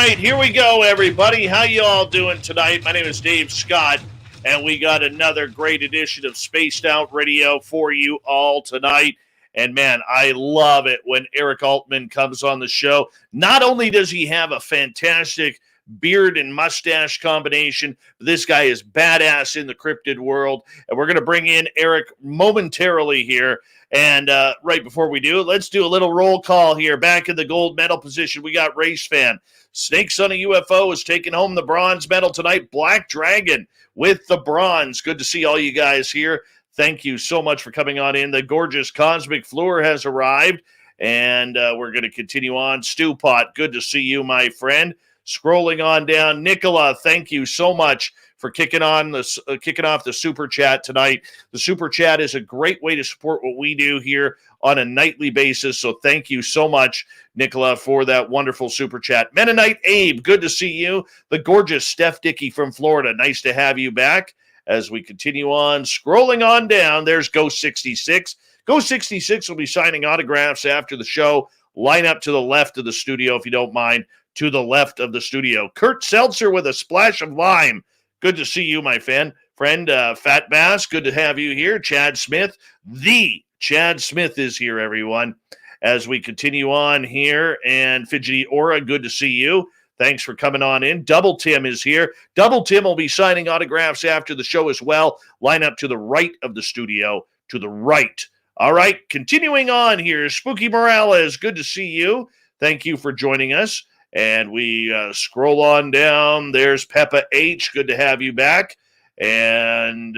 right, here we go, everybody. How you all doing tonight? My name is Dave Scott, and we got another great edition of Spaced Out Radio for you all tonight. And, man, I love it when Eric Altman comes on the show. Not only does he have a fantastic beard and mustache combination, but this guy is badass in the cryptid world. And we're going to bring in Eric momentarily here. And right before we do, let's do a little roll call here. Back in the gold medal position, we got Race Fan. Snakes on a UFO is taking home the bronze medal tonight. Black Dragon with the bronze. Good to see all you guys here. Thank you so much for coming on in. The gorgeous Cosmic Floor has arrived, and we're going to continue on. Stew Pot, good to see you, my friend. Scrolling on down, Nicola, thank you so much for kicking off the Super Chat tonight. The Super Chat is a great way to support what we do here on a nightly basis, so thank you so much, Nicola, for that wonderful Super Chat. Mennonite Abe, good to see you. The gorgeous Steph Dickey from Florida, nice to have you back. As we continue on, scrolling on down, there's Ghost 66. Ghost 66 will be signing autographs after the show. Line up to the left of the studio, if you don't mind, to the left of the studio. Kurt Seltzer with a splash of lime. Good to see you, my friend. Fat Bass, good to have you here. Chad Smith, the Chad Smith is here, everyone. As we continue on here, and Fidgety Aura, good to see you. Thanks for coming on in. Double Tim is here. Double Tim will be signing autographs after the show as well. Line up to the right of the studio, to the right. All right, continuing on here. Spooky Morales, good to see you. Thank you for joining us. And we scroll on down. There's Peppa H. Good to have you back. And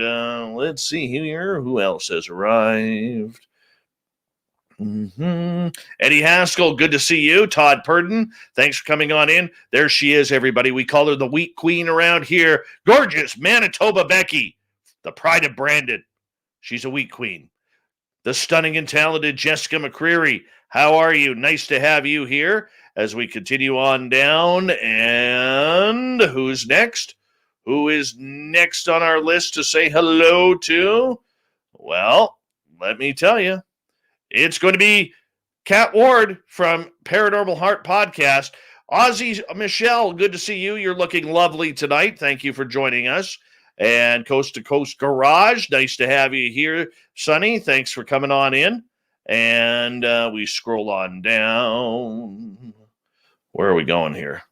let's see here. Who else has arrived? Eddie Haskell, good to see you. Todd Purdon, thanks for coming on in. There she is, everybody. We call her the Wheat Queen around here. Gorgeous Manitoba Becky, the pride of Brandon. She's a Wheat Queen. The stunning and talented Jessica McCreary. How are you? Nice to have you here. As we continue on down, and who's next? Who is next on our list to say hello to? Well, let me tell you, it's going to be Kat Ward from Paranormal Heart Podcast. Ozzy Michelle, good to see you. You're looking lovely tonight. Thank you for joining us. And Coast to Coast Garage, nice to have you here. Sonny, thanks for coming on in. And we scroll on down. Where are we going here?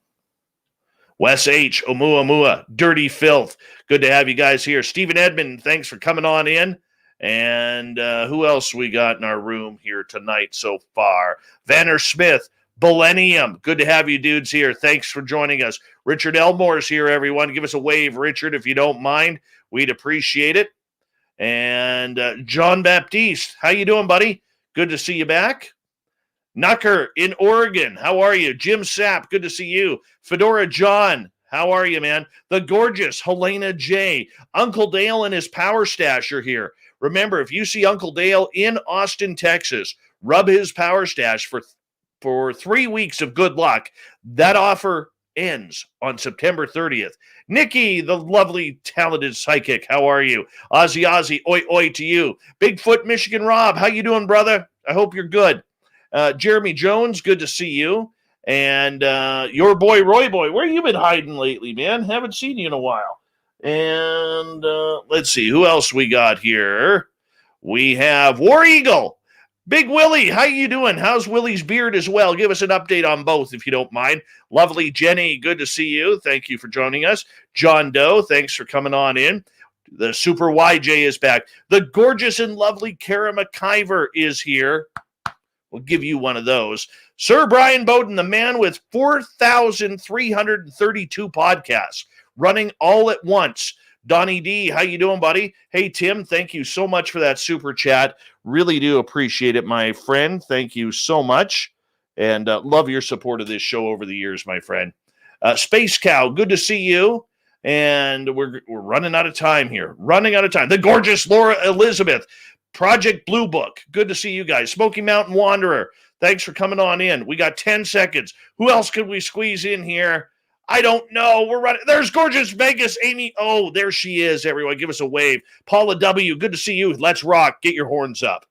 Wes H., Oumuamua, Dirty Filth. Good to have you guys here. Stephen Edmond, thanks for coming on in. And who else we got in our room here tonight so far? Vanner Smith, Millennium. Good to have you dudes here. Thanks for joining us. Richard Elmore's here, everyone. Give us a wave, Richard, if you don't mind. We'd appreciate it. And John Baptiste, how you doing, buddy? Good to see you back. Knucker in Oregon, how are you? Jim Sapp, good to see you. Fedora John, how are you, man? The gorgeous Helena J. Uncle Dale and his Power Stash are here. Remember, if you see Uncle Dale in Austin, Texas, rub his Power Stash for 3 weeks of good luck. That offer ends on September 30th. Nikki, the lovely, talented psychic, how are you? Ozzy, oi, oi to you. Bigfoot, Michigan Rob, how you doing, brother? I hope you're good. Jeremy Jones, good to see you. And your boy, Roy Boy, where you been hiding lately, man? Haven't seen you in a while. And let's see, who else we got here? We have War Eagle. Big Willie, how you doing? How's Willie's beard as well? Give us an update on both, if you don't mind. Lovely Jenny, good to see you. Thank you for joining us. John Doe, thanks for coming on in. The Super YJ is back. The gorgeous and lovely Kara McIver is here. We'll give you one of those. Sir Brian Bowden, the man with 4,332 podcasts, running all at once. Donnie D, how you doing, buddy? Hey, Tim, thank you so much for that super chat. Really do appreciate it, my friend. Thank you so much. And love your support of this show over the years, my friend. Space Cow, good to see you. And we're running out of time here. Running out of time. The gorgeous Laura Elizabeth. Project Blue Book. Good to see you guys. Smoky Mountain Wanderer. Thanks for coming on in. We got 10 seconds. Who else could we squeeze in here? I don't know. We're running. There's gorgeous Vegas Amy. Oh, there she is, everyone. Give us a wave. Paula W., good to see you. Let's rock. Get your horns up.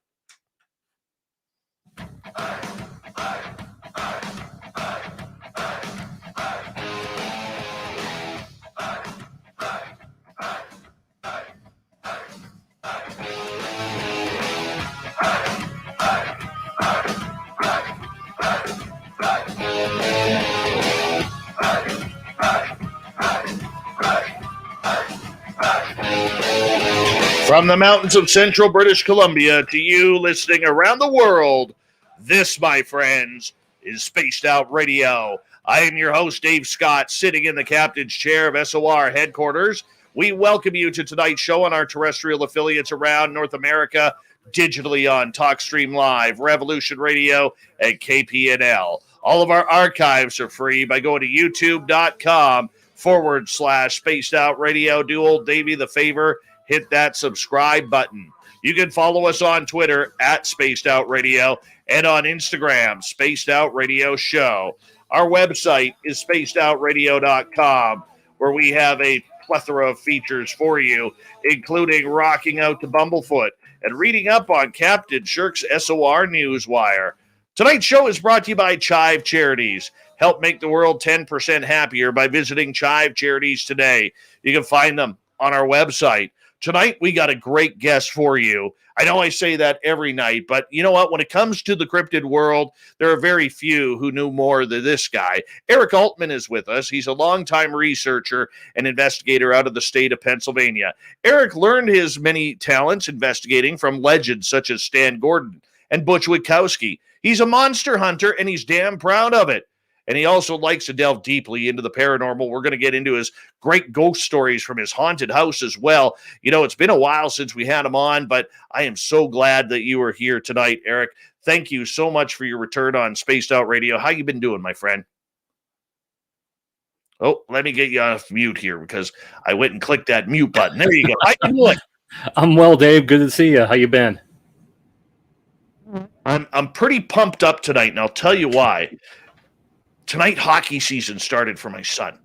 From the mountains of central British Columbia to you listening around the world, this, my friends, is Spaced Out Radio. I am your host, Dave Scott, sitting in the captain's chair of SOR headquarters. We welcome you to tonight's show on our terrestrial affiliates around North America, digitally on TalkStream Live, Revolution Radio, and KPNL. All of our archives are free by going to youtube.com/Spaced Out Radio. Do old Davey the favor, hit that subscribe button. You can follow us on Twitter at Spaced Out Radio and on Instagram, Spaced Out Radio Show. Our website is spacedoutradio.com, where we have a plethora of features for you, including rocking out to Bumblefoot and reading up on Captain Shirk's SOR Newswire. Tonight's show is brought to you by Chive Charities. Help make the world 10% happier by visiting Chive Charities today. You can find them on our website. Tonight, we got a great guest for you. I know I say that every night, but you know what? When it comes to the cryptid world, there are very few who knew more than this guy. Eric Altman is with us. He's a longtime researcher and investigator out of the state of Pennsylvania. Eric learned his many talents investigating from legends such as Stan Gordon and Butch Witkowski. He's a monster hunter, and he's damn proud of it. And he also likes to delve deeply into the paranormal. We're going to get into his great ghost stories from his haunted house as well. You know, it's been a while since we had him on, but I am so glad that you are here tonight, Eric. Thank you so much for your return on Spaced Out Radio. How you been doing, my friend? Oh, let me get you off mute here because I went and clicked that mute button. There you go. How you doing? I'm well, Dave. Good to see you. How you been? I'm pretty pumped up tonight, and I'll tell you why. Tonight, hockey season started for my son.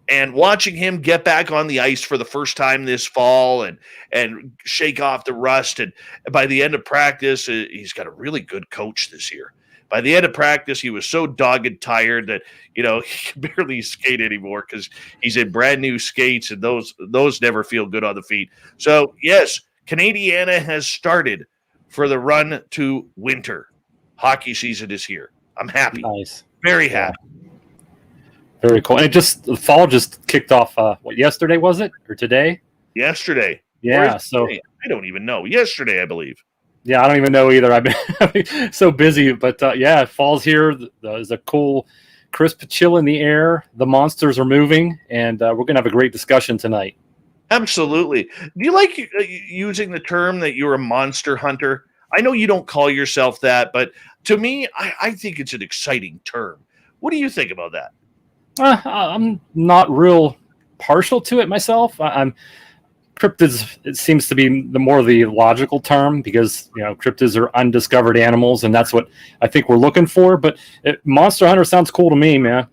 And watching him get back on the ice for the first time this fall and shake off the rust. And by the end of practice, he's got a really good coach this year. By the end of practice, he was so dogged tired that, you know, he can barely skate anymore because he's in brand new skates, and those never feel good on the feet. So, yes, Canadiana has started for the run to winter. Hockey season is here. I'm happy. Nice. Very happy. Very cool. And the fall just kicked off, yesterday was it? Or today? Yesterday. Yeah. So I don't even know. Yesterday, I believe. Yeah, I don't even know either. I've been so busy. But yeah, fall's here. There's a cool, crisp chill in the air. The monsters are moving. And we're going to have a great discussion tonight. Absolutely. Do you like using the term that you're a monster hunter? I know you don't call yourself that, but to me, I think it's an exciting term. What do you think about that? I'm not real partial to it myself. Cryptids, it seems to be the logical term because, you know, cryptids are undiscovered animals, and that's what I think we're looking for. But monster hunter sounds cool to me, man.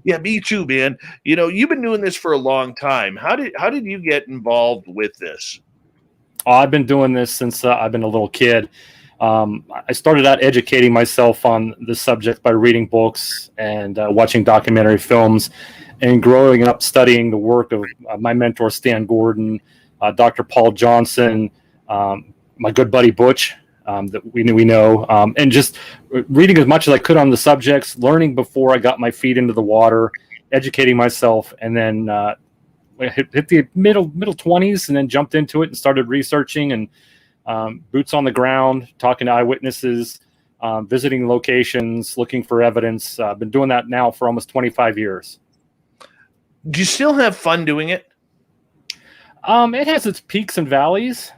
Yeah, me too, man. You know, you've been doing this for a long time. How did you get involved with this? I've been doing this since I've been a little kid. I started out educating myself on the subject by reading books and watching documentary films, and growing up studying the work of my mentor Stan Gordon, Dr. Paul Johnson, my good buddy Butch, that we know, and just reading as much as I could on the subjects, learning before I got my feet into the water, educating myself, and then hit the middle 20s, and then jumped into it and started researching and boots on the ground, talking to eyewitnesses, visiting locations, looking for evidence. I've been doing that now for almost 25 years. Do you still have fun doing it? It has its peaks and valleys.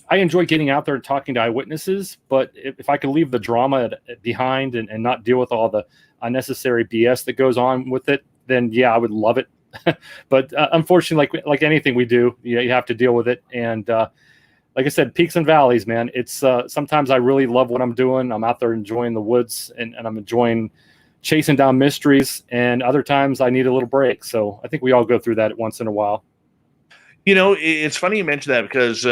I enjoy getting out there and talking to eyewitnesses, but if I could leave the drama behind and not deal with all the unnecessary BS that goes on with it, then yeah, I would love it. But unfortunately, like anything we do, you have to deal with it. And like I said, peaks and valleys, man. It's sometimes I really love what I'm doing. I'm out there enjoying the woods, and I'm enjoying chasing down mysteries. And other times I need a little break. So I think we all go through that once in a while. You know, it's funny you mention that because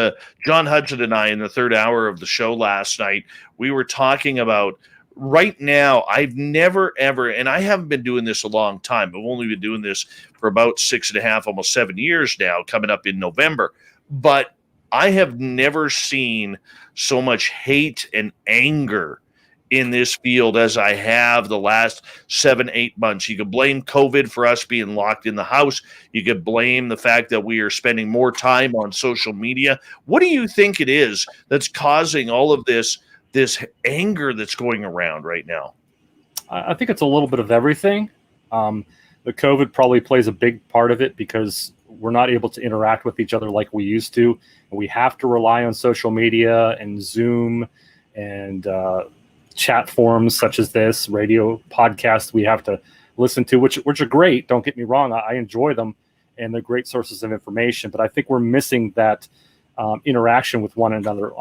John Hudson and I, in the third hour of the show last night, we were talking about right now, I've never, ever, and I haven't been doing this a long time. I've only been doing this for about 6.5, almost 7 years now, coming up in November. But I have never seen so much hate and anger in this field as I have the last 7-8 months. You could blame COVID for us being locked in the house. You could blame the fact that we are spending more time on social media. What do you think it is that's causing all of this anger that's going around right now? I think it's a little bit of everything. The COVID probably plays a big part of it because we're not able to interact with each other like we used to. And we have to rely on social media and Zoom and chat forums such as this, radio podcasts we have to listen to, which are great. Don't get me wrong. I enjoy them and they're great sources of information. But I think we're missing that interaction with one another,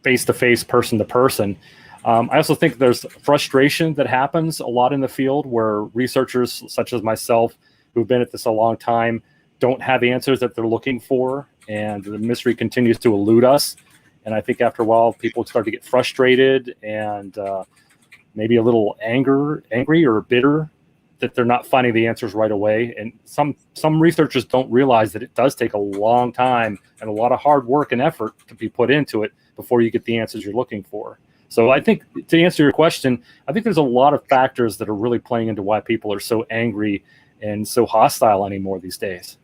face-to-face, person-to-person. I also think there's frustration that happens a lot in the field where researchers such as myself who've been at this a long time don't have answers that they're looking for, and the mystery continues to elude us. And I think after a while, people start to get frustrated and maybe a little angry or bitter that they're not finding the answers right away. And some researchers don't realize that it does take a long time and a lot of hard work and effort to be put into it before you get the answers you're looking for. So I think to answer your question, I think there's a lot of factors that are really playing into why people are so angry and so hostile anymore these days.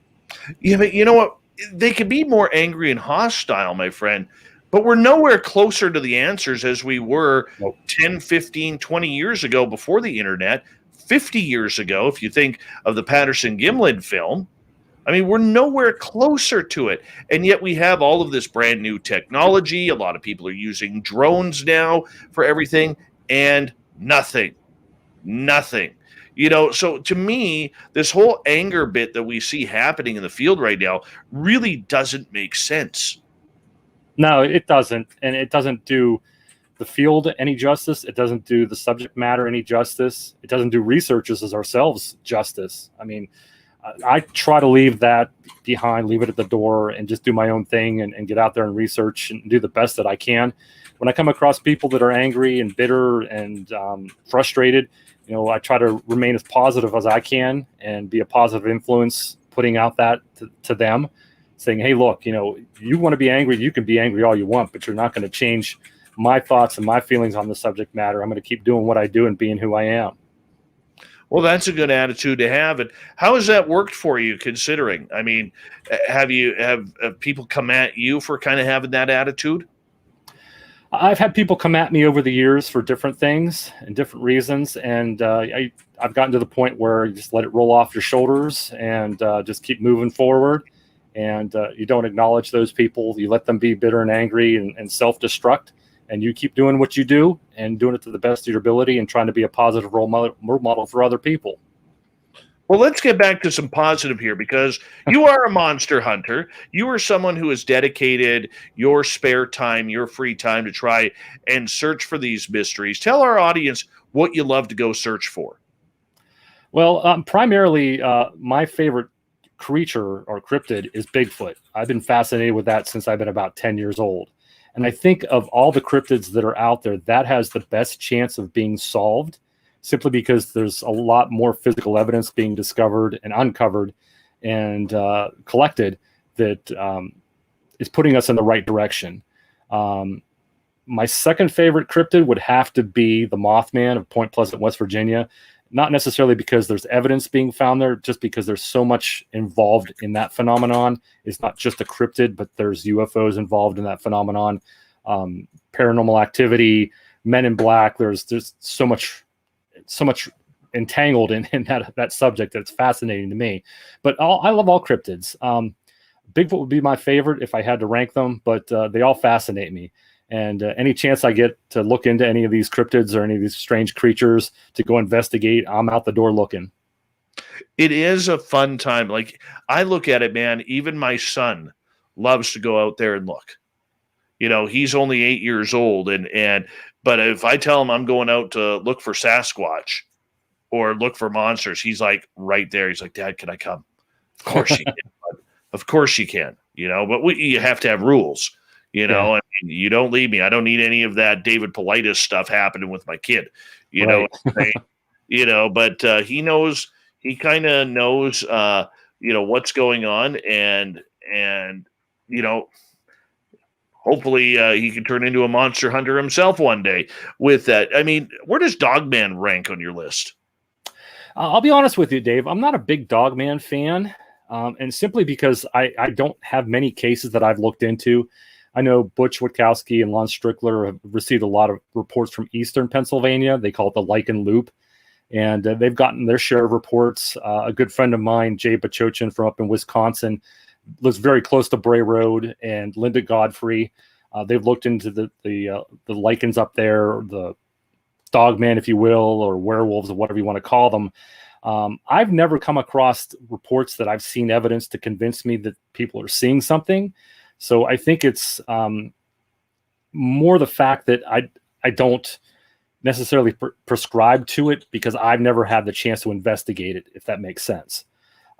Yeah, but you know what? They could be more angry and hostile, my friend, but we're nowhere closer to the answers as we were 10, 15, 20 years ago before the internet, 50 years ago, if you think of the Patterson-Gimlin film. I mean, we're nowhere closer to it. And yet we have all of this brand new technology. A lot of people are using drones now for everything, and nothing. So to me, this whole anger bit that we see happening in the field right now really doesn't make sense. No, it doesn't. And it doesn't do the field any justice. It doesn't do the subject matter any justice. It doesn't do researchers as ourselves justice. I mean, I try to leave that behind, leave it at the door, and just do my own thing and get out there and research and do the best that I can. When I come across people that are angry and bitter and frustrated, I try to remain as positive as I can and be a positive influence, putting out that to them, saying, hey, look, you want to be angry, you can be angry all you want, but you're not going to change my thoughts and my feelings on the subject matter. I'm going to keep doing what I do and being who I am. Well, that's a good attitude to have. And how has that worked for you, considering? I mean, have people come at you for kind of having that attitude? I've had people come at me over the years for different things and different reasons. And I've gotten to the point where you just let it roll off your shoulders and just keep moving forward. And you don't acknowledge those people. You let them be bitter and angry and self-destruct. And you keep doing what you do and doing it to the best of your ability and trying to be a positive role model for other people. Well, let's get back to some positive here, because you are a monster hunter. You are someone who has dedicated your spare time, your free time, to try and search for these mysteries. Tell our audience what you love to go search for. Well, primarily, my favorite creature or cryptid is Bigfoot. I've been fascinated with that since I've been about 10 years old. And I think of all the cryptids that are out there, that has the best chance of being solved, simply because there's a lot more physical evidence being discovered and uncovered and collected that is putting us in the right direction. My second favorite cryptid would have to be the Mothman of Point Pleasant, West Virginia. Not necessarily because there's evidence being found there, just because there's so much involved in that phenomenon. It's not just a cryptid, but there's UFOs involved in that phenomenon, paranormal activity, men in black. There's so much entangled in that subject that it's fascinating to me. But I love all cryptids. Bigfoot would be my favorite if I had to rank them, but they all fascinate me. And any chance I get to look into any of these cryptids or any of these strange creatures to go investigate, I'm out the door looking. It is a fun time. Like, I look at it, man, even my son loves to go out there and look. He's only 8 years old, but if I tell him I'm going out to look for Sasquatch or look for monsters, he's like right there. He's like, Dad, can I come? Of course you can. Of course you can. But you have to have rules. Yeah. I mean, you don't leave me. I don't need any of that David Paulides stuff happening with my kid. Know what I'm saying? But he knows. He kind of knows. What's going on, and hopefully he can turn into a monster hunter himself one day with that. I mean, where does Dogman rank on your list? I'll be honest with you, Dave. I'm not a big Dogman fan, and simply because I don't have many cases that I've looked into. I know Butch Witkowski and Lon Strickler have received a lot of reports from Eastern Pennsylvania. They call it the Lichen Loop, and they've gotten their share of reports. A good friend of mine, Jay Bachochin from up in Wisconsin, lives very close to Bray Road, and Linda Godfrey. They've looked into the lichens up there, the Dogman, if you will, or werewolves, or whatever you want to call them. I've never come across reports that I've seen evidence to convince me that people are seeing something. So I think it's more the fact that I don't necessarily prescribe to it because I've never had the chance to investigate it, if that makes sense.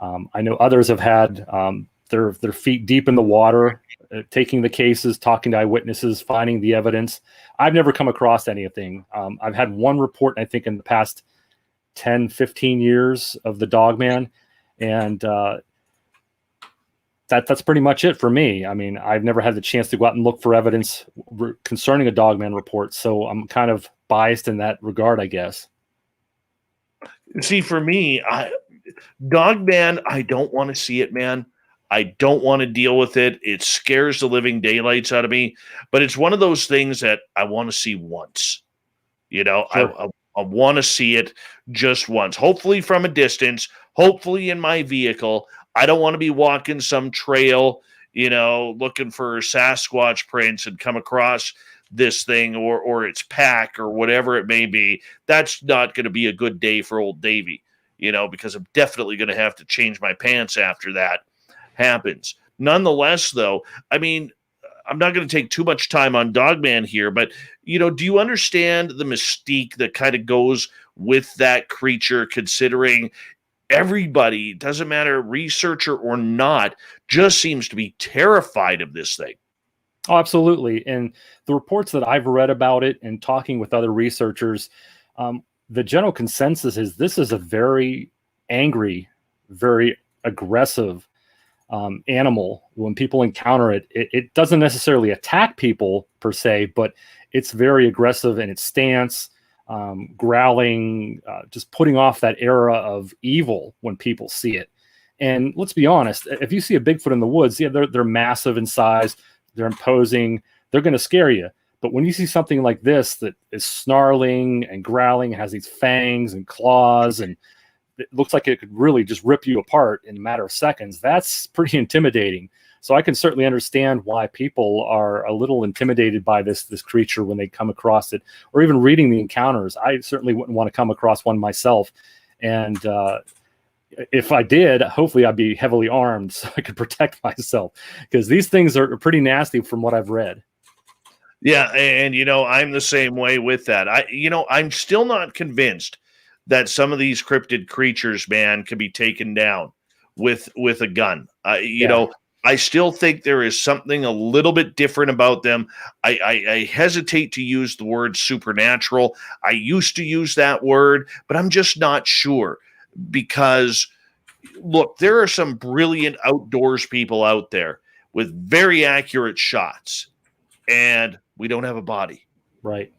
I know others have had their feet deep in the water, taking the cases, talking to eyewitnesses, finding the evidence. I've never come across anything. I've had one report, I think, in the past 10, 15 years of the Dogman, and that's pretty much it for me. I mean, I've never had the chance to go out and look for evidence concerning a Dogman report, so I'm kind of biased in that regard, I guess. See, for me, Dogman, I don't want to see it, man. I don't want to deal with it. It scares the living daylights out of me. But it's one of those things that I want to see once. You know, Sure. I want to see it just once. Hopefully from a distance. Hopefully in my vehicle. I don't want to be walking some trail, you know, looking for Sasquatch prints and come across this thing or its pack or whatever it may be. That's not going to be a good day for old Davey, you know, because I'm definitely going to have to change my pants after that happens. Nonetheless, though, I mean, I'm not going to take too much time on Dogman here, but, you know, do you understand the mystique that kind of goes with that creature, considering everybody, doesn't matter, researcher or not, just seems to be terrified of this thing? Oh, absolutely. And the reports that I've read about it and talking with other researchers, the general consensus is this is a very angry, very aggressive animal. When people encounter it, it doesn't necessarily attack people per se, but it's very aggressive in its stance, growling, just putting off that era of evil when people see it. And let's be honest, if you see a Bigfoot in the woods, yeah, they're massive in size, they're imposing, they're going to scare you. But when you see something like this that is snarling and growling, has these fangs and claws, and it looks like it could really just rip you apart in a matter of seconds, that's pretty intimidating. So I can certainly understand why people are a little intimidated by this creature when they come across it, or even reading the encounters. I certainly wouldn't want to come across one myself. And if I did, hopefully I'd be heavily armed so I could protect myself, because these things are pretty nasty from what I've read. Yeah, and you know, I'm the same way with that. I'm still not convinced that some of these cryptid creatures, man, can be taken down with a gun. You know, I still think there is something a little bit different about them. I hesitate to use the word supernatural. I used to use that word, but I'm just not sure, because look, there are some brilliant outdoors people out there with very accurate shots, and we don't have a body. Right.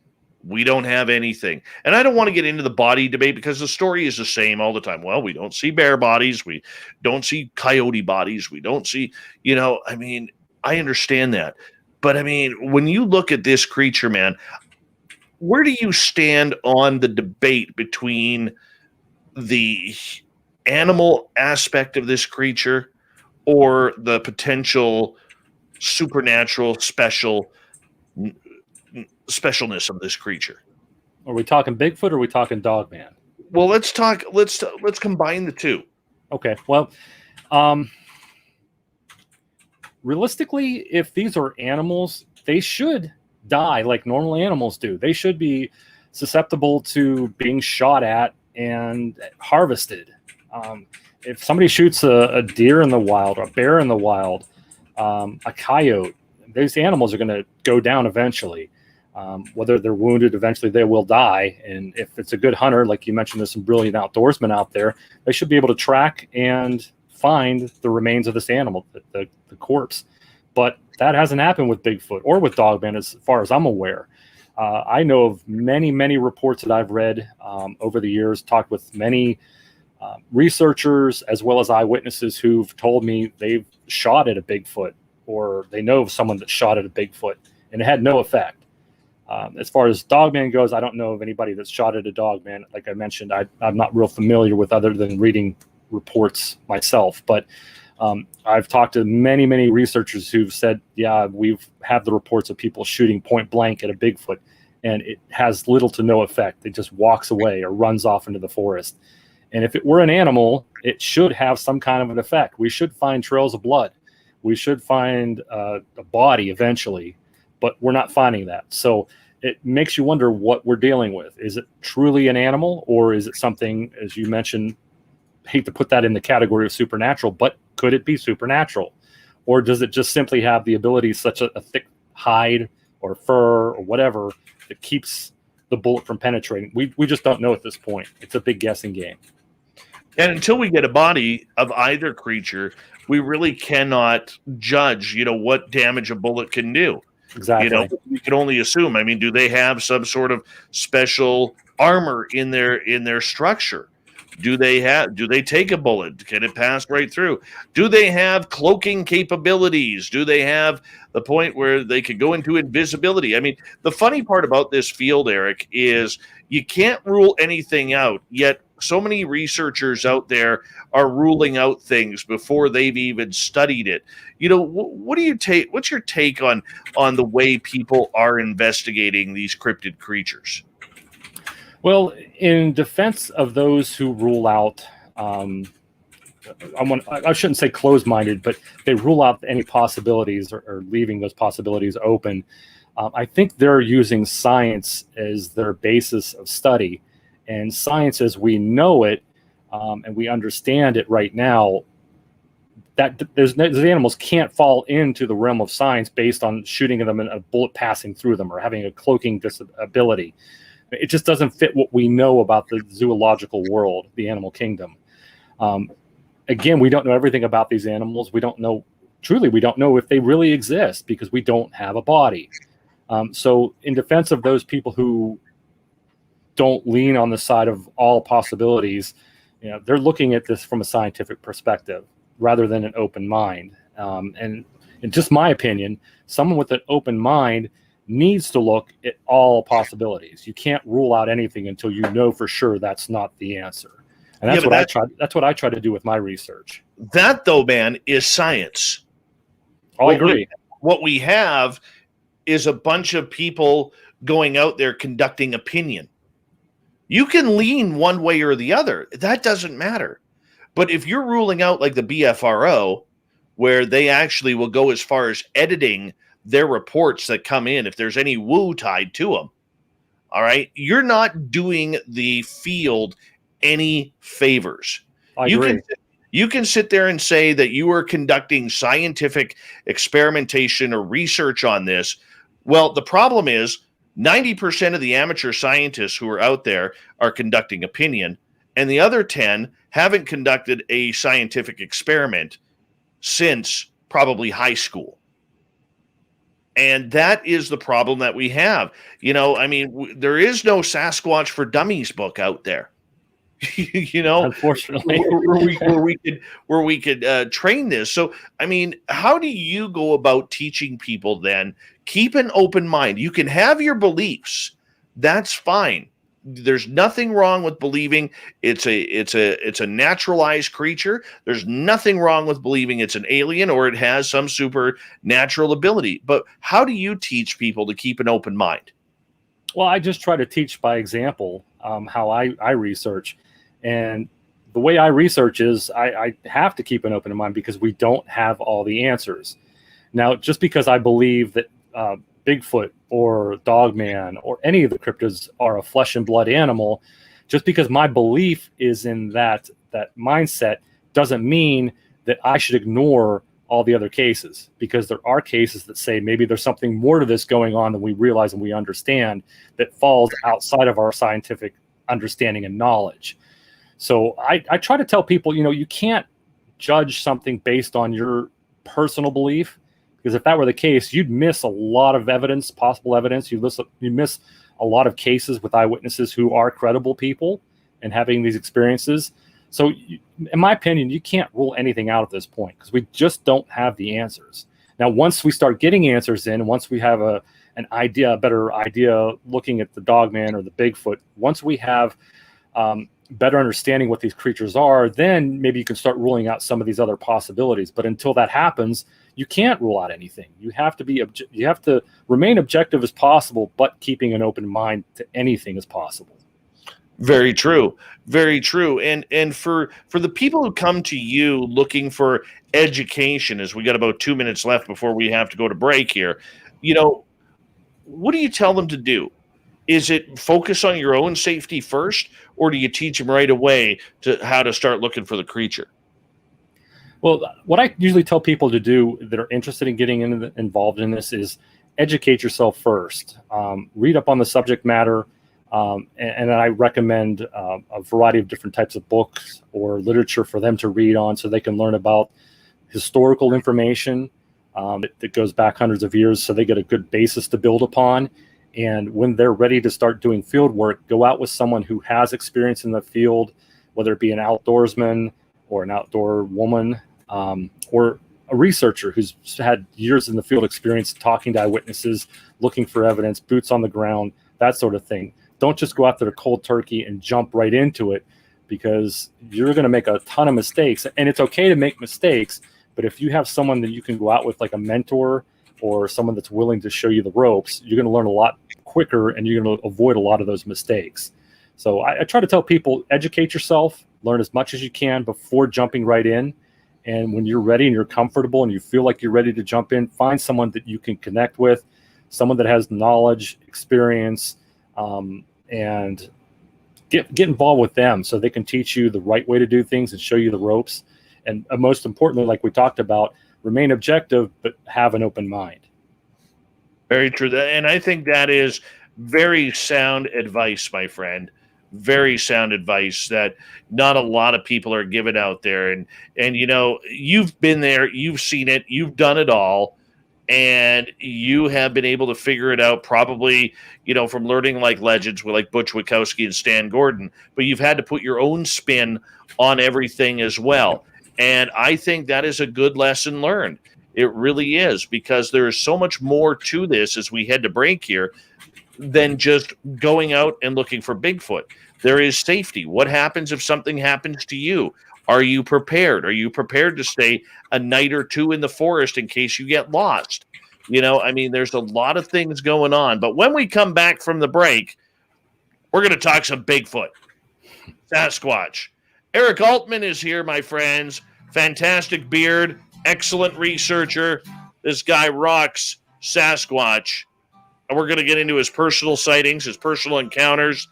We don't have anything. And I don't want to get into the body debate, because the story is the same all the time. Well, we don't see bear bodies. We don't see coyote bodies. We don't see, you know, I mean, I understand that. But I mean, when you look at this creature, man, where do you stand on the debate between the animal aspect of this creature or the potential supernatural specialness of this creature? Are we talking Bigfoot or are we talking Dogman? Well, let's combine the two. Okay. Well, realistically, if these are animals, they should die like normal animals do. They should be susceptible to being shot at and harvested. If somebody shoots a deer in the wild, a bear in the wild, a coyote, these animals are going to go down eventually. Whether they're wounded, eventually they will die. And if it's a good hunter, like you mentioned, there's some brilliant outdoorsmen out there, they should be able to track and find the remains of this animal, the corpse. But That hasn't happened with Bigfoot or with Dogman, as far as I'm aware. I know of many, many reports that I've read over the years, talked with many researchers as well as eyewitnesses who've told me they've shot at a Bigfoot, or they know of someone that shot at a Bigfoot, and it had no effect. As far as Dogman goes, I don't know of anybody that's shot at a Dogman. Like I mentioned, I'm not real familiar with other than reading reports myself, but I've talked to many, many researchers who've said, yeah, we've had the reports of people shooting point blank at a Bigfoot, and it has little to no effect. It just walks away or runs off into the forest. And if it were an animal, it should have some kind of an effect. We should find trails of blood. We should find a body eventually, but we're not finding that. So it makes you wonder what we're dealing with. Is it truly an animal, or is it something, as you mentioned, hate to put that in the category of supernatural, but could it be supernatural? Or does it just simply have the ability, such a thick hide or fur or whatever, that keeps the bullet from penetrating? We just don't know at this point. It's a big guessing game. And until we get a body of either creature, we really cannot judge, what damage a bullet can do. Exactly. We can only assume. I mean, do they have some sort of special armor in their structure? Do they take a bullet? Can it pass right through? Do they have cloaking capabilities? Do they have the point where they could go into invisibility? I mean, the funny part about this field, Eric, is you can't rule anything out, yet so many researchers out there are ruling out things before they've even studied it. What do you take? What's your take on the way people are investigating these cryptid creatures? Well, in defense of those who rule out, I shouldn't say closed-minded, but they rule out any possibilities or leaving those possibilities open. I think they're using science as their basis of study. And science as we know it, and we understand it right now, that those animals can't fall into the realm of science based on shooting them and a bullet passing through them or having a cloaking disability. It just doesn't fit what we know about the zoological world, the animal kingdom. Again, we don't know everything about these animals. We don't know if they really exist because we don't have a body. So in defense of those people who don't lean on the side of all possibilities, they're looking at this from a scientific perspective rather than an open mind. And in just my opinion, someone with an open mind needs to look at all possibilities. You can't rule out anything until you know for sure that's not the answer. And that's what I try to do with my research. That, though, man, is science. I agree. What we have is a bunch of people going out there conducting opinion. You can lean one way or the other. That doesn't matter. But if you're ruling out like the BFRO, where they actually will go as far as editing their reports that come in, if there's any woo tied to them, all right, you're not doing the field any favors. I agree. You can sit there and say that you are conducting scientific experimentation or research on this. Well, the problem is 90% of the amateur scientists who are out there are conducting opinion, and the other 10 haven't conducted a scientific experiment since probably high school. And that is the problem that we have. There is no Sasquatch for Dummies book out there. Unfortunately, where we could train this. So, how do you go about teaching people then? Keep an open mind. You can have your beliefs. That's fine. There's nothing wrong with believing it's a naturalized creature. There's nothing wrong with believing it's an alien or it has some supernatural ability. But how do you teach people to keep an open mind? Well, I just try to teach by example how I research. And the way I research is I have to keep an open mind because we don't have all the answers. Now, just because I believe that Bigfoot or Dogman or any of the cryptids are a flesh and blood animal, just because my belief is in that mindset doesn't mean that I should ignore all the other cases, because there are cases that say maybe there's something more to this going on than we realize and we understand that falls outside of our scientific understanding and knowledge. So I try to tell people, you can't judge something based on your personal belief, Because if that were the case, you'd miss a lot of evidence, possible evidence. You miss a lot of cases with eyewitnesses who are credible people and having these experiences. So in my opinion, you can't rule anything out at this point because we just don't have the answers. Now, once we start getting answers in, once we have a better idea looking at the Dogman or the Bigfoot, once we have better understanding what these creatures are, then maybe you can start ruling out some of these other possibilities. But until that happens, you can't rule out anything. You have to remain objective as possible, but keeping an open mind to anything as possible. Very true. Very true. And for the people who come to you looking for education, as we got about 2 minutes left before we have to go to break here, what do you tell them to do? Is it focus on your own safety first, or do you teach them right away to how to start looking for the creature? Well, what I usually tell people to do that are interested in getting involved in this is educate yourself first. Read up on the subject matter. And I recommend a variety of different types of books or literature for them to read on so they can learn about historical information that goes back hundreds of years, so they get a good basis to build upon. And when they're ready to start doing field work, go out with someone who has experience in the field, whether it be an outdoorsman or an outdoor woman or a researcher who's had years in the field experience talking to eyewitnesses, looking for evidence, boots on the ground, that sort of thing. Don't just go out there cold turkey and jump right into it, because you're going to make a ton of mistakes. And it's okay to make mistakes, but if you have someone that you can go out with, like a mentor or someone that's willing to show you the ropes, you're going to learn a lot quicker and you're going to avoid a lot of those mistakes. So I try to tell people, educate yourself, learn as much as you can before jumping right in. And when you're ready and you're comfortable and you feel like you're ready to jump in, find someone that you can connect with, someone that has knowledge, experience, and get involved with them so they can teach you the right way to do things and show you the ropes. And most importantly, like we talked about, remain objective, but have an open mind. Very true. And I think that is very sound advice, my friend. Very sound advice that not a lot of people are giving out there. And you've been there, you've seen it, you've done it all. And you have been able to figure it out probably, from learning like legends with like Butch Witkowski and Stan Gordon, but you've had to put your own spin on everything as well. And I think that is a good lesson learned. It really is, because there is so much more to this as we head to break here than just going out and looking for Bigfoot. There is safety. What happens if something happens to you? Are you prepared? Are you prepared to stay a night or two in the forest in case you get lost? There's a lot of things going on. But when we come back from the break, we're going to talk some Bigfoot, Sasquatch. Eric Altman is here, my friends. Fantastic beard, excellent researcher. This guy rocks Sasquatch. And we're going to get into his personal sightings, his personal encounters,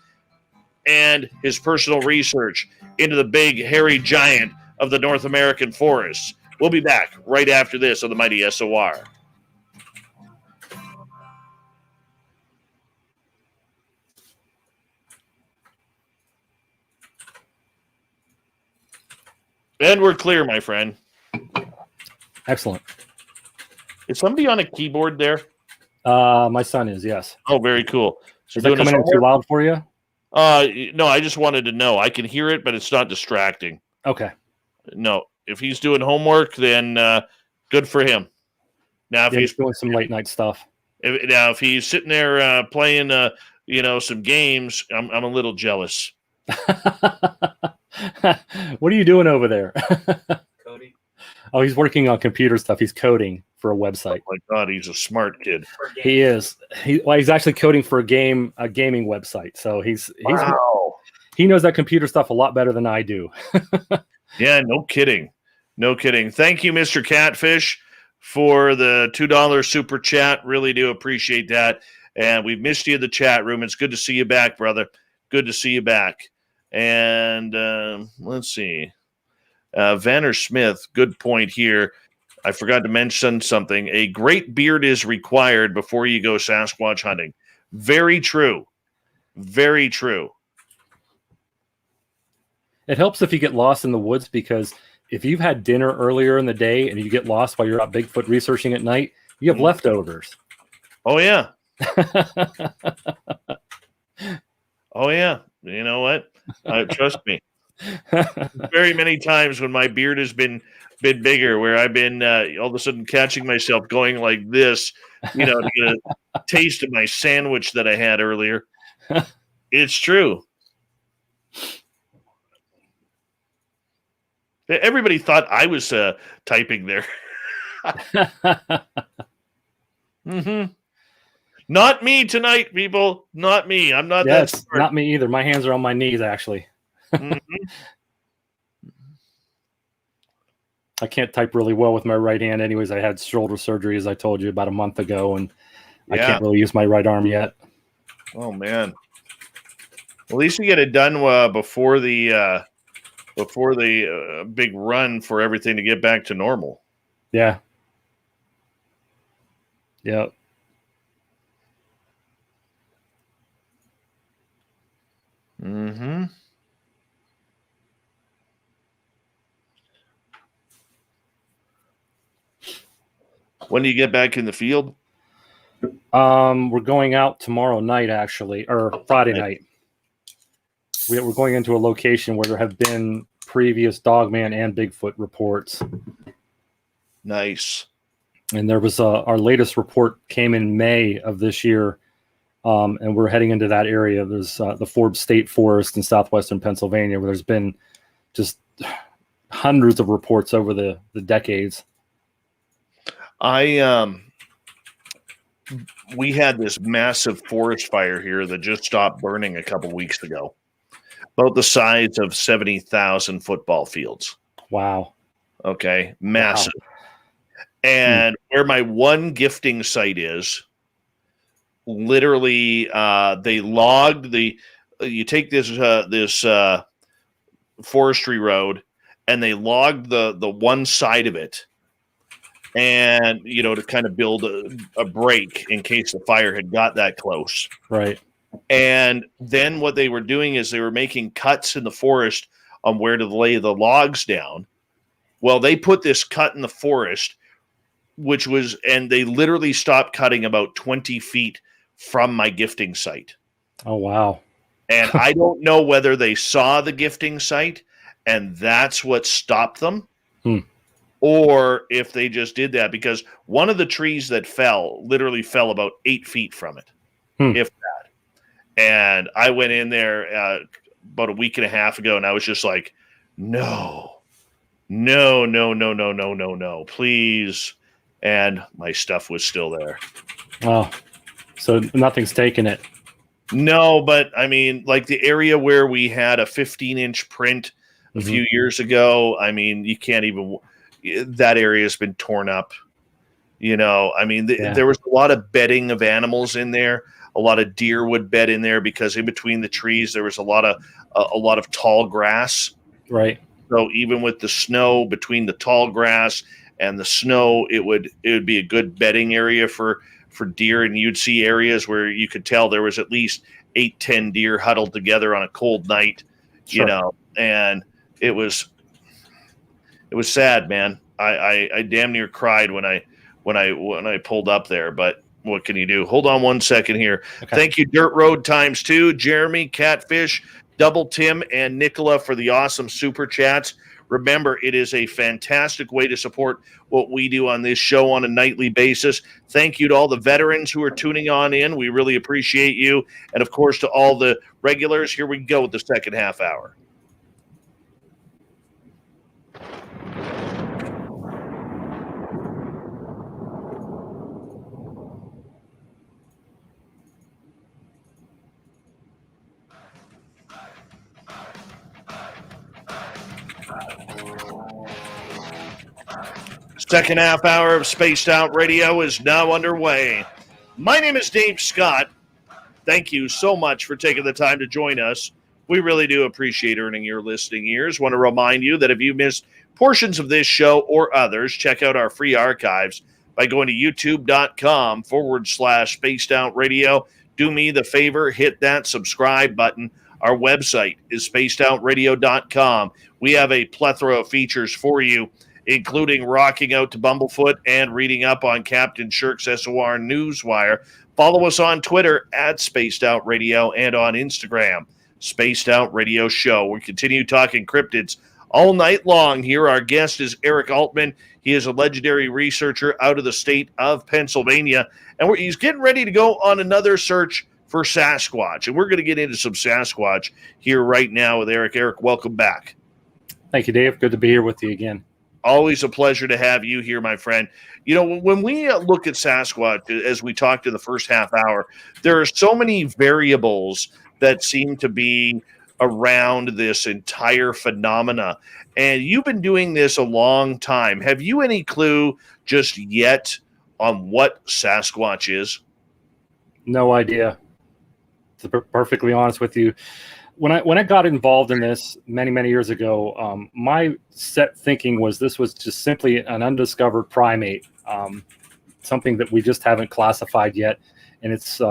and his personal research into the big, hairy giant of the North American forests. We'll be back right after this on the Mighty SOR. And we're clear, my friend. Excellent. Is somebody on a keyboard there? My son is, yes. Oh, very cool. So is that coming in too loud for you? No, I just wanted to know. I can hear it, but it's not distracting. Okay. No, if he's doing homework, then good for him. Now, if he's doing some late night stuff. If he's sitting there playing, some games, I'm a little jealous. What are you doing over there? Coding. Oh, he's working on computer stuff. He's coding for a website. Oh my God, he's a smart kid. He is. He's actually coding for a gaming website. So he knows that computer stuff a lot better than I do. Yeah, no kidding. No kidding. Thank you, Mr. Catfish, for the $2 super chat. Really do appreciate that. And we've missed you in the chat room. It's good to see you back, brother. Good to see you back. And let's see. Vanner Smith, good point here. I forgot to mention something. A great beard is required before you go Sasquatch hunting. Very true. Very true. It helps if you get lost in the woods, because if you've had dinner earlier in the day and you get lost while you're out Bigfoot researching at night, You have leftovers. Oh, yeah. Oh, yeah. You know what? Trust me. Very many times when my beard has been bigger, where I've been all of a sudden catching myself going like this, to get a taste of my sandwich that I had earlier. It's true. Everybody thought I was typing there. Mm-hmm. Not me tonight, people. Not me. I'm not that smart. Not me either. My hands are on my knees, actually. Mm-hmm. I can't type really well with my right hand. Anyways, I had shoulder surgery, as I told you, about a month ago, and I can't really use my right arm yet. Oh, man. At least you get it done before the big run for everything to get back to normal. Yeah. Yeah. Mm-hmm. When do you get back in the field? We're going out tomorrow night, actually, or Friday night. We're going into a location where there have been previous Dogman and Bigfoot reports. Nice. And there was our latest report came in May of this year, and we're heading into that area. There's the Forbes State Forest in Southwestern Pennsylvania, where there's been just hundreds of reports over the decades. We had this massive forest fire here that just stopped burning a couple weeks ago, about the size of 70,000 football fields. Wow. Okay. Massive. Wow. And where my one gifting site is, literally, they logged you take this forestry road, and they logged the one side of it, and to kind of build a break in case the fire had got that close. Right. And then what they were doing is they were making cuts in the forest on where to lay the logs down. Well, they put this cut in the forest, and they literally stopped cutting about 20 feet from my gifting site. Oh, wow. And I don't know whether they saw the gifting site and that's what stopped them, or if they just did that, because one of the trees that literally fell about 8 feet from it, if that. And I went in there about a week and a half ago, and I was just like, no, please. And my stuff was still there. Oh, so nothing's taken it. No, but I mean, like the area where we had a 15-inch print a few years ago, I mean, you can't even, that area has been torn up. I mean, there was a lot of bedding of animals in there. A lot of deer would bed in there because in between the trees, there was a lot of tall grass. Right. So even with the snow between the tall grass and the snow, it would be a good bedding area for deer, and you'd see areas where you could tell there was at least 8-10 deer huddled together on a cold night, and it was sad, man. I damn near cried when I pulled up there, but what can you do? Hold on one second here. Okay. Thank you, Dirt Road ×2, Jeremy, Catfish, Double Tim, and Nicola for the awesome super chats. Remember, it is a fantastic way to support what we do on this show on a nightly basis. Thank you to all the veterans who are tuning on in. We really appreciate you. And, of course, to all the regulars, here we go with the second half hour. Second half hour of Spaced Out Radio is now underway. My name is Dave Scott. Thank you so much for taking the time to join us. We really do appreciate earning your listening ears. Want to remind you that if you missed portions of this show or others, check out our free archives by going to youtube.com/Spaced Out Radio. Do me the favor, hit that subscribe button. Our website is spacedoutradio.com. We have a plethora of features for you. including rocking out to Bumblefoot and reading up on Captain Shirk's SOR Newswire. Follow us on Twitter at Spaced Out Radio and on Instagram, Spaced Out Radio Show. We continue talking cryptids all night long here. Our guest is Eric Altman. He is a legendary researcher out of the state of Pennsylvania, and he's getting ready to go on another search for Sasquatch. And we're going to get into some Sasquatch here right now with Eric. Eric, welcome back. Thank you, Dave. Good to be here with you again. Always a pleasure to have you here, my friend. You know, when we look at Sasquatch, as we talked in the first half hour, there are so many variables that seem to be around this entire phenomena. And you've been doing this a long time. Have you any clue just yet on what Sasquatch is? No idea. To be perfectly honest with you, when I got involved in this many years ago, my set thinking was this was just simply an undiscovered primate, something that we just haven't classified yet, and it's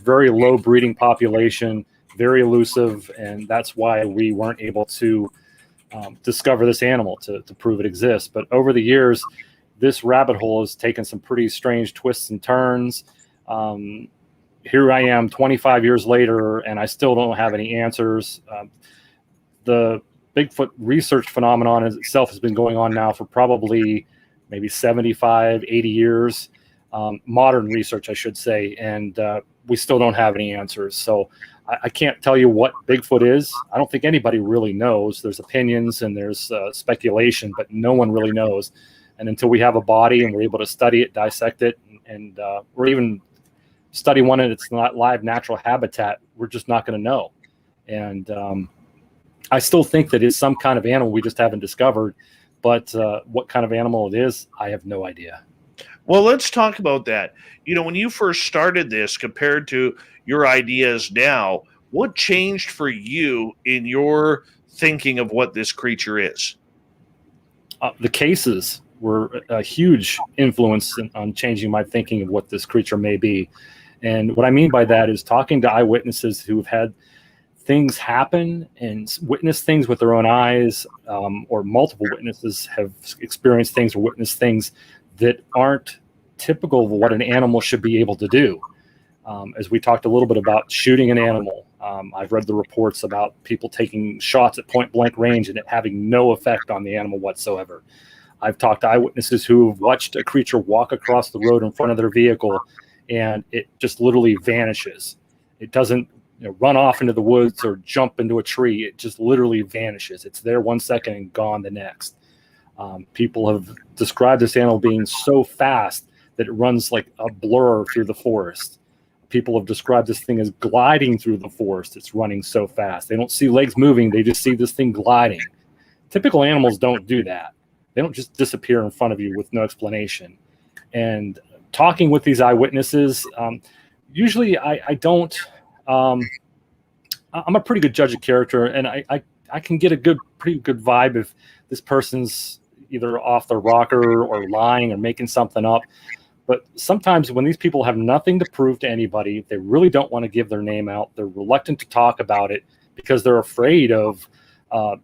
very low breeding population, very elusive, and that's why we weren't able to discover this animal to prove it exists. But over the years, this rabbit hole has taken some pretty strange twists and turns. Here I am 25 years later, and I still don't have any answers. The Bigfoot research phenomenon itself has been going on now for probably maybe 75, 80 years. Modern research, I should say, and we still don't have any answers. So I can't tell you what Bigfoot is. I don't think anybody really knows. There's opinions and there's speculation, but no one really knows. And until we have a body and we're able to study it, dissect it, and or even study one in its not live natural habitat, we're just not going to know. And I still think that it's some kind of animal we just haven't discovered, but what kind of animal it is, I have no idea. Well, let's talk about that. You know, when you first started this compared to your ideas now, what changed for you in your thinking of what this creature is? The cases were a huge influence on changing my thinking of what this creature may be. And what I mean by that is talking to eyewitnesses who've had things happen and witnessed things with their own eyes, or multiple witnesses have experienced things or witnessed things that aren't typical of what an animal should be able to do. As we talked a little bit about shooting an animal, I've read the reports about people taking shots at point blank range and it having no effect on the animal whatsoever. I've talked to eyewitnesses who have watched a creature walk across the road in front of their vehicle and it just literally vanishes. It doesn't run off into the woods or jump into a tree. It just literally vanishes. It's there 1 second and gone the next. People have described this animal being so fast that it runs like a blur through the forest. People have described this thing as gliding through the forest. It's running so fast. They don't see legs moving. They just see this thing gliding. Typical animals don't do that. They don't just disappear in front of you with no explanation. And talking with these eyewitnesses, usually I don't. I'm a pretty good judge of character, and I can get a pretty good vibe if this person's either off their rocker or lying or making something up. But sometimes when these people have nothing to prove to anybody, they really don't want to give their name out. They're reluctant to talk about it because they're afraid of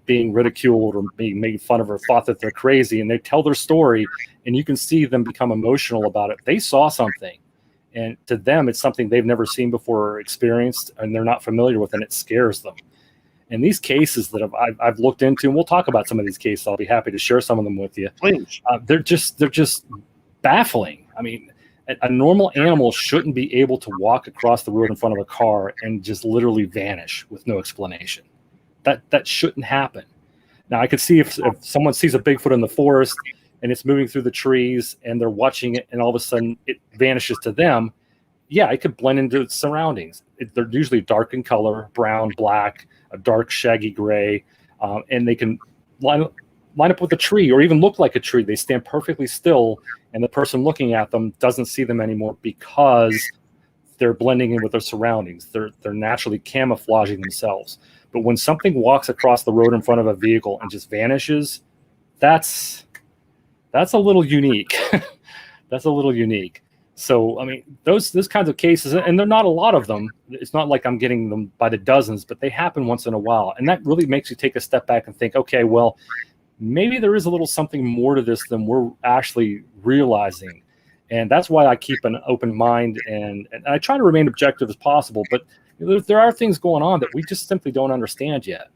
being ridiculed or being made fun of or thought that they're crazy. And they tell their story, and you can see them become emotional about it. They saw something, and to them, it's something they've never seen before or experienced, and they're not familiar with, and it scares them. And these cases that I've looked into, and we'll talk about some of these cases. I'll be happy to share some of them with you. Please. They're just baffling. I mean, a normal animal shouldn't be able to walk across the road in front of a car and just literally vanish with no explanation. That shouldn't happen. Now, I could see if someone sees a Bigfoot in the forest and it's moving through the trees and they're watching it and all of a sudden it vanishes to them, yeah, it could blend into its surroundings. They're usually dark in color, brown, black, a dark shaggy gray, and they can line up with a tree or even look like a tree. They stand perfectly still, and the person looking at them doesn't see them anymore because they're blending in with their surroundings. They're naturally camouflaging themselves. But when something walks across the road in front of a vehicle and just vanishes, that's a little unique. That's a little unique. So, I mean, those kinds of cases, and there are not a lot of them. It's not like I'm getting them by the dozens, but they happen once in a while. And that really makes you take a step back and think, okay, well, maybe there is a little something more to this than we're actually realizing. And that's why I keep an open mind, and I try to remain objective as possible. But there are things going on that we just simply don't understand yet.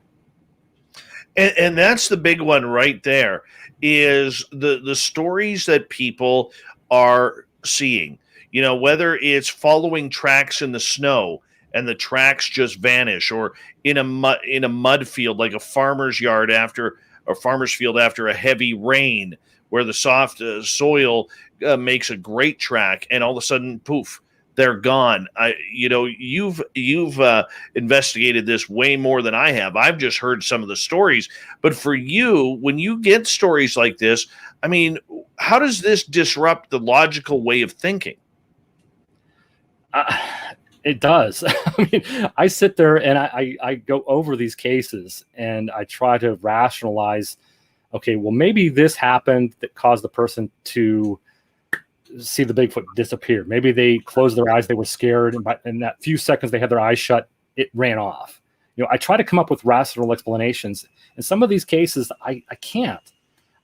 And that's the big one right there, is the stories that people are seeing. You know, whether it's following tracks in the snow and the tracks just vanish, or in a mud field, like a farmer's yard after a farmer's field after a heavy rain, where the soft soil makes a great track, and all of a sudden, poof, they're gone. You've investigated this way more than I have. I've just heard some of the stories, but for you, when you get stories like this, I mean, how does this disrupt the logical way of thinking? It does. I mean, I sit there and I go over these cases and I try to rationalize, okay, well, maybe this happened that caused the person to see the Bigfoot disappear. Maybe they closed their eyes, they were scared, and in that few seconds they had their eyes shut, it ran off. You know, I try to come up with rational explanations. In some of these cases, I can't.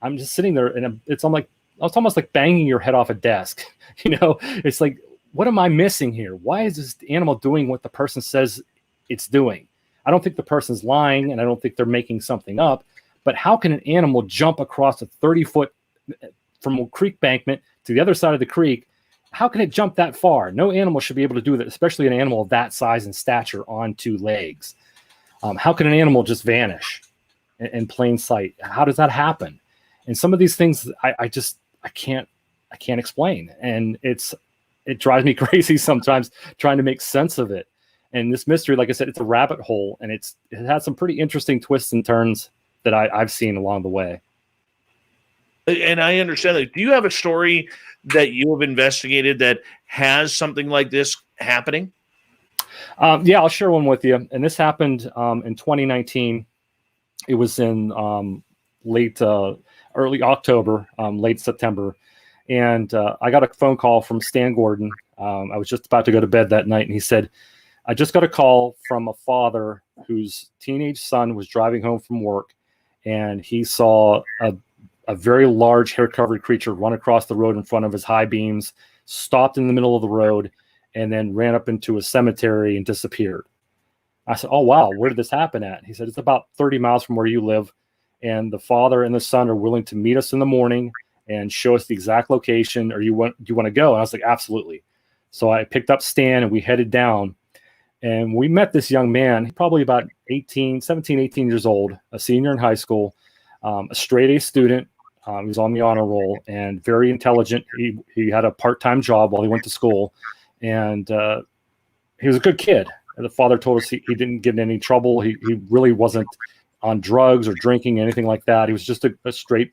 I'm just sitting there and it's almost like banging your head off a desk. You know, it's like, what am I missing here? Why is this animal doing what the person says it's doing? I don't think the person's lying, and I don't think they're making something up. But how can an animal jump across a 30-foot from a creek bankment to the other side of the creek? How can it jump that far? No animal should be able to do that, especially an animal of that size and stature on two legs. How can an animal just vanish in plain sight? How does that happen? And some of these things I can't explain, and it drives me crazy sometimes trying to make sense of it. And this mystery, like I said, it's a rabbit hole, and it has some pretty interesting twists and turns that I've seen along the way. And I understand that. Do you have a story that you have investigated that has something like this happening? Yeah, I'll share one with you. And this happened in 2019. It was in early October, late September. And I got a phone call from Stan Gordon. I was just about to go to bed that night, and he said, I just got a call from a father whose teenage son was driving home from work, and he saw a very large hair-covered creature run across the road in front of his high beams, stopped in the middle of the road, and then ran up into a cemetery and disappeared. I said, oh, wow, where did this happen at? He said, it's about 30 miles from where you live, and the father and the son are willing to meet us in the morning and show us the exact location. Do you want to go? And I was like, absolutely. So I picked up Stan and we headed down, and we met this young man, probably about 18 years old, a senior in high school, a straight A student. He was on the honor roll and very intelligent. He had a part-time job while he went to school, and he was a good kid. And the father told us he didn't get in any trouble. He really wasn't on drugs or drinking, anything like that. He was just a straight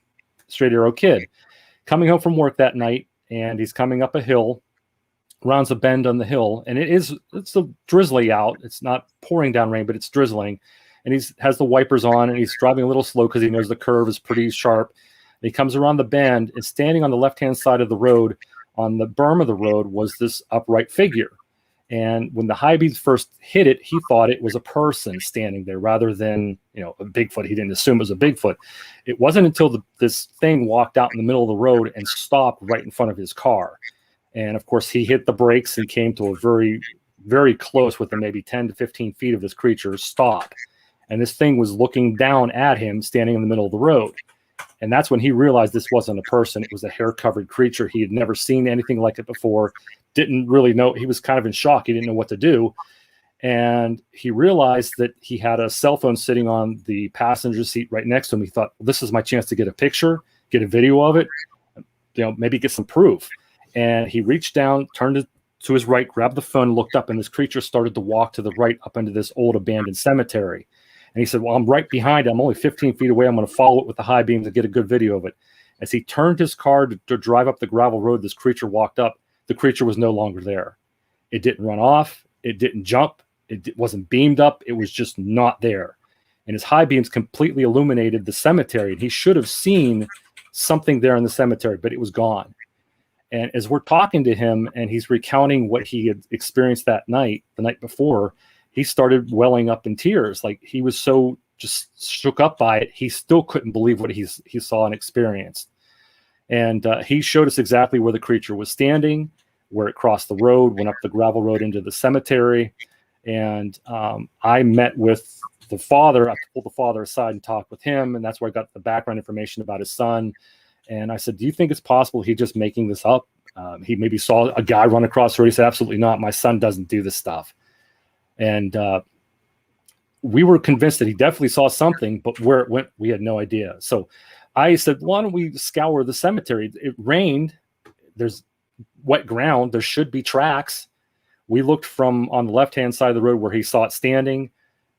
arrow kid. Coming home from work that night, and he's coming up a hill, rounds a bend on the hill, and it's a drizzly out. It's not pouring down rain, but it's drizzling, and he has the wipers on, and he's driving a little slow because he knows the curve is pretty sharp. And he comes around the bend, and standing on the left-hand side of the road, on the berm of the road, was this upright figure. And when the high beams first hit it, he thought it was a person standing there rather than, a Bigfoot. He didn't assume it was a Bigfoot. It wasn't until this thing walked out in the middle of the road and stopped right in front of his car. And of course, he hit the brakes and came to a very, very close, within maybe 10 to 15 feet of this creature's stop. And this thing was looking down at him, standing in the middle of the road. And that's when he realized this wasn't a person. It was a hair-covered creature. He had never seen anything like it before. Didn't really know. He was kind of in shock. He didn't know what to do. And he realized that he had a cell phone sitting on the passenger seat right next to him. He thought, well, this is my chance to get a picture, get a video of it, maybe get some proof. And he reached down, turned it to his right, grabbed the phone, looked up, and this creature started to walk to the right up into this old abandoned cemetery. And he said, well, I'm right behind it. I'm only 15 feet away. I'm going to follow it with the high beams and get a good video of it. As he turned his car to drive up the gravel road, this creature walked up. The creature was no longer there. It didn't run off. It didn't jump. It wasn't beamed up. It was just not there. And his high beams completely illuminated the cemetery. And he should have seen something there in the cemetery, but it was gone. And as we're talking to him and he's recounting what he had experienced that night, the night before, he started welling up in tears. Like, he was so just shook up by it. He still couldn't believe what he saw and experienced. And he showed us exactly where the creature was standing, where it crossed the road, went up the gravel road into the cemetery. And I met with the father. I pulled the father aside and talked with him. And that's where I got the background information about his son. And I said, do you think it's possible he's just making this up? He maybe saw a guy run across the road. He said, absolutely not. My son doesn't do this stuff. And we were convinced that he definitely saw something, but where it went, we had no idea. So I said, why don't we scour the cemetery? It rained. There's wet ground. There should be tracks. We looked from on the left-hand side of the road where he saw it standing.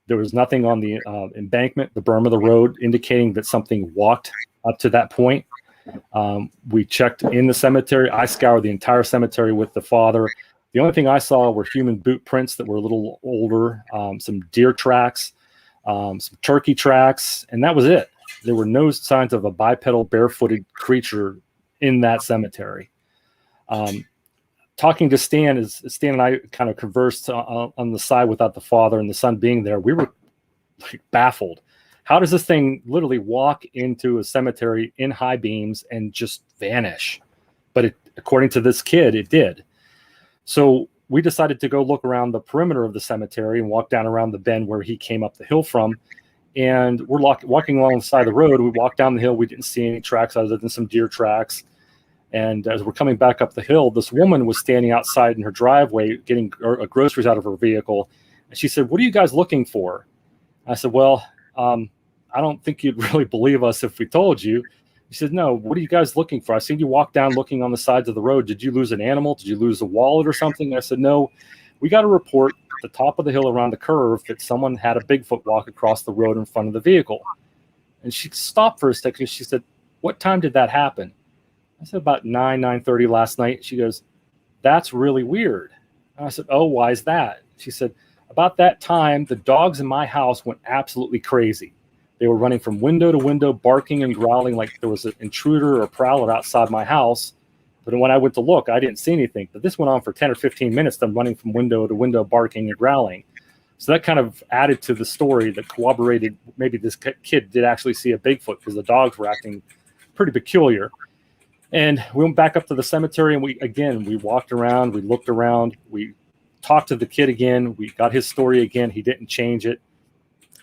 There was nothing on the embankment, the berm of the road, indicating that something walked up to that point. We checked in the cemetery. I scoured the entire cemetery with the father. The only thing I saw were human boot prints that were a little older, some deer tracks, some turkey tracks, and that was it. There were no signs of a bipedal, barefooted creature in that cemetery. Talking to Stan, as Stan and I kind of conversed on the side without the father and the son being there, we were baffled. How does this thing literally walk into a cemetery in high beams and just vanish? But according to this kid, it did. So we decided to go look around the perimeter of the cemetery and walk down around the bend where he came up the hill from. And we're walking along the side of the road. We walked down the hill. We didn't see any tracks other than some deer tracks. And as we're coming back up the hill, this woman was standing outside in her driveway getting groceries out of her vehicle. And she said, "What are you guys looking for?" I said, "Well, I don't think you'd really believe us if we told you." She said, "No, what are you guys looking for? I seen you walk down looking on the sides of the road. Did you lose an animal? Did you lose a wallet or something?" I said, "No, we got a report at the top of the hill around the curve that someone had a Bigfoot walk across the road in front of the vehicle." And she stopped for a second. She said, "What time did that happen?" I said, "About 9:30 last night." She goes, "That's really weird." And I said, "Oh, why is that?" She said, "About that time, the dogs in my house went absolutely crazy. They were running from window to window, barking and growling like there was an intruder or a prowler outside my house. But when I went to look, I didn't see anything. But this went on for 10 or 15 minutes, them running from window to window, barking and growling." So that kind of added to the story that corroborated maybe this kid did actually see a Bigfoot because the dogs were acting pretty peculiar. And we went back up to the cemetery and we walked around, we looked around, we talked to the kid again, we got his story again. He didn't change it.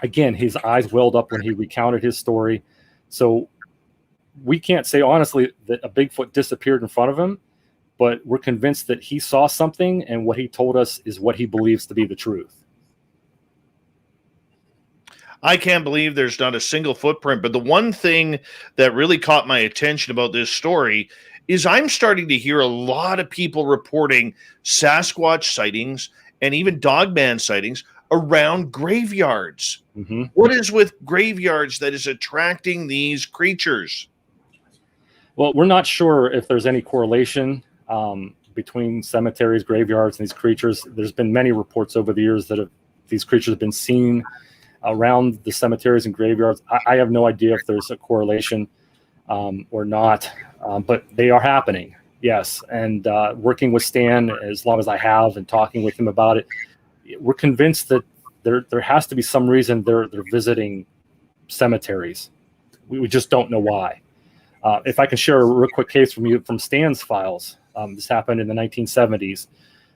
Again, his eyes welled up when he recounted his story. So we can't say honestly that a Bigfoot disappeared in front of him, but we're convinced that he saw something and what he told us is what he believes to be the truth. I can't believe there's not a single footprint. But the one thing that really caught my attention about this story is I'm starting to hear a lot of people reporting Sasquatch sightings and even Dogman sightings around graveyards. Mm-hmm. What is with graveyards that is attracting these creatures? Well, we're not sure if there's any correlation between cemeteries, graveyards, and these creatures. There's been many reports over the years that these creatures have been seen around the cemeteries and graveyards. I have no idea if there's a correlation or not, but they are happening, yes. And working with Stan as long as I have and talking with him about it, we're convinced that there has to be some reason they're visiting cemeteries. We just don't know why. If I can share a real quick case from Stan's files, this happened in the 1970s.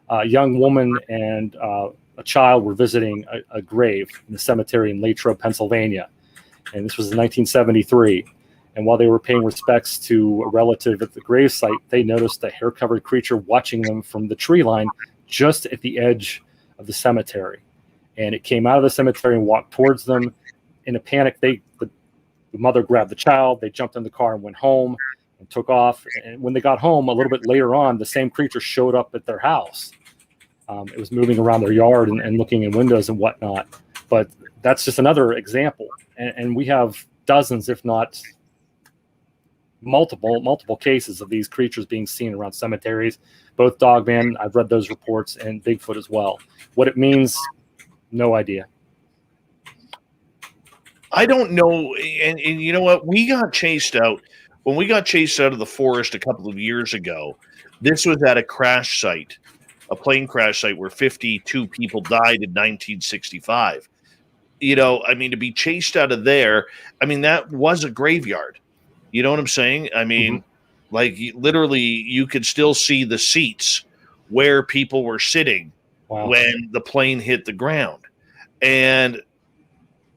A young woman and a child were visiting a grave in the cemetery in Latrobe, Pennsylvania. And this was in 1973. And while they were paying respects to a relative at the gravesite, they noticed a hair-covered creature watching them from the tree line just at the edge of the cemetery. And it came out of the cemetery and walked towards them. In a panic, the mother grabbed the child, they jumped in the car and went home and took off. And when they got home, a little bit later on, the same creature showed up at their house. It was moving around their yard and looking in windows and whatnot. But that's just another example. And we have dozens, if not multiple cases of these creatures being seen around cemeteries, both Dogman, I've read those reports, and Bigfoot as well. What it means, no idea. I don't know. And you know what? We got chased out. When we got chased out of the forest a couple of years ago, this was at a crash site, a plane crash site where 52 people died in 1965. I mean, to be chased out of there, I mean, that was a graveyard. You know what I'm saying? I mean, like literally, you could still see the seats where people were sitting when the plane hit the ground. And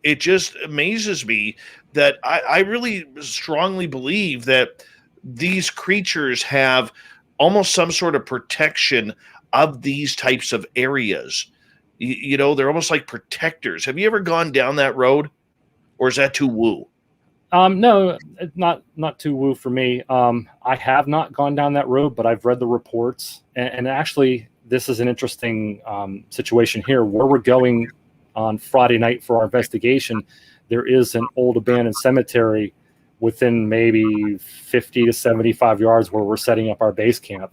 it just amazes me that I really strongly believe that these creatures have almost some sort of protection of these types of areas. They're almost like protectors. Have you ever gone down that road, or is that too woo? No, not too woo for me. I have not gone down that road, but I've read the reports, and actually, this is an interesting situation here. Where we're going on Friday night for our investigation, there is an old abandoned cemetery within maybe 50 to 75 yards where we're setting up our base camp.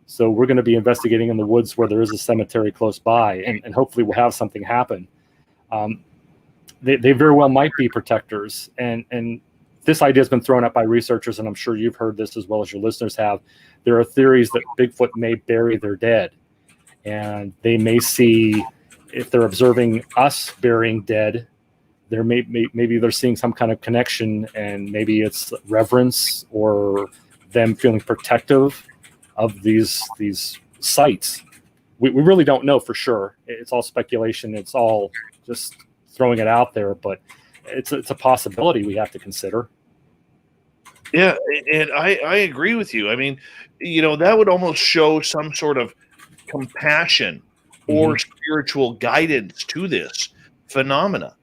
So we're going to be investigating in the woods where there is a cemetery close by, and hopefully we'll have something happen. They very well might be protectors, and this idea has been thrown up by researchers, and I'm sure you've heard this as well as your listeners have. There are theories that Bigfoot may bury their dead, and they may see, if they're observing us burying dead, maybe they're seeing some kind of connection, and maybe it's reverence or them feeling protective of these sites. We really don't know for sure. It's all speculation. It's all just throwing it out there, but it's a possibility we have to consider. Yeah, and I agree with you. I mean, that would almost show some sort of compassion or spiritual guidance to this phenomena.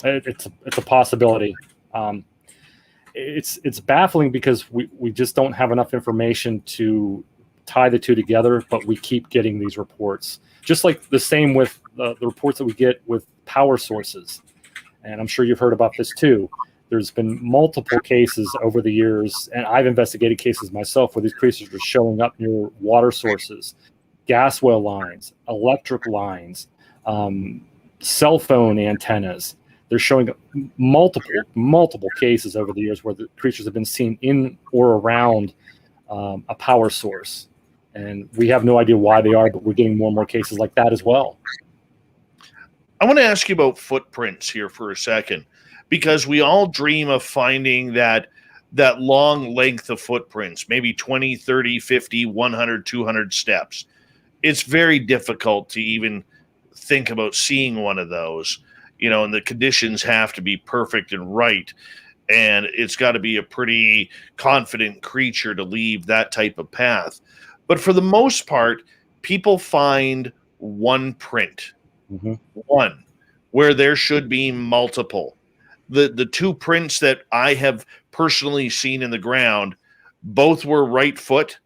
It's a possibility. It's baffling because we just don't have enough information to tie the two together, but we keep getting these reports. Just like the same with the reports that we get with power sources. And I'm sure you've heard about this too. There's been multiple cases over the years, and I've investigated cases myself where these creatures are showing up near water sources, gas well lines, electric lines, cell phone antennas. They're showing multiple cases over the years where the creatures have been seen in or around a power source. And we have no idea why they are, but we're getting more and more cases like that as well. I want to ask you about footprints here for a second, because we all dream of finding that long length of footprints, maybe 20, 30, 50, 100, 200 steps. It's very difficult to even think about seeing one of those, and the conditions have to be perfect and right. And it's got to be a pretty confident creature to leave that type of path. But for the most part, people find one print, one, where there should be multiple. The two prints that I have personally seen in the ground, both were right foot,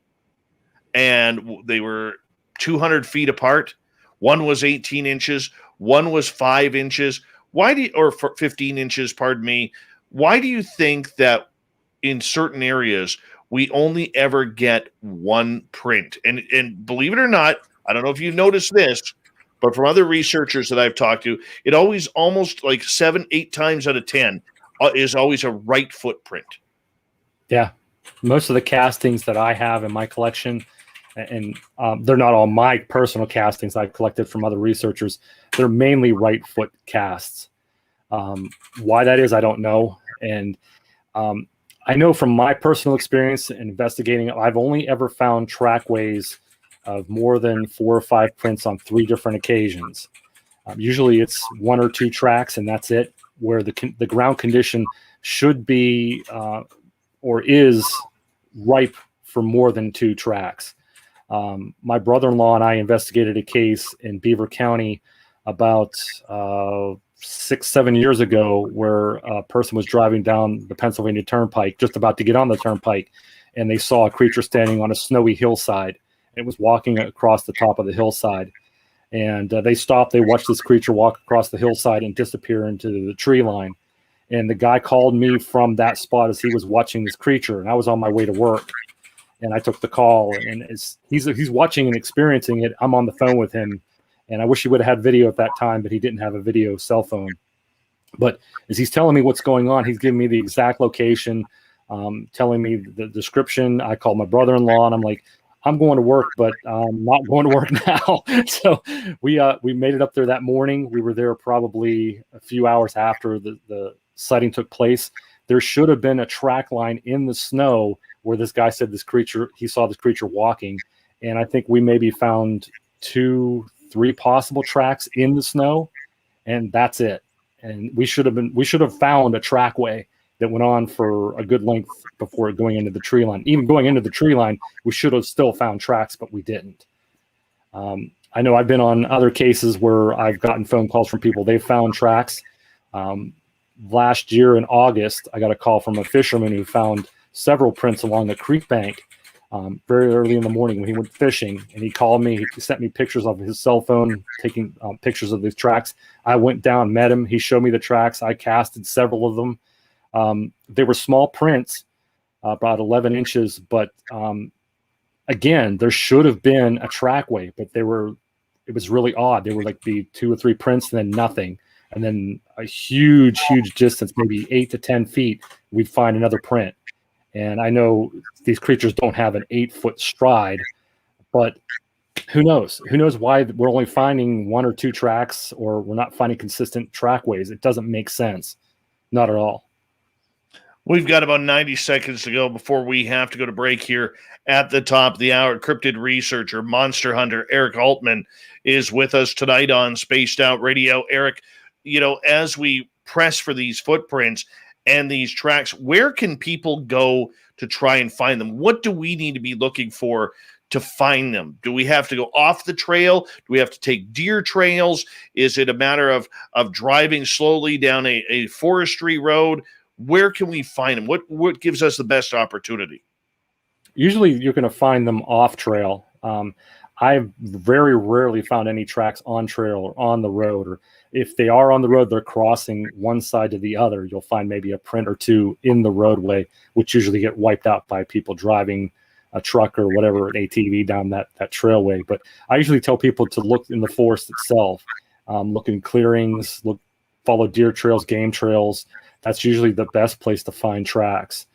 and they were 200 feet apart. One was 18 inches, one was 5 inches. Or 15 inches, pardon me. Why do you think that in certain areas we only ever get one print? And believe it or not, I don't know if you've noticed this, but from other researchers that I've talked to, it always almost like 7-8 times out of 10 is always a right footprint. Yeah. Most of the castings that I have in my collection, and they're not all my personal castings I've collected from other researchers, they're mainly right foot casts. Why that is, I don't know. And I know from my personal experience in investigating, I've only ever found trackways of more than 4 or 5 prints on 3 different occasions. Usually it's 1 or 2 tracks, and that's it, where the ground condition should be or is ripe for more than 2 tracks. My brother-in-law and I investigated a case in Beaver County about 6-7 years ago, where a person was driving down the Pennsylvania Turnpike, just about to get on the turnpike, and they saw a creature standing on a snowy hillside. It was walking across the top of the hillside, and they stopped. They watched this creature walk across the hillside and disappear into the tree line. And the guy called me from that spot as he was watching this creature, and I was on my way to work. And I took the call, and he's watching and experiencing it. I'm on the phone with him, and I wish he would have had video at that time, but he didn't have a video cell phone. But as he's telling me what's going on, he's giving me the exact location, telling me the description. I called my brother-in-law, and I'm like, I'm going to work, but I'm not going to work now. So we made it up there that morning. We were there probably a few hours after the sighting took place. There should have been a track line in the snow where this guy said he saw this creature walking. And I think we maybe found 2-3 possible tracks in the snow, and that's it. And we should have found a trackway that went on for a good length before going into the tree line. Even going into the tree line, we should have still found tracks, but we didn't. I know I've been on other cases where I've gotten phone calls from people. They've found tracks. Last year in August, I got a call from a fisherman who found several prints along the creek bank very early in the morning when he went fishing. And he called me. He sent me pictures of his cell phone, taking pictures of these tracks. I went down, met him. He showed me the tracks. I casted several of them. They were small prints, about 11 inches, but again, there should have been a trackway, but it was really odd. They were like the 2 or 3 prints and then nothing. And then a huge distance, maybe 8 to 10 feet, we'd find another print. And I know these creatures don't have an 8-foot stride, but who knows? Who knows why we're only finding 1 or 2 tracks, or we're not finding consistent trackways? It doesn't make sense. Not at all. We've got about 90 seconds to go before we have to go to break here at the top of the hour. Cryptid researcher, monster hunter, Eric Altman is with us tonight on Spaced Out Radio. Eric, as we press for these footprints and these tracks, where can people go to try and find them? What do we need to be looking for to find them? Do we have to go off the trail? Do we have to take deer trails? Is it a matter of driving slowly down a forestry road? Where can we find them? What gives us the best opportunity? Usually you're going to find them off trail. I've very rarely found any tracks on trail or on the road, or if they are on the road, they're crossing one side to the other. You'll find maybe a print or 2 in the roadway, which usually get wiped out by people driving a truck or whatever, an ATV down that trailway. But I usually tell people to look in the forest itself, look in clearings, follow deer trails, game trails. That's usually the best place to find tracks.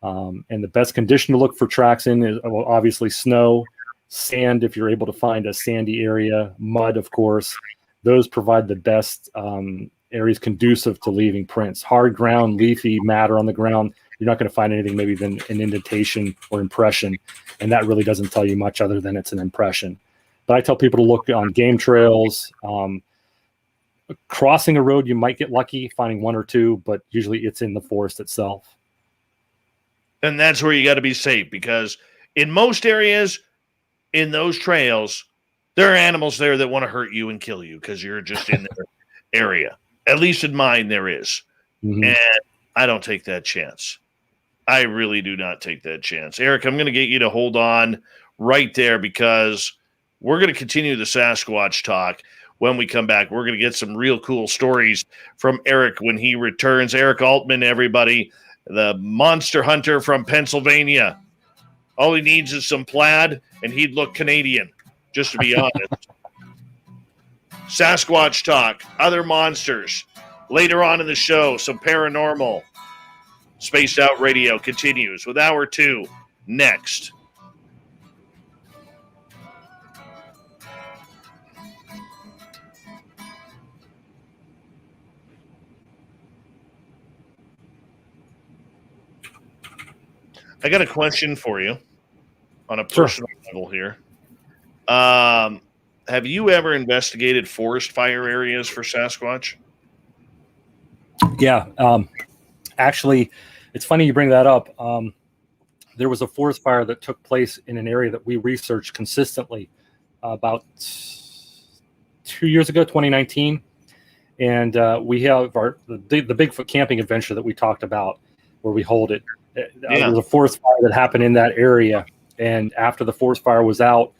And the best condition to look for tracks in is obviously snow, sand, if you're able to find a sandy area, mud, of course. Those provide the best areas conducive to leaving prints. Hard ground, leafy matter on the ground, you're not going to find anything maybe than an indentation or impression. And that really doesn't tell you much other than it's an impression. But I tell people to look on game trails. Crossing a road, you might get lucky finding 1 or 2, but usually it's in the forest itself. And that's where you got to be safe, because in most areas, in those trails, there are animals there that want to hurt you and kill you because you're just in their area. At least in mine, there is. Mm-hmm. And I don't take that chance. I really do not take that chance. Eric, I'm going to get you to hold on right there, because we're going to continue the Sasquatch talk. When we come back, we're going to get some real cool stories from Eric when he returns. Eric Altman, everybody, the monster hunter from Pennsylvania. All he needs is some plaid, and he'd look Canadian, just to be honest. Sasquatch talk, other monsters. Later on in the show, some paranormal. Spaced Out Radio continues with Hour 2 next. I got a question for you on a personal level here. Have you ever investigated forest fire areas for Sasquatch? Yeah. Actually, it's funny you bring that up. There was a forest fire that took place in an area that we researched consistently about 2 years ago, 2019. And we have the Bigfoot camping adventure that we talked about, where we hold it. There was a forest fire that happened in that area, and after the forest fire was out,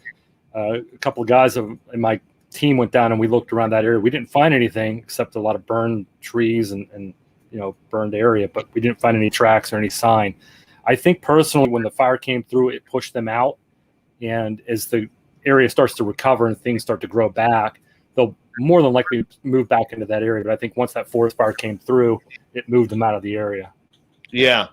a couple of guys in my team went down and we looked around that area. We didn't find anything except a lot of burned trees and burned area, but we didn't find any tracks or any sign. I think personally, when the fire came through, it pushed them out, and as the area starts to recover and things start to grow back, they'll more than likely move back into that area. But I think once that forest fire came through, it moved them out of the area. Yeah.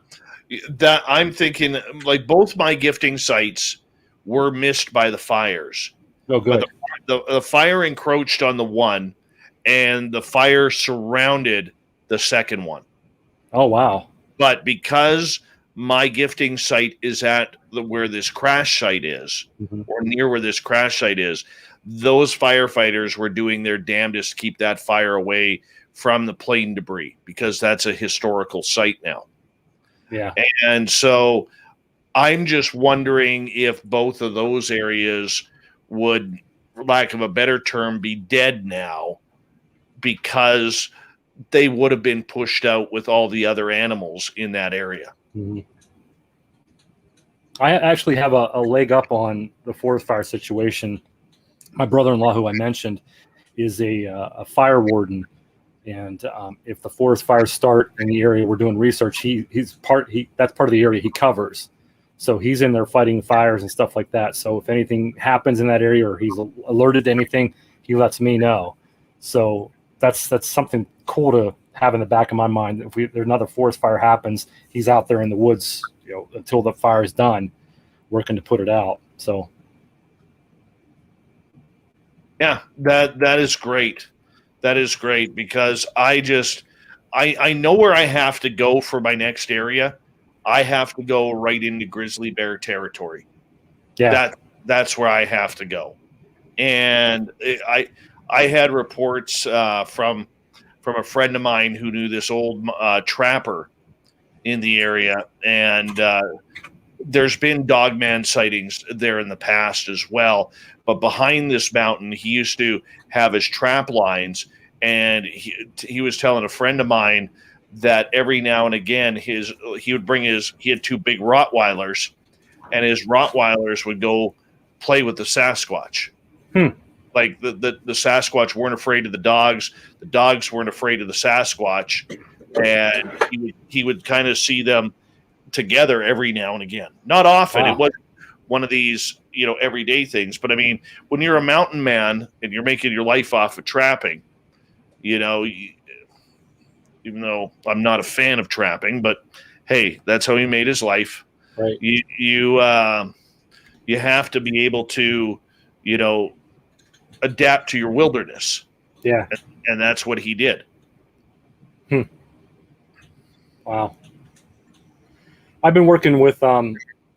That I'm thinking, like, both my gifting sites were missed by the fires. Oh, good. The fire encroached on the one, and the fire surrounded the second one. Oh, wow. But because my gifting site is at where this crash site is, or near where this crash site is, those firefighters were doing their damnedest to keep that fire away from the plane debris, because that's a historical site now. Yeah. And so I'm just wondering if both of those areas would, for lack of a better term, be dead now, because they would have been pushed out with all the other animals in that area. Mm-hmm. I actually have a leg up on the forest fire situation. My brother-in-law, who I mentioned, is a fire warden, and if the forest fires start in the area we're doing research, that's part of the area he covers. So he's in there fighting fires and stuff like that. So if anything happens in that area, or he's alerted to anything, he lets me know. So that's something cool to have in the back of my mind. If there's another forest fire happens, he's out there in the woods, until the fire is done, working to put it out. So yeah, that is great. That is great, because I know where I have to go for my next area. I have to go right into grizzly bear territory. Yeah, that's where I have to go. And I had reports from a friend of mine who knew this old trapper in the area, and there's been dogman sightings there in the past as well. But behind this mountain, he used to have his trap lines, and he was telling a friend of mine that every now and again he had two big Rottweilers, and his Rottweilers would go play with the Sasquatch. Like the Sasquatch weren't afraid of the dogs weren't afraid of the Sasquatch, and he would kind of see them together every now and again. Not often. Wow. It wasn't one of these, everyday things. But I mean, when you're a mountain man and you're making your life off of trapping, even though I'm not a fan of trapping, but hey, that's how he made his life. Right. You have to be able to, adapt to your wilderness. Yeah. And that's what he did. Wow. I've been working with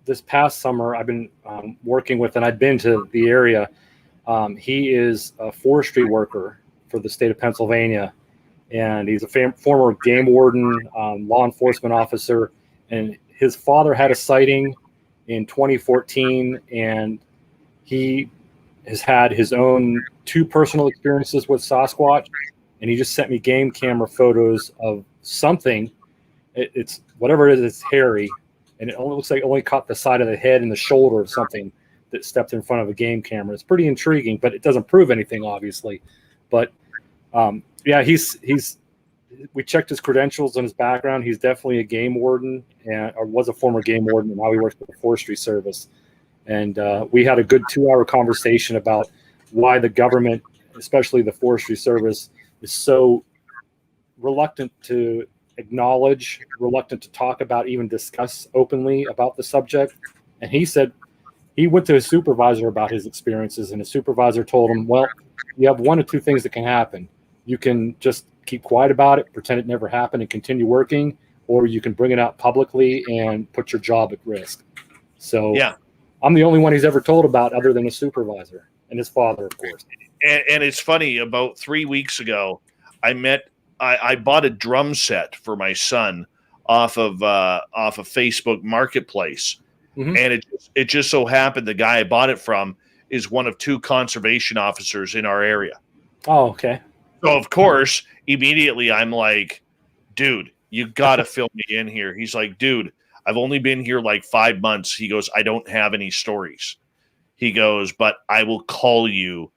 this past summer. I've been working with, and I've been to the area. He is a forestry worker for the state of Pennsylvania, and he's a former game warden, law enforcement officer. And his father had a sighting in 2014, and he has had his own 2 personal experiences with Sasquatch, and he just sent me game camera photos of something. It's whatever it is, it's hairy, and it looks like it only caught the side of the head and the shoulder of something that stepped in front of a game camera. It's pretty intriguing, but it doesn't prove anything, obviously. But yeah, we checked his credentials and his background. He's definitely a game warden, or was a former game warden, and now he works for the Forestry Service. And we had a good 2-hour conversation about why the government, especially the Forestry Service, is so reluctant to acknowledge, reluctant to talk about, even discuss openly about the subject. And he said he went to his supervisor about his experiences, and his supervisor told him, well, you have 1 of 2 things that can happen. You can just keep quiet about it, pretend it never happened, and continue working, or you can bring it out publicly and put your job at risk. So yeah, I'm the only one he's ever told about, other than his supervisor and his father, of course. And it's funny, about 3 weeks ago, I bought a drum set for my son off of Facebook Marketplace. Mm-hmm. And it just so happened the guy I bought it from is one of 2 conservation officers in our area. Oh, okay. So of course, immediately I'm like, dude, you got to fill me in here. He's like, dude, I've only been here like 5 months. He goes, I don't have any stories. He goes, but I will call you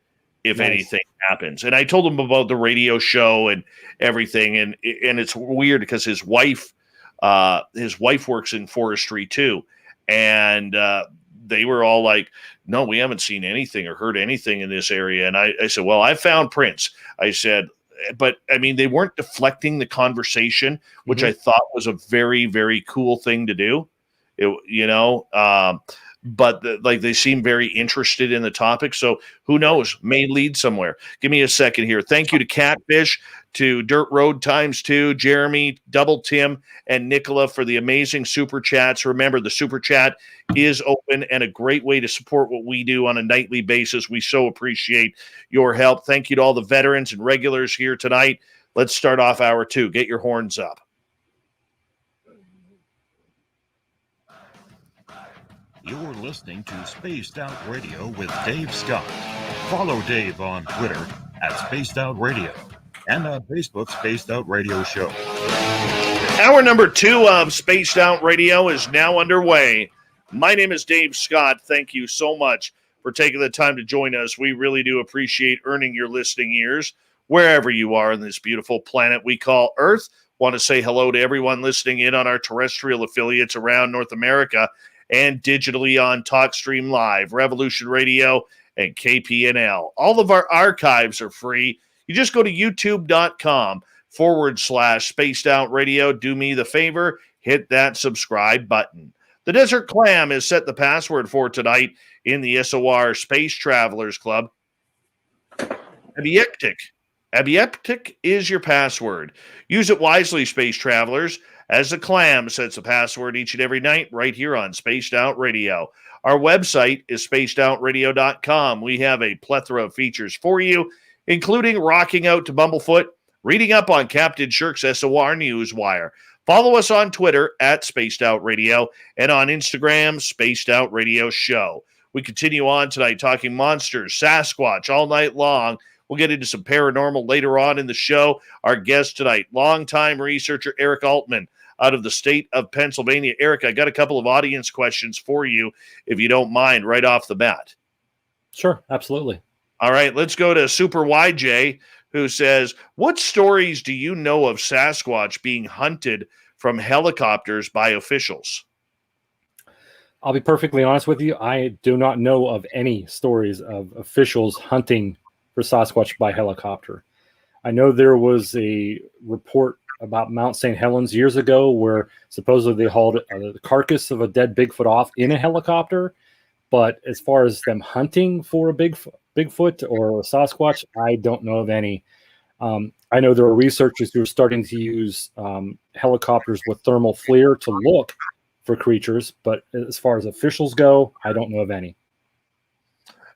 if anything happens. And I told him about the radio show and everything. And it's weird because his wife works in forestry too. And they were all like, no, we haven't seen anything or heard anything in this area. And I said, well, I found prints. I said, but I mean, they weren't deflecting the conversation, which I thought was a very, very cool thing to do. but they seem very interested in the topic. So who knows, may lead somewhere. Give me a second here. Thank you to Catfish, to Dirt Road ×2, Jeremy, Double Tim, and Nicola for the amazing super chats. Remember, the super chat is open and a great way to support what we do on a nightly basis. We so appreciate your help. Thank you to all the veterans and regulars here tonight. Let's start off hour 2. Get your horns up. You're listening to Spaced Out Radio with Dave Scott. Follow Dave on Twitter at Spaced Out Radio and on Facebook, Spaced Out Radio Show. Hour number 2 of Spaced Out Radio is now underway. My name is Dave Scott. Thank you so much for taking the time to join us. We really do appreciate earning your listening ears wherever you are on this beautiful planet we call Earth. Want to say hello to everyone listening in on our terrestrial affiliates around North America and digitally on TalkStream Live, Revolution Radio, and KPNL. All of our archives are free. You just go to youtube.com/Spaced Out Radio. Do me the favor, hit that subscribe button. The Desert Clam has set the password for tonight in the SOR Space Travelers Club. Abieptic is your password. Use it wisely, Space Travelers, as the Clam sets a password each and every night right here on Spaced Out Radio. Our website is spacedoutradio.com. We have a plethora of features for you, including rocking out to Bumblefoot, reading up on Captain Shirk's SOR Newswire. Follow us on Twitter at Spaced Out Radio and on Instagram, Spaced Out Radio Show. We continue on tonight talking monsters, Sasquatch all night long. We'll get into some paranormal later on in the show. Our guest tonight, longtime researcher Eric Altman out of the state of Pennsylvania. Eric, I got a couple of audience questions for you, if you don't mind, right off the bat. Sure, absolutely. All right, let's go to Super YJ, who says, what stories do you know of Sasquatch being hunted from helicopters by officials? I'll be perfectly honest with you. I do not know of any stories of officials hunting for Sasquatch by helicopter. I know there was a report about Mount St. Helens years ago where supposedly they hauled the carcass of a dead Bigfoot off in a helicopter. But as far as them hunting for a Bigfoot or a Sasquatch, I don't know of any. I know there are researchers who are starting to use helicopters with thermal FLIR to look for creatures. But as far as officials go, I don't know of any.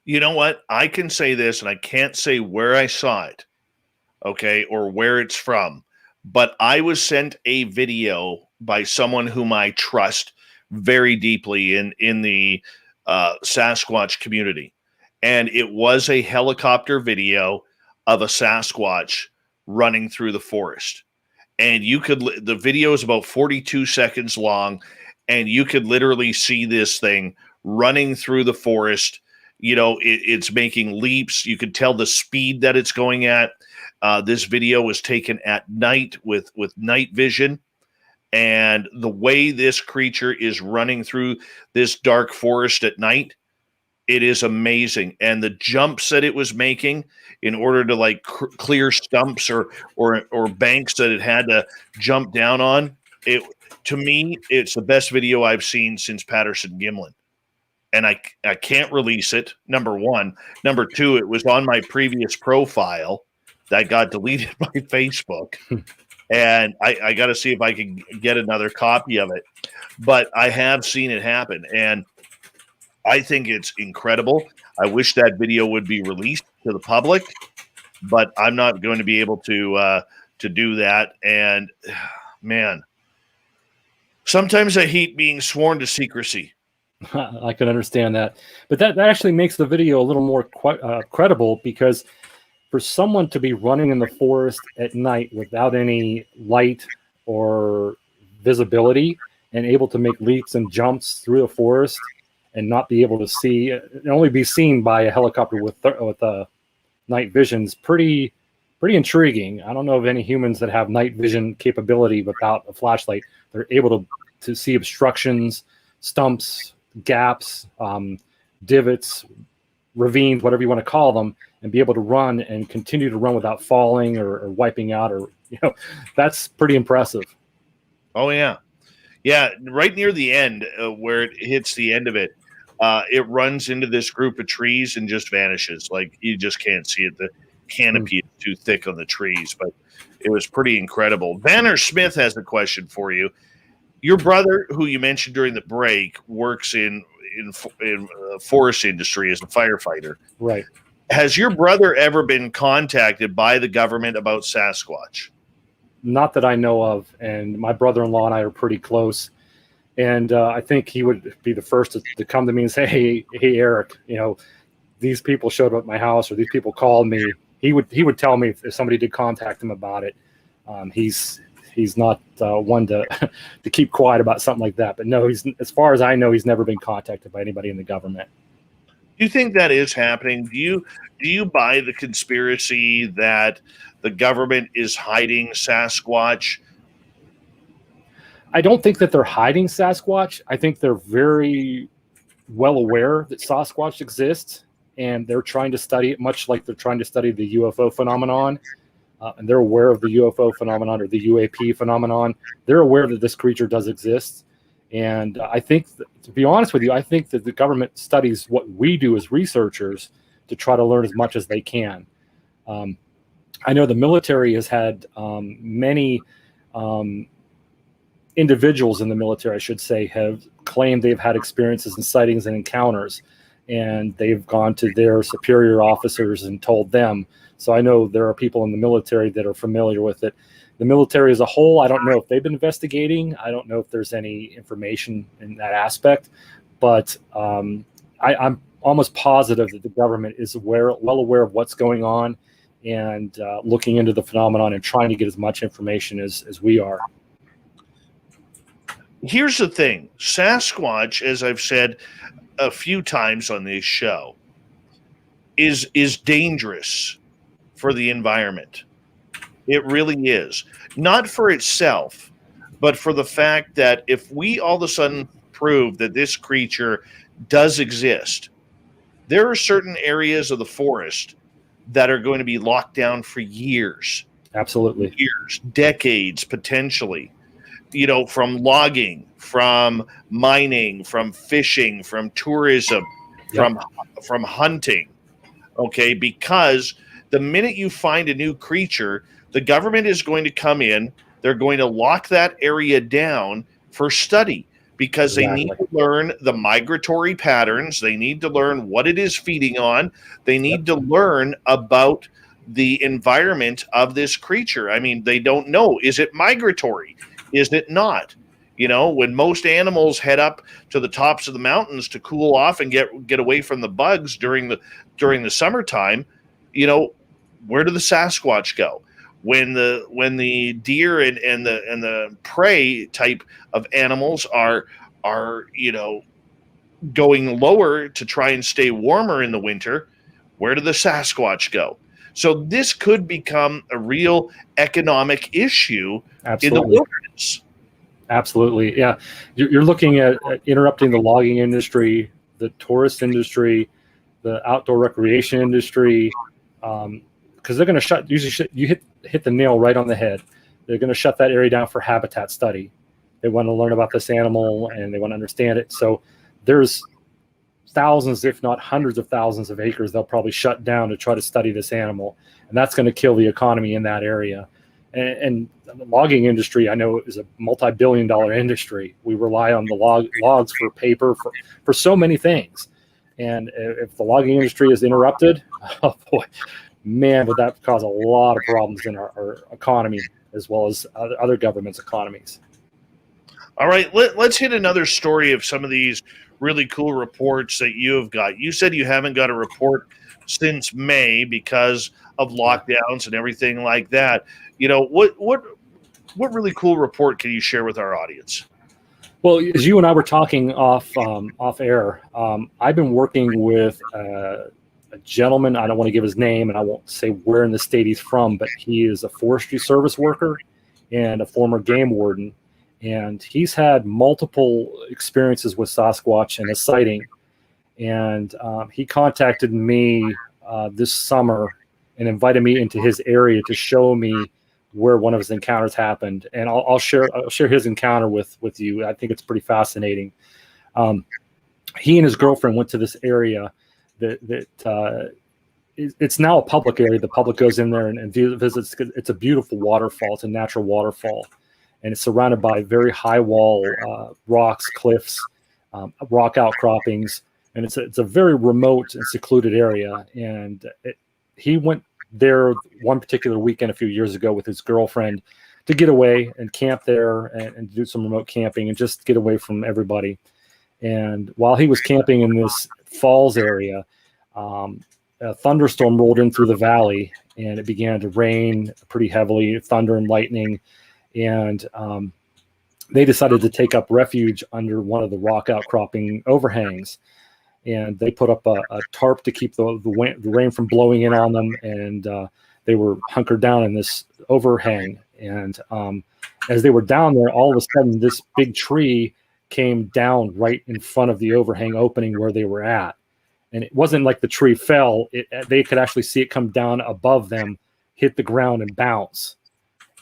You know what? I can say this, and I can't say where I saw it, okay, or where it's from. But I was sent a video by someone whom I trust very deeply in the Sasquatch community. And it was a helicopter video of a Sasquatch running through the forest. And the video is about 42 seconds long, and you could literally see this thing running through the forest. You know, it's making leaps. You could tell the speed that it's going at. This video was taken at night with night vision. And the way this creature is running through this dark forest at night, it is amazing. And the jumps that it was making in order to clear stumps or banks that it had to jump down on, to me, it's the best video I've seen since Patterson Gimlin. And I can't release it, number one. Number two, it was on my previous profile that got deleted by Facebook. And I got to see if I can get another copy of it. But I have seen it happen. And I think it's incredible. I wish that video would be released to the public. But I'm not going to be able to do that. And, man, sometimes I hate being sworn to secrecy. I can understand that. But that actually makes the video a little more credible, because for someone to be running in the forest at night without any light or visibility and able to make leaps and jumps through the forest and not be able to see, and only be seen by a helicopter with night vision is pretty intriguing. I don't know of any humans that have night vision capability without a flashlight. They're able to see obstructions, stumps, gaps, divots, ravines, whatever you want to call them, and be able to run and continue to run without falling or wiping out, or that's pretty impressive. Oh yeah, right near the end where it hits the end of it, it runs into this group of trees and just vanishes. Like you just can't see it. The canopy is too thick on the trees, but it was pretty incredible. Vanner Smith has a question for you. Your brother, who you mentioned during the break, works in forest industry as a firefighter. Right. Has your brother ever been contacted by the government about Sasquatch? Not that I know of. And my brother-in-law and I are pretty close. And I think he would be the first to come to me and say, hey, Eric, these people showed up at my house, or these people called me. He would tell me if somebody did contact him about it. He's not one to keep quiet about something like that. But no, as far as I know, he's never been contacted by anybody in the government. Do you think that is happening? Do you buy the conspiracy that the government is hiding Sasquatch? I don't think that they're hiding Sasquatch. I think they're very well aware that Sasquatch exists, and they're trying to study it, much like they're trying to study the UFO phenomenon. And they're aware of the UFO phenomenon, or the UAP phenomenon. They're aware that this creature does exist. And I think, to be honest with you, I think that the government studies what we do as researchers to try to learn as much as they can. I know the military has had many individuals in the military, I should say, have claimed they've had experiences and sightings and encounters, and they've gone to their superior officers and told them. So I know there are people in the military that are familiar with it. The military as a whole, I don't know if they've been investigating. I don't know if there's any information in that aspect, but I'm almost positive that the government is well aware of what's going on, and looking into the phenomenon and trying to get as much information as we are. Here's the thing. Sasquatch, as I've said a few times on this show, is dangerous for the environment. It really is. Not for itself, but for the fact that if we all of a sudden prove that this creature does exist, there are certain areas of the forest that are going to be locked down for years. Absolutely. Years, decades, potentially. From logging, from mining, from fishing, from tourism, Yep. from hunting. Okay, because the minute you find a new creature, the government is going to come in. They're going to lock that area down for study, because they need to learn the migratory patterns. They need to learn what it is feeding on. They need to learn about the environment of this creature. I mean, they don't know. Is it migratory? Is it not? When most animals head up to the tops of the mountains to cool off and get away from the bugs during the summertime, where do the Sasquatch go? When the deer and the prey type of animals are going lower to try and stay warmer in the winter, where do the Sasquatch go? So this could become a real economic issue in the wilderness. Absolutely. Yeah. You're looking at interrupting the logging industry, the tourist industry, the outdoor recreation industry, because they're going to you hit the nail right on the head. They're going to shut that area down for habitat study. They want to learn about this animal and they want to understand it. So there's thousands, if not hundreds of thousands of acres they'll probably shut down to try to study this animal. And that's going to kill the economy in that area. And the logging industry, I know, is a multi-billion-dollar industry. We rely on the logs for paper, for so many things. And if the logging industry is interrupted, oh boy, man, would that cause a lot of problems in our economy, as well as other governments' economies. All right, let's hit another story of some of these really cool reports that you have got. You said you haven't got a report since May because of lockdowns and everything like that. What really cool report can you share with our audience? Well, as you and I were talking off air, I've been working with a gentleman. I don't want to give his name, and I won't say where in the state he's from, but he is a forestry service worker and a former game warden. And he's had multiple experiences with Sasquatch and a sighting. And he contacted me this summer and invited me into his area to show me where one of his encounters happened. And I'll share his encounter with you. I think it's pretty fascinating. he and his girlfriend went to this area it's now a public area. The public goes in there and visits. It's a beautiful waterfall. It's a natural waterfall, and it's surrounded by very high wall rocks, cliffs, rock outcroppings, and it's a very remote and secluded area. And he went there one particular weekend a few years ago with his girlfriend to get away and camp there and do some remote camping and just get away from everybody. And while he was camping in this falls area, a thunderstorm rolled in through the valley, and it began to rain pretty heavily, thunder and lightning. And they decided to take up refuge under one of the rock outcropping overhangs. And they put up a tarp to keep the rain from blowing in on them. And they were hunkered down in this overhang. And as they were down there, all of a sudden, this big tree came down right in front of the overhang opening where they were at. And it wasn't like the tree fell. They could actually see it come down above them, hit the ground, and bounce.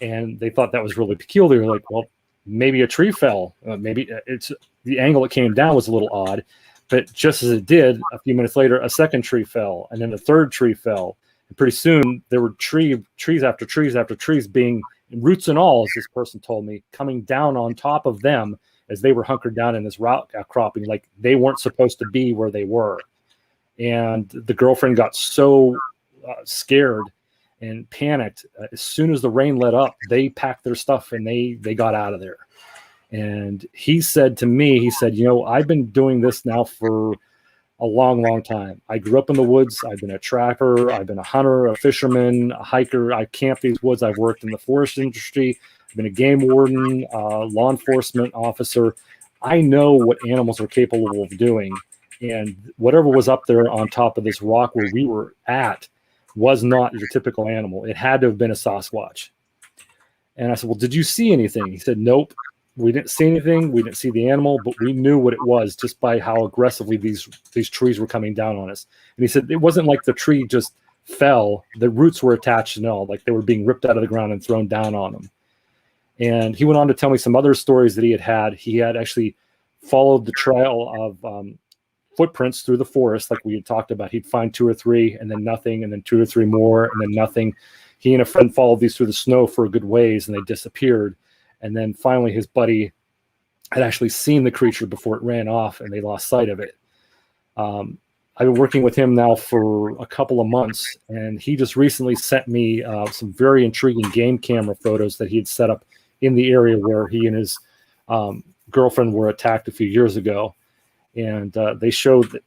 And they thought that was really peculiar. Like, well, maybe a tree fell. Maybe it's the angle it came down was a little odd. But just as it did, a few minutes later, a second tree fell, and then a third tree fell. And pretty soon, there were trees after trees after trees, being roots and all, as this person told me, coming down on top of them as they were hunkered down in this rock outcropping, like they weren't supposed to be where they were. And the girlfriend got so scared and panicked. As soon as the rain let up, they packed their stuff and they got out of there. And he said to me, I've been doing this now for a long, long time. I grew up in the woods. I've been a trapper. I've been a hunter, a fisherman, a hiker. I camped these woods. I've worked in the forest industry. I've been a game warden, law enforcement officer. I know what animals are capable of doing. And whatever was up there on top of this rock where we were at was not your typical animal. It had to have been a Sasquatch. And I said, well, did you see anything? He said, nope, we didn't see anything. We didn't see the animal, but we knew what it was just by how aggressively these trees were coming down on us. And he said, it wasn't like the tree just fell. The roots were attached and all, like they were being ripped out of the ground and thrown down on them. And he went on to tell me some other stories that he had. He had actually followed the trail of footprints through the forest, like we had talked about. He'd find 2 or 3 and then nothing, and then 2 or 3 more and then nothing. He and a friend followed these through the snow for a good ways, and they disappeared. And then finally his buddy had actually seen the creature before it ran off, and they lost sight of it. I've been working with him now for a couple of months, and he just recently sent me some very intriguing game camera photos that he had set up in the area where he and his girlfriend were attacked a few years ago. And they showed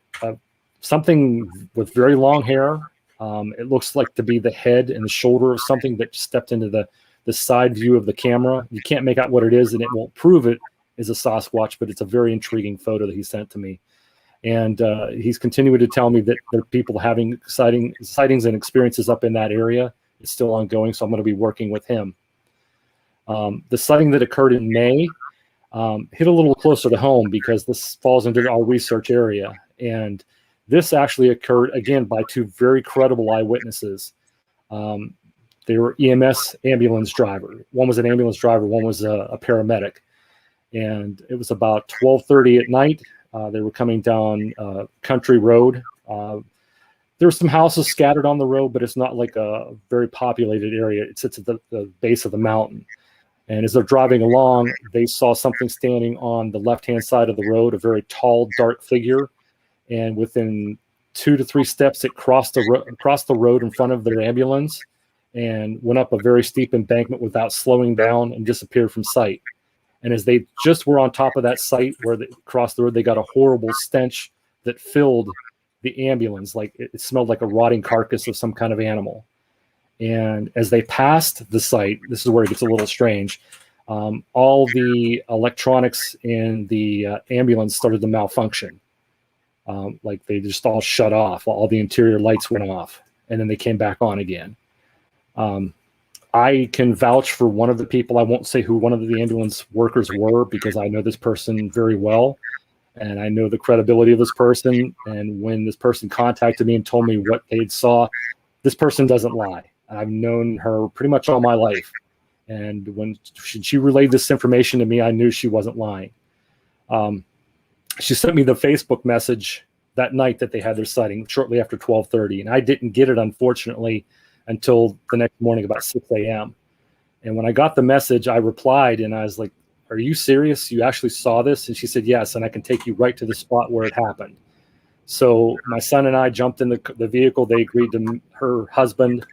something with very long hair. It looks like to be the head and the shoulder of something that stepped into the side view of the camera. You can't make out what it is, and it won't prove it is a Sasquatch, but it's a very intriguing photo that he sent to me. And he's continuing to tell me that there are people having sightings and experiences up in that area. It's still ongoing, so I'm going to be working with him. The sighting that occurred in May hit a little closer to home because this falls into our research area. And this actually occurred, again, by 2 very credible eyewitnesses. They were EMS ambulance driver. One was an ambulance driver, one was a paramedic. And it was about 12:30 at night. They were coming down country road. There were some houses scattered on the road, but it's not like a very populated area. It sits at the base of the mountain. And as they're driving along, they saw something standing on the left-hand side of the road, a very tall, dark figure. And within 2 to 3 steps, it crossed the road in front of their ambulance and went up a very steep embankment without slowing down and disappeared from sight. And as they just were on top of that site where they crossed the road, they got a horrible stench that filled the ambulance. Like it smelled like a rotting carcass of some kind of animal. And as they passed the site, this is where it gets a little strange. All the electronics in the ambulance started to malfunction. Like they just all shut off. All the interior lights went off, and then they came back on again. I can vouch for one of the people. I won't say who one of the ambulance workers were because I know this person very well, and I know the credibility of this person. And when this person contacted me and told me what they saw, this person doesn't lie. I've known her pretty much all my life. And when she relayed this information to me, I knew she wasn't lying. she sent me the Facebook message that night that they had their sighting, shortly after 12:30, and I didn't get it, unfortunately, until the next morning about 6 a.m. And when I got the message, I replied, and I was like, "Are you serious? You actually saw this?" And she said, "Yes, and I can take you right to the spot where it happened." So my son and I jumped in the vehicle. They agreed to, her husband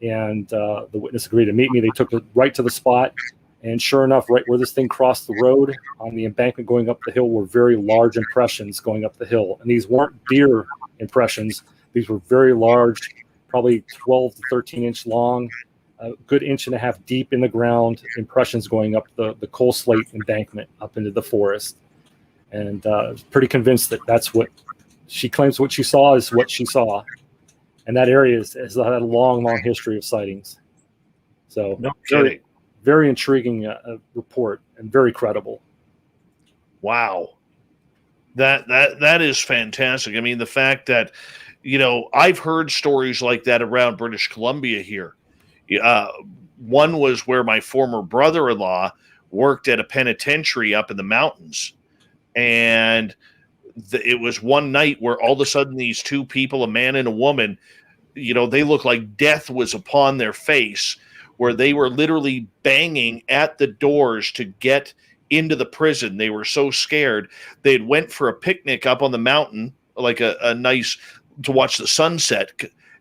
and the witness agreed to meet me. They took it right to the spot. And sure enough, right where this thing crossed the road on the embankment going up the hill were very large impressions going up the hill. And these weren't deer impressions. These were very large, probably 12 to 13 inch long, a good inch and a half deep in the ground, impressions going up the coal slate embankment up into the forest. And I was pretty convinced that that's what she claims what she saw is what she saw. And that area has had a long, long history of sightings. So no kidding. Very intriguing report and very credible. Wow. That is fantastic. I mean, the fact that, I've heard stories like that around British Columbia here. One was where my former brother-in-law worked at a penitentiary up in the mountains. And it was one night where all of a sudden these two people, a man and a woman, they looked like death was upon their face, where they were literally banging at the doors to get into the prison. They were so scared. They had went for a picnic up on the mountain, like a nice, to watch the sunset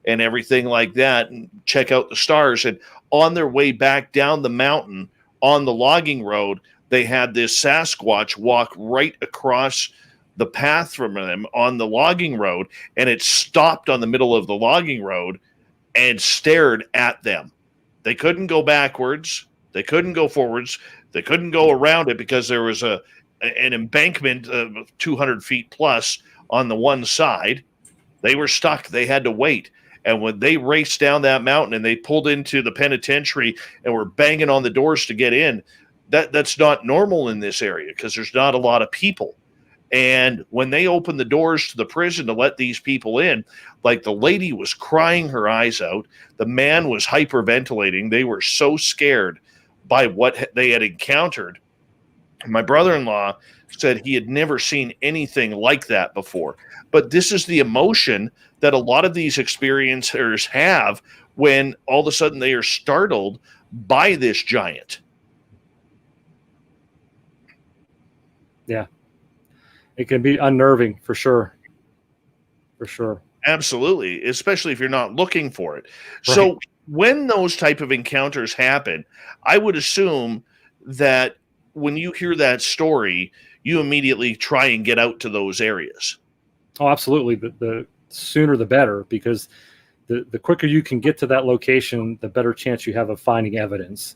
and everything like that and check out the stars. And on their way back down the mountain on the logging road, they had this Sasquatch walk right across the path from them on the logging road, and it stopped on the middle of the logging road and stared at them. They couldn't go backwards. They couldn't go forwards. They couldn't go around it because there was an embankment of 200 feet plus on the one side. They were stuck. They had to wait. And when they raced down that mountain and they pulled into the penitentiary and were banging on the doors to get in, that's not normal in this area because there's not a lot of people. And when they opened the doors to the prison to let these people in, like the lady was crying her eyes out. The man was hyperventilating. They were so scared by what they had encountered. My brother-in-law said he had never seen anything like that before. But this is the emotion that a lot of these experiencers have when all of a sudden they are startled by this giant. Yeah. It can be unnerving for sure. For sure. Absolutely, especially if you're not looking for it. Right. So when those type of encounters happen, I would assume that when you hear that story, you immediately try and get out to those areas. Oh, absolutely. The sooner the better, because the quicker you can get to that location, the better chance you have of finding evidence.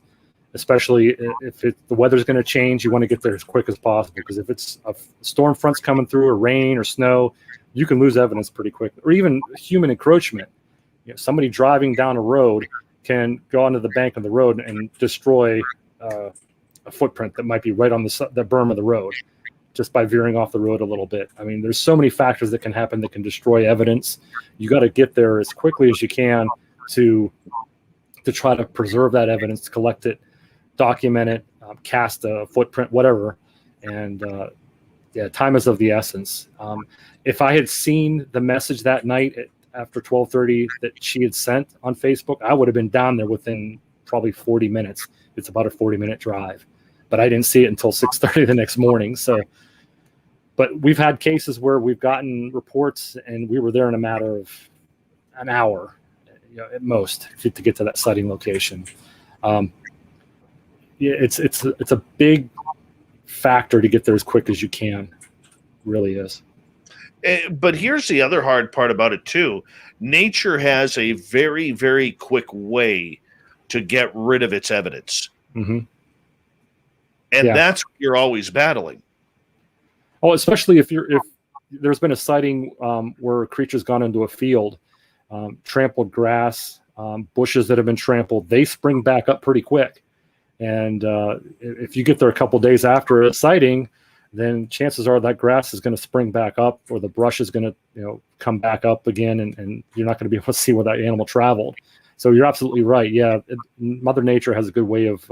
Especially if the weather's going to change, you want to get there as quick as possible, because if it's a storm front's coming through or rain or snow, you can lose evidence pretty quick. Or even human encroachment. Somebody driving down a road can go onto the bank of the road and destroy a footprint that might be right on the berm of the road just by veering off the road a little bit. I mean, there's so many factors that can happen that can destroy evidence. You got to get there as quickly as you can to try to preserve that evidence, collect it, document it, cast a footprint, whatever. And time is of the essence. If I had seen the message that night after 12:30 that she had sent on Facebook, I would have been down there within probably 40 minutes. It's about a 40-minute drive, but I didn't see it until 6:30 the next morning. So, but we've had cases where we've gotten reports and we were there in a matter of an hour, at most, to get to that sighting location. It's a big factor to get there as quick as you can. It really is. But here's the other hard part about it too. Nature has a very, very quick way to get rid of its evidence. Mm-hmm. And that's what you're always battling. Oh, especially if there's been a sighting where a creature's gone into a field, trampled grass, bushes that have been trampled, they spring back up pretty quick. And if you get there a couple days after a sighting, then chances are that grass is going to spring back up, or the brush is going to come back up again, and you're not going to be able to see where that animal traveled. So you're absolutely right. Yeah, Mother Nature has a good way of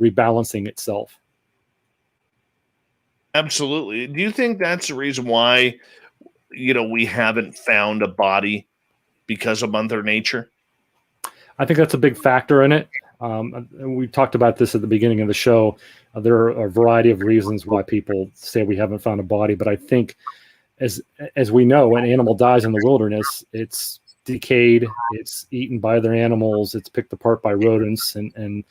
rebalancing itself. Absolutely. Do you think that's the reason why, we haven't found a body because of Mother Nature? I think that's a big factor in it. We talked about this at the beginning of the show. There are a variety of reasons why people say we haven't found a body, but I think as we know, when an animal dies in the wilderness, it's decayed, it's eaten by other animals, it's picked apart by rodents and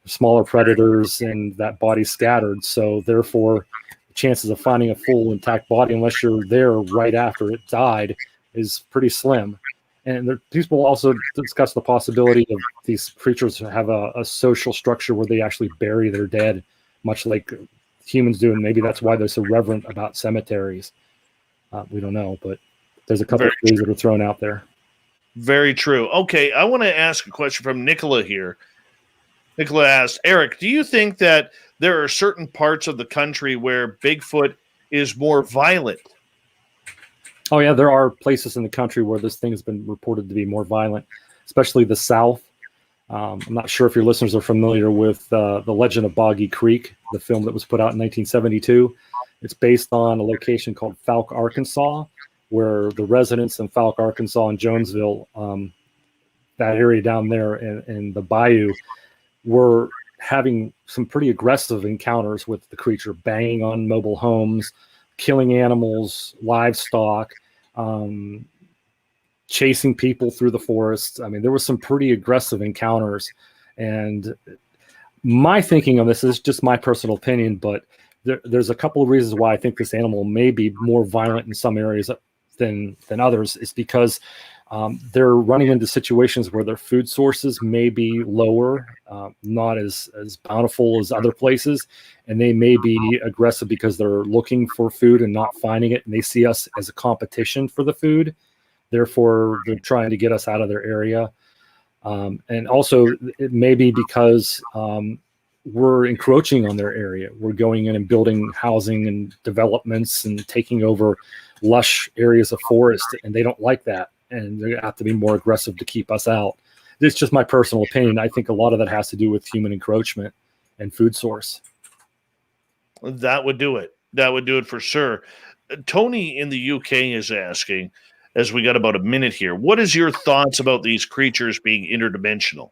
smaller predators, and that body's scattered. So therefore, chances of finding a full intact body, unless you're there right after it died, is pretty slim. And people also discuss the possibility of these creatures have a social structure where they actually bury their dead, much like humans do. And maybe that's why they're so reverent about cemeteries. We don't know, but there's a couple of theories that are thrown out there. Very true. Okay, I want to ask a question from Nicola here. Nicola asked, Eric, do you think that there are certain parts of the country where Bigfoot is more violent? Oh, yeah, there are places in the country where this thing has been reported to be more violent, especially the South. I'm not sure if your listeners are familiar with The Legend of Boggy Creek, the film that was put out in 1972. It's based on a location called Falk, Arkansas, where the residents in Falk, Arkansas and Jonesville, that area down there in the bayou, were having some pretty aggressive encounters with the creature, banging on mobile homes, killing animals, livestock, chasing people through the forest. I mean, there were some pretty aggressive encounters. And my thinking on this is just my personal opinion, but there's a couple of reasons why I think this animal may be more violent in some areas than others. Is because they're running into situations where their food sources may be lower, not as bountiful as other places, and they may be aggressive because they're looking for food and not finding it, and they see us as a competition for the food. Therefore, they're trying to get us out of their area. And also, it may be because we're encroaching on their area. We're going in and building housing and developments and taking over lush areas of forest, and they don't like that. And they have to be more aggressive to keep us out. It's just my personal opinion. I think a lot of that has to do with human encroachment and food source. That would do it. That would do it for sure. Tony in the UK is asking, as we got about a minute here, what is your thoughts about these creatures being interdimensional?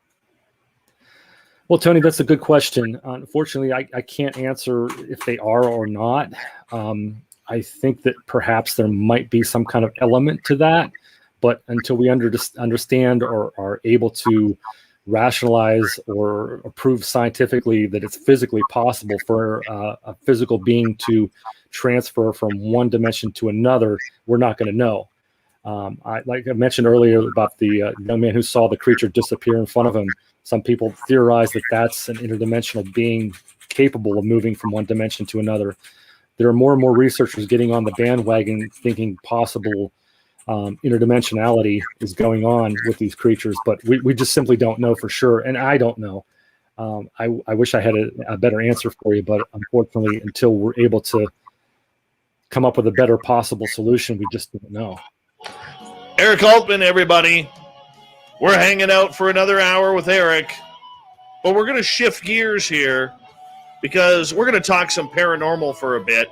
Well, Tony, that's a good question. Unfortunately, I can't answer if they are or not. I think that perhaps there might be some kind of element to that. But until we understand or are able to rationalize or prove scientifically that it's physically possible for a physical being to transfer from one dimension to another, we're not going to know. Like I mentioned earlier about the young man who saw the creature disappear in front of him, some people theorize that that's an interdimensional being capable of moving from one dimension to another. There are more and more researchers getting on the bandwagon thinking possible interdimensionality is going on with these creatures, but we just simply don't know for sure. And I don't know. I wish I had a better answer for you, but unfortunately, until we're able to come up with a better possible solution, we just don't know. Eric Altman, everybody. We're hanging out for another hour with Eric, but we're going to shift gears here because we're going to talk some paranormal for a bit.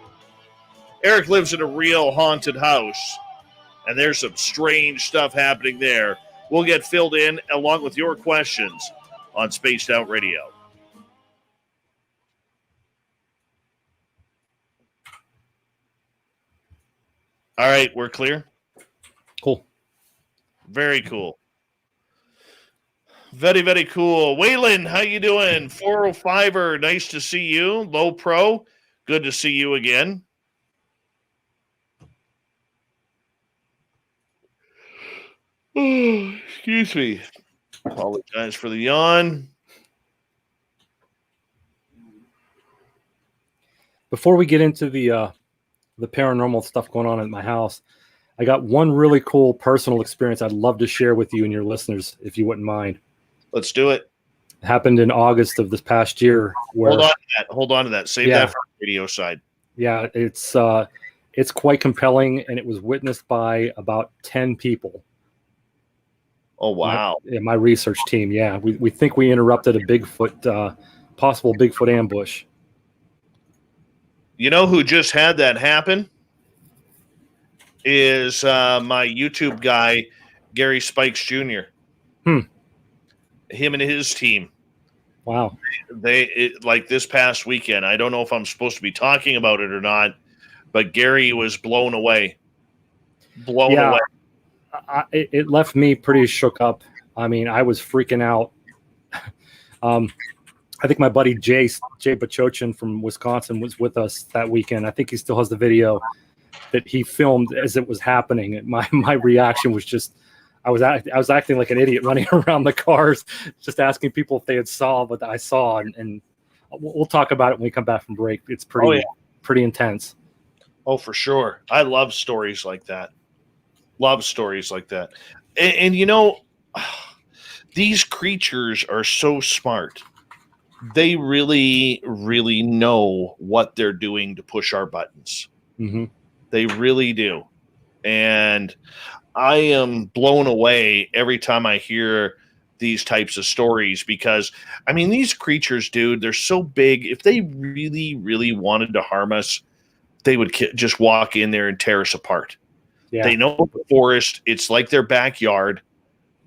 Eric lives in a real haunted house, and there's some strange stuff happening there. We'll get filled in along with your questions on Spaced Out Radio. All right, we're clear? Cool. Very cool. Very, very cool. Waylon, how you doing? 405er, nice to see you. Low Pro, good to see you again. Oh, excuse me. Apologize for the yawn. Before we get into the paranormal stuff going on at my house, I got one really cool personal experience I'd love to share with you and your listeners, if you wouldn't mind. Let's do it. It happened in August of this past year. Hold on to that. Save that for the video side. Yeah, it's quite compelling, and it was witnessed by about 10 people. Oh, wow. My research team, yeah. We think we interrupted a possible Bigfoot ambush. You know who just had that happen? Is my YouTube guy, Gary Spikes Jr. Him and his team. Wow. Like this past weekend. I don't know if I'm supposed to be talking about it or not, but Gary was blown away. Blown away. It left me pretty shook up. I mean, I was freaking out. I think my buddy Jay Bachochin from Wisconsin was with us that weekend. I think he still has the video that he filmed as it was happening. My reaction was just, I was acting like an idiot running around the cars, just asking people if they had saw what I saw. And we'll talk about it when we come back from break. It's pretty intense. Oh, for sure. I love stories like that. Love stories like that. And you know, these creatures are so smart. They really, really know what they're doing to push our buttons. Mm-hmm. They really do. And I am blown away every time I hear these types of stories because, I mean, these creatures, dude, they're so big. If they really, really wanted to harm us, they would just walk in there and tear us apart. Yeah. They know the forest. It's like their backyard.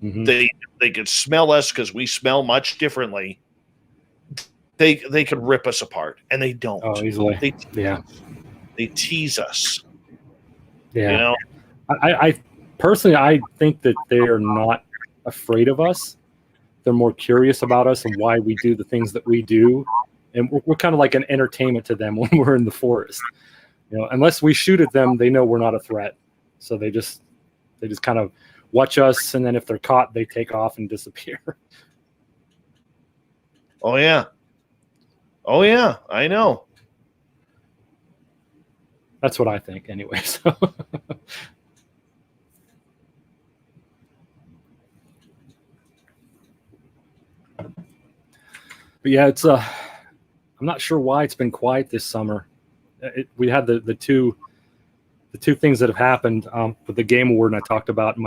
Mm-hmm. They could smell us because we smell much differently. They could rip us apart, and they don't. Oh, easily. They tease us. Yeah. You know? I personally, I think that they are not afraid of us. They're more curious about us and why we do the things that we do. And we're kind of like an entertainment to them when we're in the forest. You know, unless we shoot at them, they know we're not a threat. So they just kind of watch us, and then if they're caught, they take off and disappear. Oh yeah, I know. That's what I think, anyway. So. But yeah, it's I'm not sure why it's been quiet this summer. We had the two things that have happened with the game award, and I talked about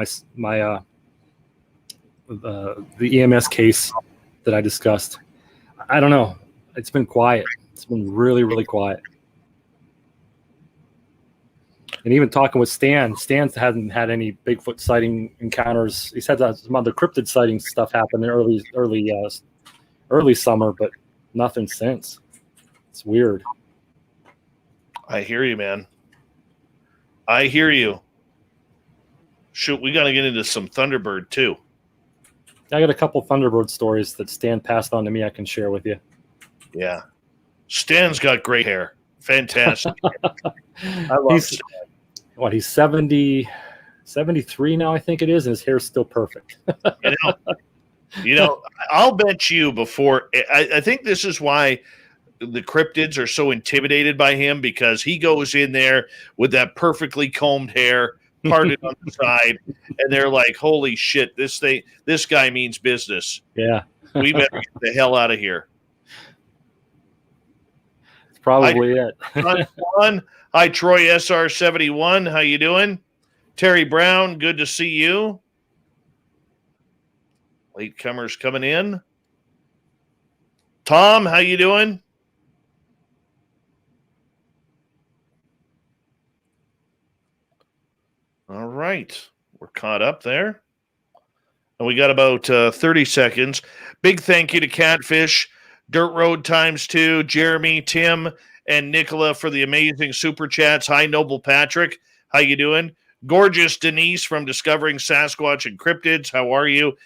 the EMS case that I discussed. I don't know. It's been quiet. It's been really, really quiet. And even talking with Stan hasn't had any Bigfoot sighting encounters. He's had some other cryptid sighting stuff happen in early summer, but nothing since. It's weird. I hear you, man. I hear you. Shoot, we got to get into some Thunderbird too. I got a couple Thunderbird stories that Stan passed on to me I can share with you. Yeah. Stan's got great hair. Fantastic. I love Stan. What, he's 73 now, I think it is, and his hair's still perfect. You know, I'll bet you before. I think this is why the cryptids are so intimidated by him, because he goes in there with that perfectly combed hair, parted on the side, and they're like, "Holy shit, this guy means business." Yeah, we better get the hell out of here. It's probably it. Hi, Troy SR71. How you doing? Terry Brown, good to see you. Latecomers coming in. Tom, how you doing? All right. We're caught up there. And we got about 30 seconds. Big thank you to Catfish, Dirt Road ×2, Jeremy, Tim, and Nicola for the amazing super chats. Hi, Noble Patrick. How you doing? Gorgeous Denise from Discovering Sasquatch and Cryptids. How are you?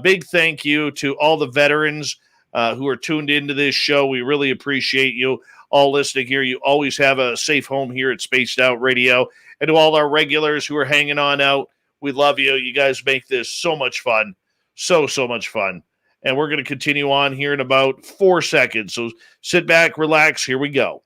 Big thank you to all the veterans who are tuned into this show. We really appreciate you all listening here. You always have a safe home here at Spaced Out Radio. And to all our regulars who are hanging on out, we love you. You guys make this so much fun. So much fun. And we're going to continue on here in about 4 seconds. So sit back, relax. Here we go.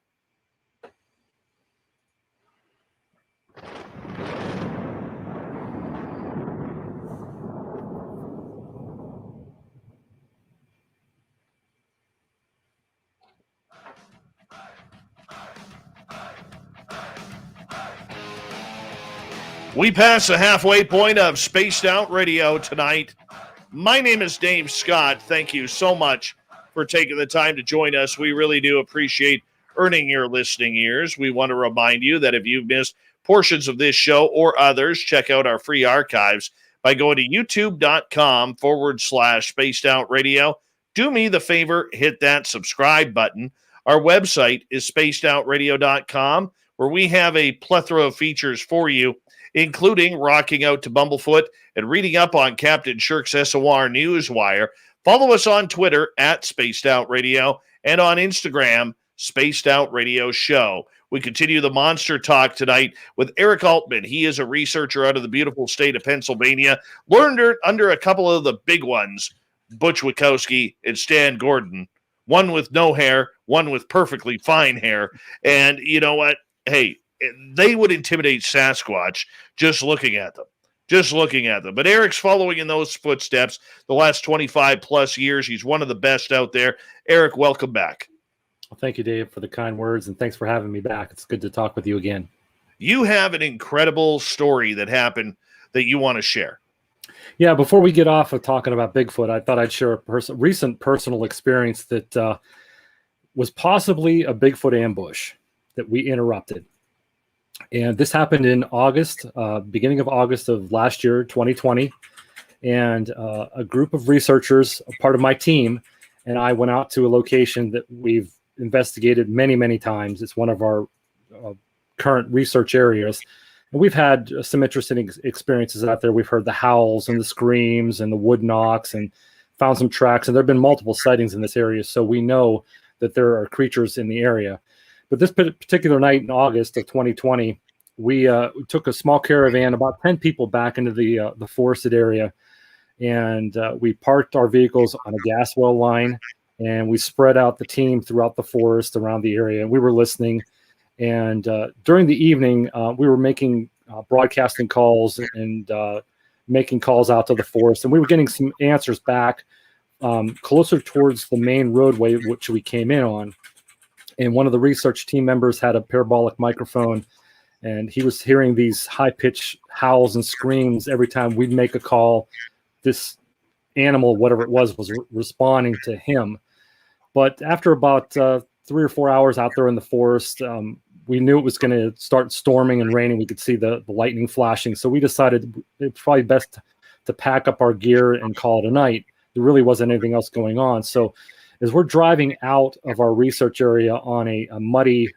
We pass the halfway point of Spaced Out Radio tonight. My name is Dave Scott. Thank you so much for taking the time to join us. We really do appreciate earning your listening ears. We want to remind you that if you've missed portions of this show or others, check out our free archives by going to youtube.com/spaced out radio. Do me the favor, hit that subscribe button. Our website is spacedoutradio.com, where we have a plethora of features for you, including rocking out to Bumblefoot and reading up on Captain Shirk's SOR Newswire. Follow us on Twitter at Spaced Out Radio and on Instagram, Spaced Out Radio Show. We continue the monster talk tonight with Eric Altman. He is a researcher out of the beautiful state of Pennsylvania. Learned under a couple of the big ones, Butch Wachowski and Stan Gordon. One with no hair, one with perfectly fine hair. And you know what? Hey, they would intimidate Sasquatch just looking at them. Just looking at them. But Eric's following in those footsteps the last 25 plus years. He's one of the best out there. Eric, welcome back. Well, thank you, Dave, for the kind words, and thanks for having me back. It's good to talk with you again. You have an incredible story that happened that you want to share. Yeah, before we get off of talking about Bigfoot, I thought I'd share a recent personal experience that was possibly a Bigfoot ambush that we interrupted. And this happened in August, beginning of August of last year, 2020. And a group of researchers, a part of my team, and I went out to a location that we've investigated many, many times. It's one of our current research areas. And we've had some interesting experiences out there. We've heard the howls and the screams and the wood knocks and found some tracks. And there have been multiple sightings in this area. So we know that there are creatures in the area. But this particular night in August of 2020, we took a small caravan, about 10 people, back into the forested area. And we parked our vehicles on a gas well line. And we spread out the team throughout the forest around the area. We were listening. And during the evening, we were making broadcasting calls and making calls out to the forest. And we were getting some answers back closer towards the main roadway, which we came in on. And one of the research team members had a parabolic microphone, and he was hearing these high-pitched howls and screams every time we'd make a call. This animal, whatever it was responding to him. But after about 3 or 4 hours out there in the forest, we knew it was going to start storming and raining. We could see the lightning flashing. So we decided it's probably best to pack up our gear and call it a night. There really wasn't anything else going on. So as we're driving out of our research area on a muddy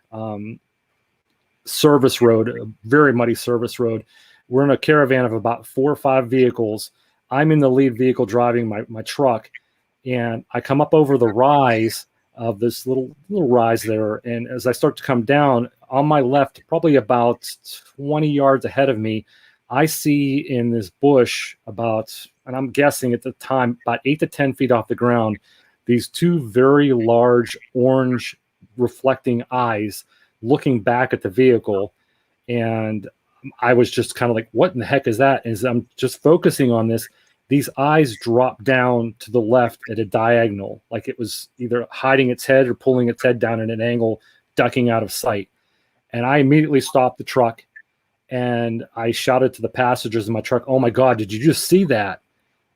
service road, a very muddy service road, we're in a caravan of about 4 or 5 vehicles. I'm in the lead vehicle driving my truck, and I come up over the rise of this little rise there. And as I start to come down, on my left, probably about 20 yards ahead of me, I see in this bush about, and I'm guessing at the time, about 8 to 10 feet off the ground, these 2 very large orange reflecting eyes looking back at the vehicle. And I was just kind of like, what in the heck is that? As I'm just focusing on this, these eyes drop down to the left at a diagonal, like it was either hiding its head or pulling its head down at an angle, ducking out of sight. And I immediately stopped the truck and I shouted to the passengers in my truck, "Oh my God, did you just see that?"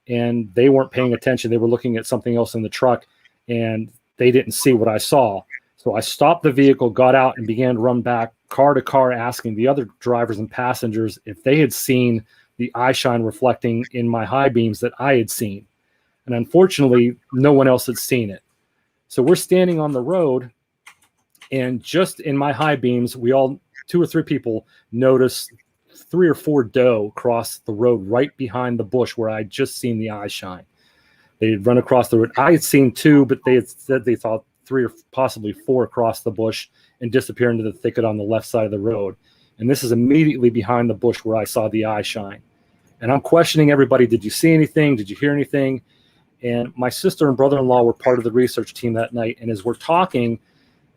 And they weren't paying attention. They were looking at something else in the truck and they didn't see what I saw. So I stopped the vehicle, got out, and began to run back car to car, asking the other drivers and passengers if they had seen the eye shine reflecting in my high beams that I had seen. And unfortunately, no one else had seen it. So we're standing on the road, and just in my high beams, we all, 2 or 3 people, noticed 3 or 4 doe cross the road right behind the bush where I'd just seen the eye shine. They had run across the road. I had seen 2, but they had said they thought 3 or possibly 4 across the bush and disappear into the thicket on the left side of the road. And this is immediately behind the bush where I saw the eye shine. And I'm questioning everybody, did you see anything? Did you hear anything? And my sister and brother-in-law were part of the research team that night. And as we're talking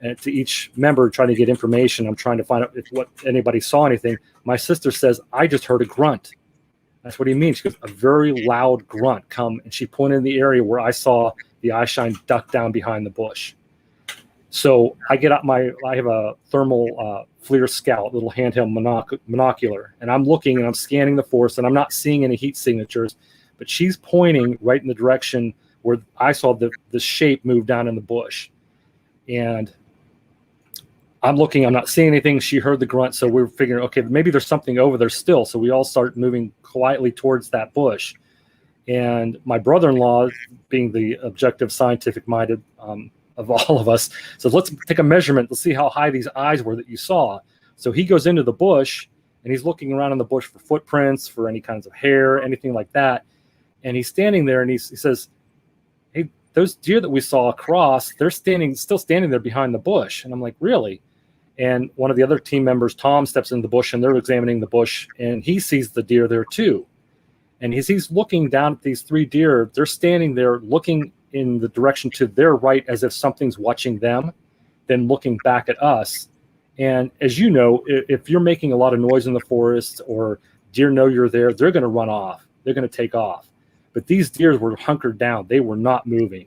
to each member, trying to get information, I'm trying to find out if anybody saw anything. My sister says, "I just heard a grunt." That's what he means. She goes, "A very loud grunt come." And she pointed in the area where I saw the eye shine duck down behind the bush. So I get out I have a thermal FLIR Scout, little handheld monocular, and I'm looking and I'm scanning the forest, and I'm not seeing any heat signatures, but she's pointing right in the direction where I saw the shape move down in the bush. And I'm looking, I'm not seeing anything. She heard the grunt, so we're figuring, okay, maybe there's something over there still. So we all start moving quietly towards that bush. And my brother-in-law, being the objective, scientific-minded of all of us, says, let's take a measurement. Let's see how high these eyes were that you saw. So he goes into the bush, and he's looking around in the bush for footprints, for any kinds of hair, anything like that. And he's standing there, and he says, hey, those deer that we saw across, they're still standing there behind the bush. And I'm like, really? And one of the other team members, Tom, steps in the bush, and they're examining the bush, and he sees the deer there too. And as he's looking down at these 3 deer, they're standing there looking in the direction to their right as if something's watching them, then looking back at us. And as you know, if you're making a lot of noise in the forest or deer know you're there, they're going to run off. They're going to take off. But these deer were hunkered down. They were not moving.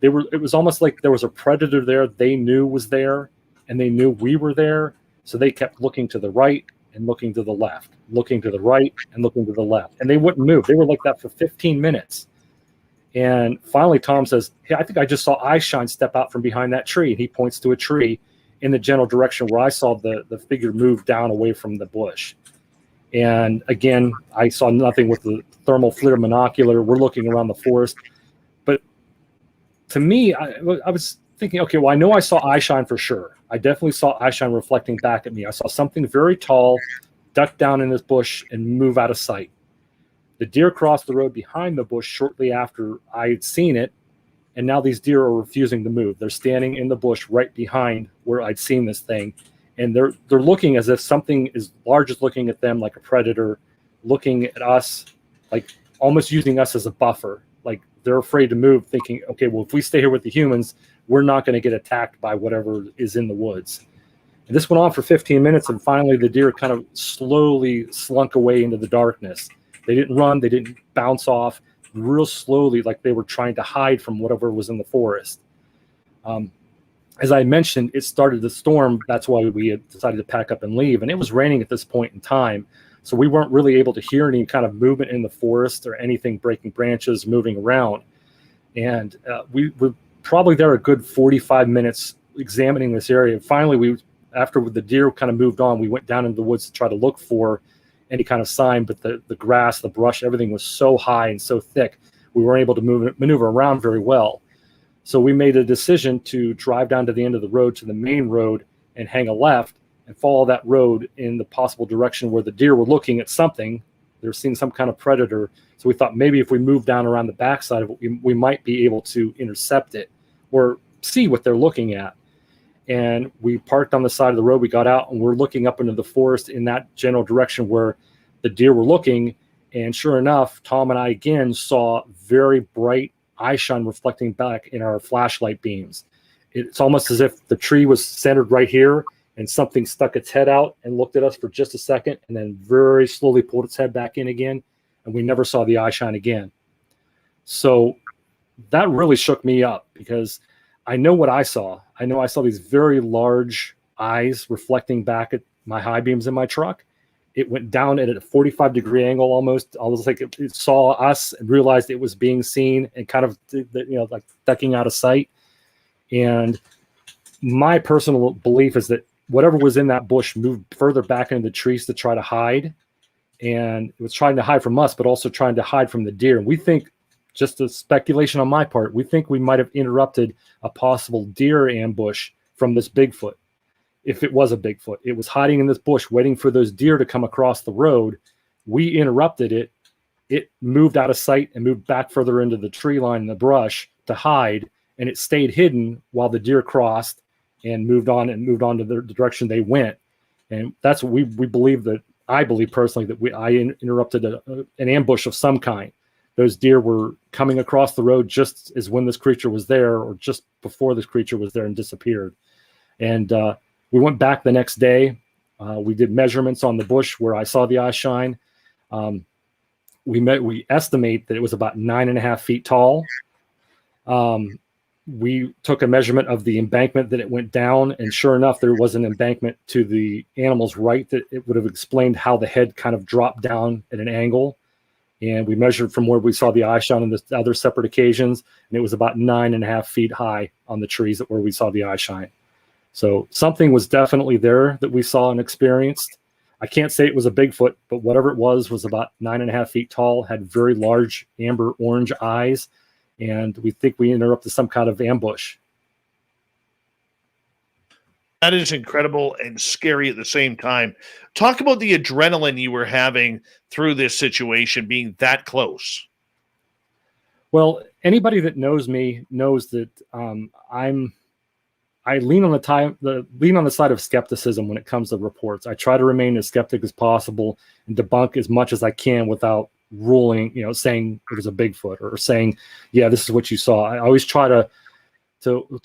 It was almost like there was a predator there they knew was there, and they knew we were there. So they kept looking to the right and looking to the left, looking to the right and looking to the left. And they wouldn't move. They were like that for 15 minutes. And finally, Tom says, hey, I think I just saw eyeshine step out from behind that tree. And he points to a tree in the general direction where I saw the figure move down away from the bush. And again, I saw nothing with the thermal FLIR monocular. We're looking around the forest. But to me, I was thinking, okay, well, I know I saw eyeshine for sure. I definitely saw eyeshine reflecting back at me. I saw something very tall duck down in this bush and move out of sight. The deer crossed the road behind the bush shortly after I had seen it, and now these deer are refusing to move. They're standing in the bush right behind where I'd seen this thing, and they're looking as if something as large is looking at them, like a predator, looking at us, like almost using us as a buffer. Like they're afraid to move, thinking, okay, well, if we stay here with the humans, we're not going to get attacked by whatever is in the woods. And this went on for 15 minutes, and finally the deer kind of slowly slunk away into the darkness. They didn't run, they didn't bounce off, real slowly, like they were trying to hide from whatever was in the forest. As I mentioned, it started to storm. That's why we had decided to pack up and leave. And it was raining at this point in time, so we weren't really able to hear any kind of movement in the forest or anything breaking branches, moving around. And we were probably there a good 45 minutes examining this area. Finally, after the deer kind of moved on, we went down into the woods to try to look for any kind of sign, but the grass, the brush, everything was so high and so thick, we weren't able to maneuver around very well. So we made a decision to drive down to the end of the road, to the main road, and hang a left and follow that road in the possible direction where the deer were looking at something. They're seeing some kind of predator. So we thought maybe if we moved down around the backside of it, we might be able to intercept it or see what they're looking at. And we parked on the side of the road. We got out and we're looking up into the forest in that general direction where the deer were looking. And sure enough, Tom and I again saw very bright eyeshine reflecting back in our flashlight beams. It's almost as if the tree was centered right here and something stuck its head out and looked at us for just a second and then very slowly pulled its head back in again. And we never saw the eyeshine again. So that really shook me up because I know what I saw. I know I saw these very large eyes reflecting back at my high beams in my truck. It went down at a 45-degree angle almost like it saw us and realized it was being seen and kind of, like ducking out of sight. And my personal belief is that whatever was in that bush moved further back into the trees to try to hide. And it was trying to hide from us, but also trying to hide from the deer. And we think, just a speculation on my part, we think we might have interrupted a possible deer ambush from this Bigfoot. If it was a Bigfoot, it was hiding in this bush, waiting for those deer to come across the road. We interrupted it. It moved out of sight and moved back further into the tree line and the brush to hide. And it stayed hidden while the deer crossed and moved on to the direction they went. And that's what we believe that I believe personally that I interrupted an ambush of some kind. Those deer were coming across the road just as when this creature was there or just before this creature was there and disappeared. And we went back the next day. We did measurements on the bush where I saw the eye shine. We estimate that it was about 9.5 feet tall. We took a measurement of the embankment that it went down, and sure enough, there was an embankment to the animal's right that it would have explained how the head kind of dropped down at an angle. And we measured from where we saw the eye shine on the other separate occasions, and it was about 9.5 feet high on the trees where we saw the eye shine. So something was definitely there that we saw and experienced. I can't say it was a Bigfoot, but whatever it was about 9.5 feet tall, had very large amber orange eyes, and we think we interrupted some kind of ambush. That is incredible and scary at the same time. Talk about the adrenaline you were having through this situation, being that close. Well, anybody that knows me knows that I lean on the side of skepticism when it comes to reports. I try to remain as skeptic as possible and debunk as much as I can without ruling, saying it was a Bigfoot or saying, yeah, this is what you saw. I always try to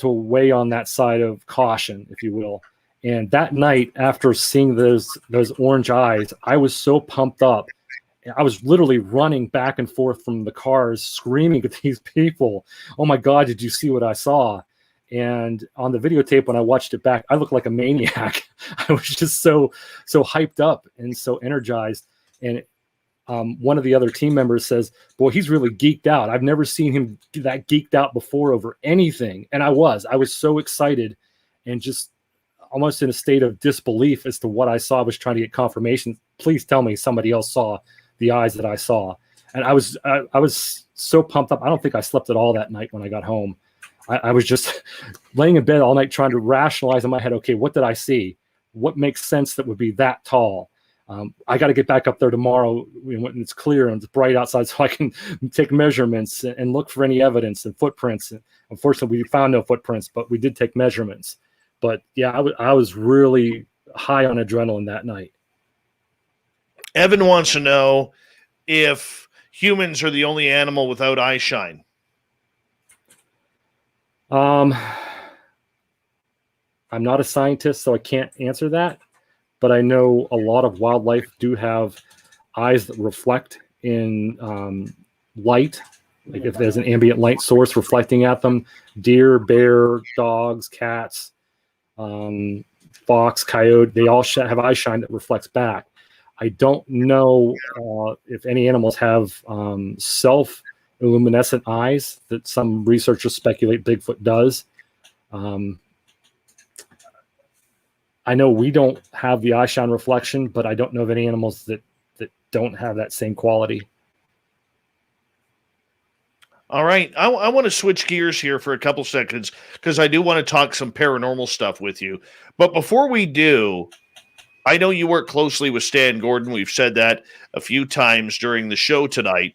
weigh on that side of caution, if you will. And that night, after seeing those orange eyes, I was so pumped up. I was literally running back and forth from the cars, screaming at these people, "Oh my God, did you see what I saw?" And on the videotape, when I watched it back, I looked like a maniac. I was just so hyped up and so energized. And one of the other team members says, "Boy, he's really geeked out. I've never seen him that geeked out before over anything." And I was so excited and just almost in a state of disbelief as to what I saw. I was trying to get confirmation. Please tell me somebody else saw the eyes that I saw. And I was so pumped up. I don't think I slept at all that night when I got home. I was just laying in bed all night trying to rationalize in my head, okay, what did I see? What makes sense that would be that tall? I got to get back up there tomorrow when it's clear and it's bright outside so I can take measurements and look for any evidence and footprints. And unfortunately, we found no footprints, but we did take measurements. But yeah, I was really high on adrenaline that night. Evan wants to know if humans are the only animal without eye shine. I'm not a scientist, so I can't answer that. But I know a lot of wildlife do have eyes that reflect in light. Like if there's an ambient light source reflecting at them, deer, bear, dogs, cats, fox, coyote, they all have eye shine that reflects back. I don't know if any animals have self-luminescent eyes that some researchers speculate Bigfoot does. I know we don't have the eye shine reflection, but I don't know of any animals that don't have that same quality. All right. I want to switch gears here for a couple seconds because I do want to talk some paranormal stuff with you. But before we do, I know you work closely with Stan Gordon. We've said that a few times during the show tonight,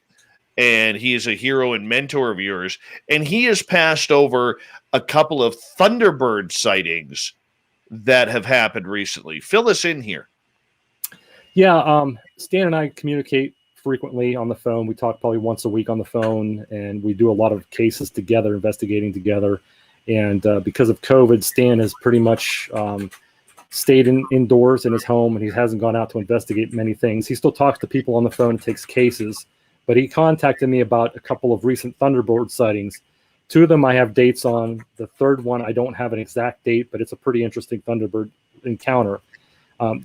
and he is a hero and mentor of yours. And he has passed over a couple of Thunderbird sightings that have happened recently. Fill us in here. Yeah, Stan and I communicate frequently on the phone. We talk probably once a week on the phone, and we do a lot of cases together, investigating together. And because of COVID, Stan has pretty much stayed indoors in his home, and he hasn't gone out to investigate many things. He still talks to people on the phone and takes cases, but he contacted me about a couple of recent Thunderbird sightings. Two of them I have dates on. The third one, I don't have an exact date, but it's a pretty interesting Thunderbird encounter.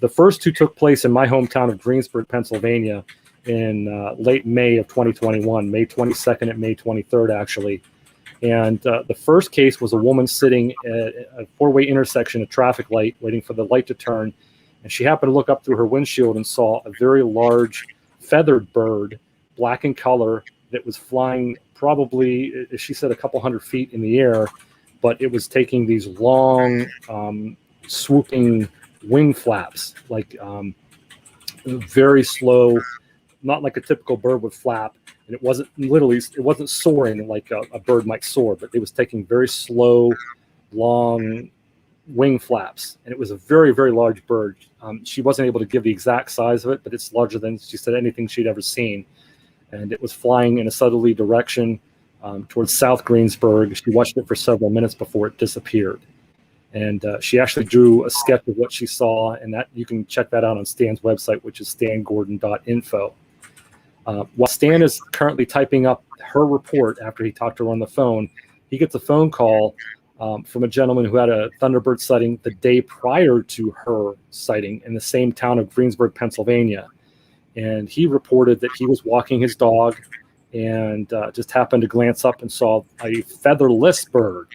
The first two took place in my hometown of Greensburg, Pennsylvania in late May of 2021, May 22nd and May 23rd, actually. And the first case was a woman sitting at a four-way intersection, a traffic light, waiting for the light to turn. And she happened to look up through her windshield and saw a very large feathered bird, black in color, that was flying probably, she said, a couple hundred feet in the air, but it was taking these long, swooping wing flaps, like very slow, not like a typical bird would flap. And it wasn't soaring like a bird might soar, but it was taking very slow, long wing flaps. And it was a very, very large bird. She wasn't able to give the exact size of it, but it's larger than, she said, anything she'd ever seen. And it was flying in a southerly direction towards South Greensburg. She watched it for several minutes before it disappeared. And she actually drew a sketch of what she saw, and that you can check that out on Stan's website, which is stangordon.info. While Stan is currently typing up her report after he talked to her on the phone, he gets a phone call from a gentleman who had a Thunderbird sighting the day prior to her sighting in the same town of Greensburg, Pennsylvania. And he reported that he was walking his dog and just happened to glance up and saw a featherless bird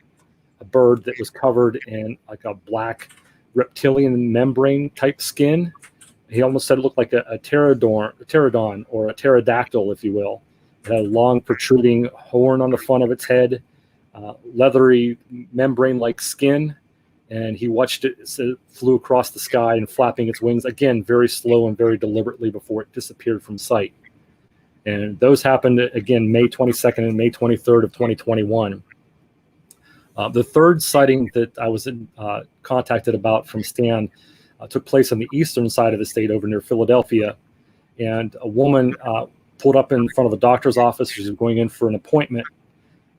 a bird that was covered in like a black reptilian membrane type skin. He almost said it looked like a pterodon or a pterodactyl, if you will. It had a long protruding horn on the front of its head, leathery membrane-like skin, and he watched it as it flew across the sky and flapping its wings, again, very slow and very deliberately before it disappeared from sight. And those happened, again, May 22nd and May 23rd of 2021. The third sighting that I was contacted about from Stan took place on the eastern side of the state over near Philadelphia. And a woman pulled up in front of a doctor's office. She was going in for an appointment.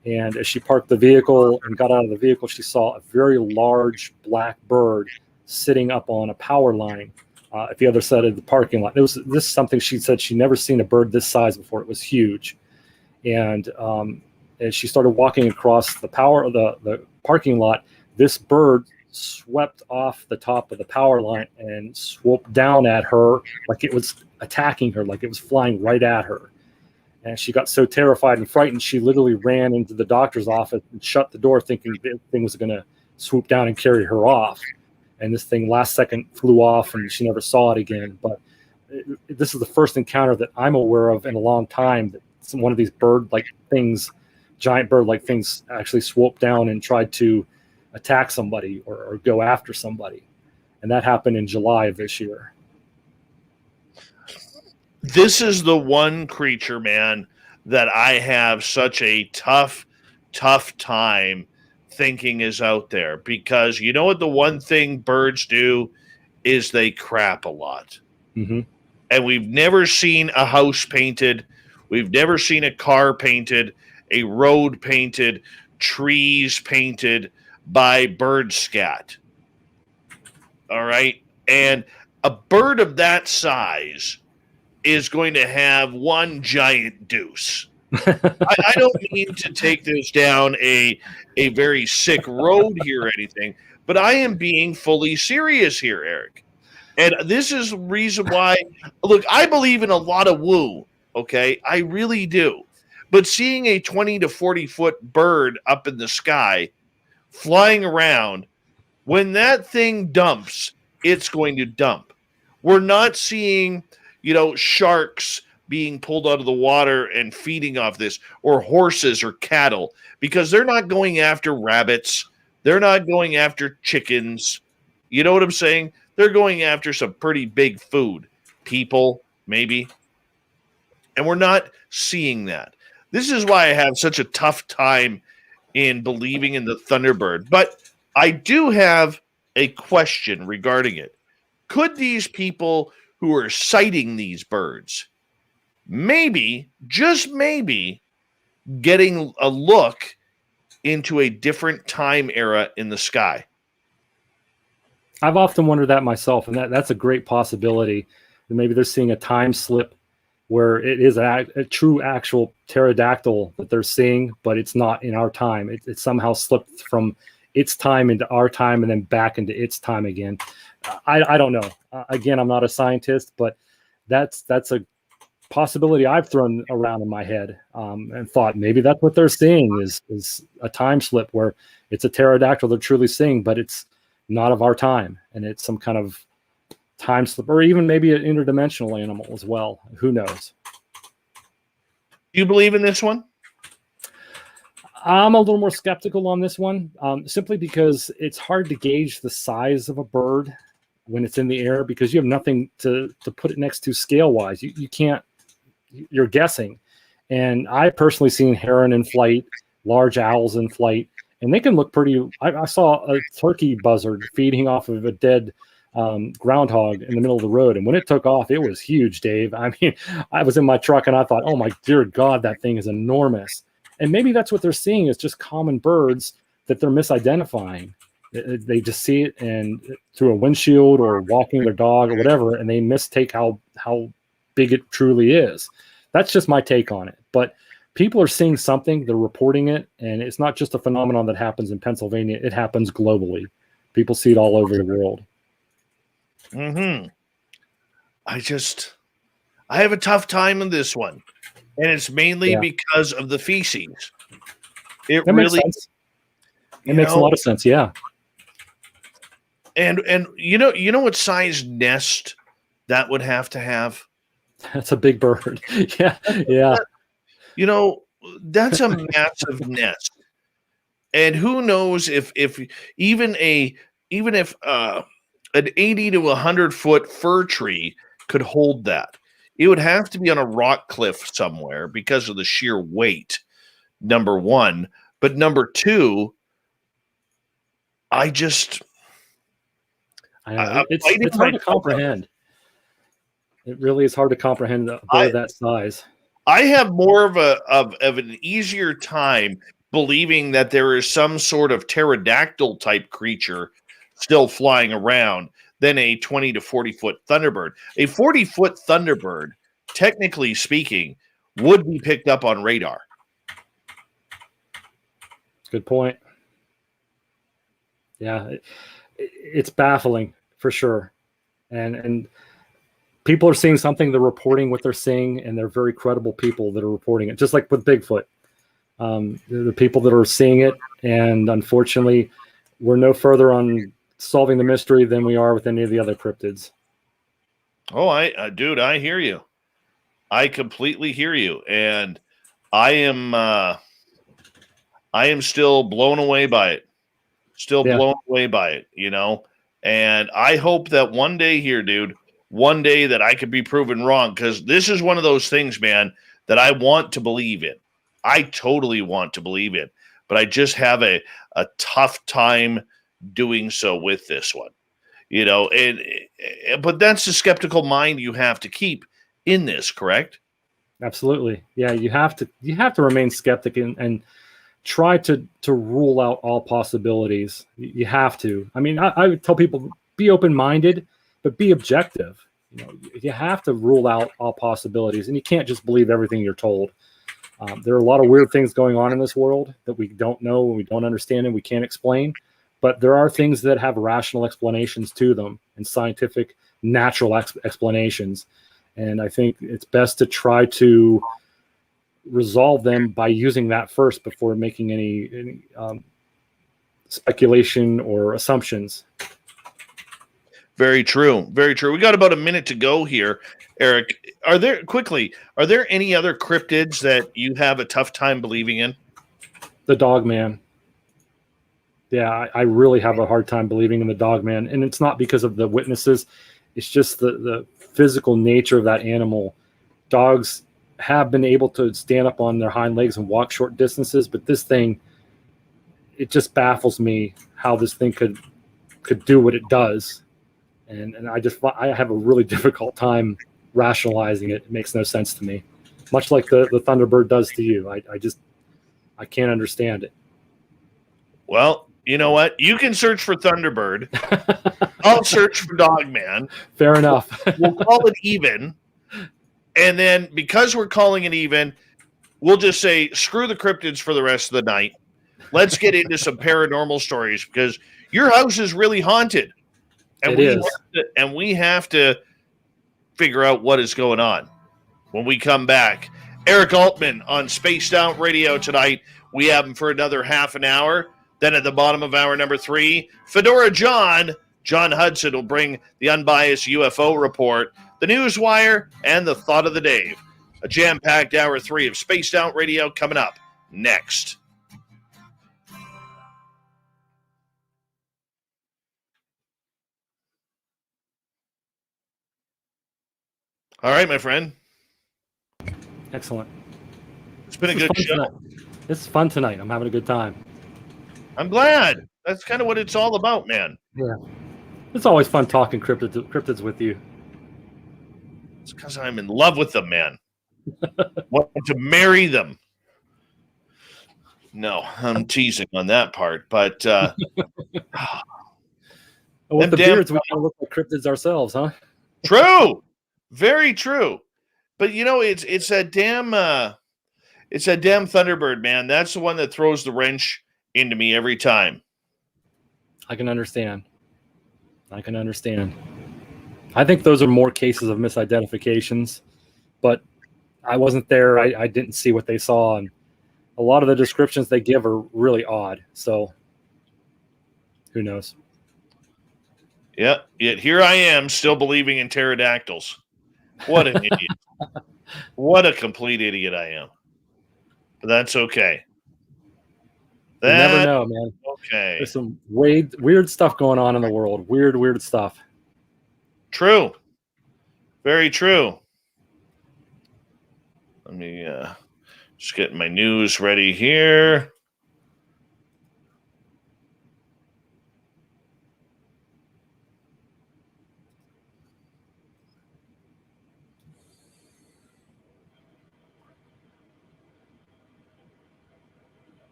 And as she parked the vehicle and got out of the vehicle, she saw a very large black bird sitting up on a power line at the other side of the parking lot. This is something she said she'd never seen a bird this size before. It was huge. And as she started walking across the parking lot, this bird swept off the top of the power line and swooped down at her like it was attacking her, like it was flying right at her. And she got so terrified and frightened, she literally ran into the doctor's office and shut the door, thinking the thing was going to swoop down and carry her off. And this thing last second flew off, and she never saw it again. But this is the first encounter that I'm aware of in a long time that one of these bird-like things, giant bird-like things, actually swooped down and tried to attack somebody or go after somebody. And that happened in July of this year. This is the one creature, man, that I have such a tough time thinking is out there, because you know what the one thing birds do is they crap a lot. Mm-hmm. And we've never seen a house painted. We've never seen a car painted, a road painted, trees painted by bird scat. All right. And a bird of that size is going to have one giant deuce. I don't mean to take this down a very sick road here or anything, but I am being fully serious here, Eric. And this is the reason why, look, I believe in a lot of woo, okay? I really do. But seeing a 20 to 40 foot bird up in the sky flying around, when that thing dumps, it's going to dump. We're not seeing, sharks being pulled out of the water and feeding off this, or horses or cattle, because they're not going after rabbits. They're not going after chickens. You know what I'm saying? They're going after some pretty big food. People, maybe. And we're not seeing that. This is why I have such a tough time in believing in the Thunderbird. But I do have a question regarding it. Could these people who are sighting these birds maybe, just maybe, getting a look into a different time era in the sky? I've often wondered that myself, and that's a great possibility. Maybe they're seeing a time slip where it is a true actual pterodactyl that they're seeing, but it's not in our time. It somehow slipped from its time into our time and then back into its time again. I don't know. Again, I'm not a scientist, but that's a possibility I've thrown around in my head and thought maybe that's what they're seeing is a time slip where it's a pterodactyl they're truly seeing, but it's not of our time, and it's some kind of time slip, or even maybe an interdimensional animal as well. Who knows? Do you believe in this one? I'm a little more skeptical on this one, simply because it's hard to gauge the size of a bird when it's in the air, because you have nothing to put it next to scale wise. You can't, you're guessing. And I personally seen heron in flight, large owls in flight, and they can look pretty. I saw a turkey buzzard feeding off of a dead groundhog in the middle of the road, and when it took off, it was huge, Dave. I mean, I was in my truck and I thought, oh my dear God, that thing is enormous. And maybe that's what they're seeing is just common birds that they're misidentifying. They just see it and through a windshield or walking their dog or whatever, and they mistake how big it truly is. That's just my take on it. But people are seeing something, they're reporting it, and it's not just a phenomenon that happens in Pennsylvania. It happens globally. People see it all over the world. Mm-hmm. I have a tough time on this one. And it's mainly because of the feces. It that really, It makes a lot of sense. Yeah. And you know what size nest that would have to have? That's a big bird. Yeah. Yeah. You know, that's a massive nest. And who knows if even if an 80 to 100-foot fir tree could hold that. It would have to be on a rock cliff somewhere because of the sheer weight, number one. But number two, It's hard to comprehend. It really is hard to comprehend a bird that size. I have more of an easier time believing that there is some sort of pterodactyl type creature still flying around than a 20 to 40-foot thunderbird. A 40-foot thunderbird, technically speaking, would be picked up on radar. Good point. Yeah, it's baffling for sure. And people are seeing something, they're reporting what they're seeing, and they're very credible people that are reporting it, just like with Bigfoot. The people that are seeing it, and unfortunately, we're no further on solving the mystery than we are with any of the other cryptids. Oh, dude, I hear you. I completely hear you, and I am still blown away by it. Blown away by it, you know. And I hope that one day here, dude, one day that I could be proven wrong, because this is one of those things, man, that I want to believe in. I totally want to believe it, but I just have a tough time doing so with this one, you know. But that's the skeptical mind you have to keep in this, correct? Absolutely. Yeah, you have to remain skeptic and try to rule out all possibilities. You have to. I mean, I would tell people, be open-minded, but be objective. You know, you have to rule out all possibilities, and you can't just believe everything you're told. There are a lot of weird things going on in this world that we don't know and we don't understand and we can't explain. But there are things that have rational explanations to them and scientific, natural explanations. And I think it's best to try to resolve them by using that first before making any speculation or assumptions. Very true. Very true. We got about a minute to go here, Eric. Are there any other cryptids that you have a tough time believing in? The Dogman. Yeah, I really have a hard time believing in the Dogman. And it's not because of the witnesses. It's just the physical nature of that animal. Dogs have been able to stand up on their hind legs and walk short distances, but this thing, it just baffles me how this thing could do what it does. And I have a really difficult time rationalizing it. It makes no sense to me. Much like the Thunderbird does to you. I can't understand it. Well, you know what? You can search for Thunderbird. I'll search for Dogman. Fair enough. We'll call it even. And then because we're calling it even, we'll just say, screw the cryptids for the rest of the night. Let's get into some paranormal stories, because your house is really haunted. And we have to figure out what is going on when we come back. Eric Altman on Spaced Out Radio tonight. We have him for another half an hour. Then at the bottom of hour number 3, Fedora John Hudson will bring the unbiased UFO report, the Newswire, and the Thought of the Day. A jam-packed hour 3 of Spaced Out Radio coming up next. All right, my friend. Excellent. It's been a good show. Tonight. It's fun tonight. I'm having a good time. I'm glad. That's kind of what it's all about, man. Yeah. It's always fun talking cryptids with you. It's because I'm in love with them, man. Want to marry them. No, I'm teasing on that part, but with the beards, we kind of look like cryptids ourselves, huh? True. Very true. But you know, it's that damn Thunderbird, man. That's the one that throws the wrench into me every time. I can understand. I think those are more cases of misidentifications, but I wasn't there. I didn't see what they saw, and a lot of the descriptions they give are really odd. So who knows? Yeah, yet here I am still believing in pterodactyls. What an idiot. What a complete idiot I am. But that's okay. You never know, man. Okay. There's some weird stuff going on in the world. Weird stuff. True. Very true. Let me just get my news ready here.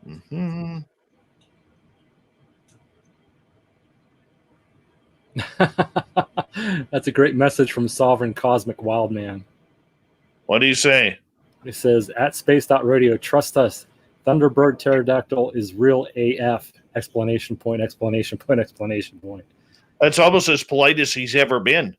Mm-hmm. That's a great message from Sovereign Cosmic Wildman. What do you say? He says, at Space.Radio, trust us. Thunderbird pterodactyl is real AF! Explanation point. That's almost as polite as he's ever been.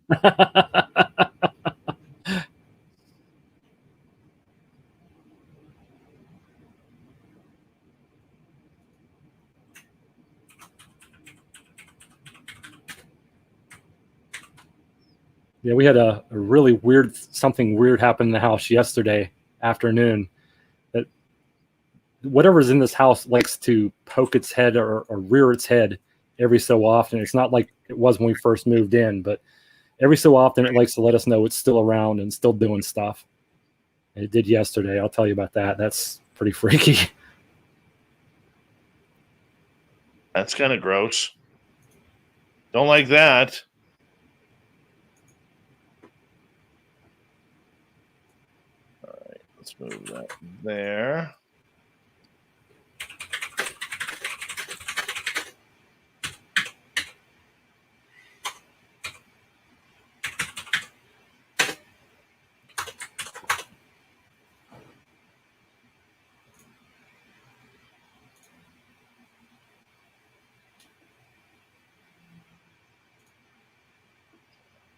Yeah, we had a really something weird happen in the house yesterday afternoon. That whatever's in this house likes to poke its head or rear its head every so often. It's not like it was when we first moved in, but every so often it likes to let us know it's still around and still doing stuff. And it did yesterday. I'll tell you about that. That's pretty freaky. That's kind of gross. Don't like that. All right, let's move that there.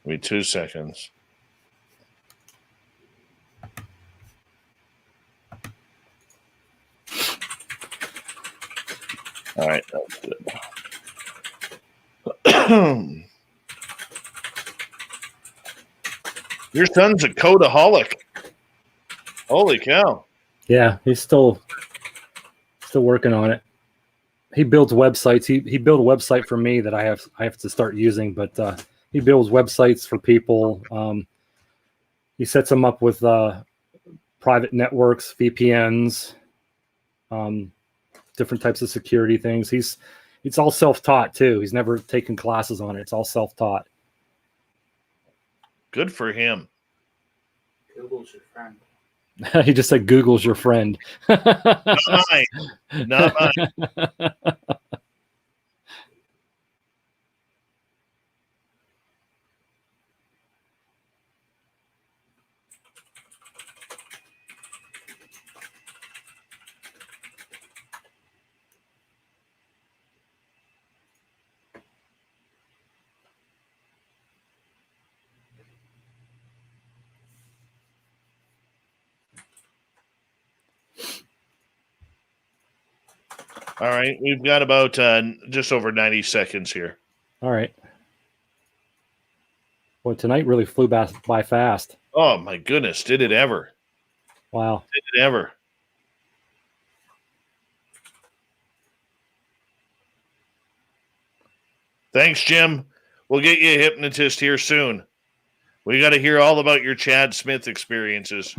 Give me 2 seconds. All right, that's good. Your son's a codaholic. Holy cow. Yeah, he's still working on it. He builds websites. He built a website for me that I have to start using, but he builds websites for people. He sets them up with private networks, VPNs, different types of security things. It's all self-taught too. He's never taken classes on it. It's all self-taught. Good for him. Google's your friend. He just said Google's your friend. Not mine. Not mine. All right, we've got about just over 90 seconds here. All right. Well, tonight really flew by fast. Oh, my goodness. Did it ever? Wow. Did it ever? Thanks, Jim. We'll get you a hypnotist here soon. We got to hear all about your Chad Smith experiences.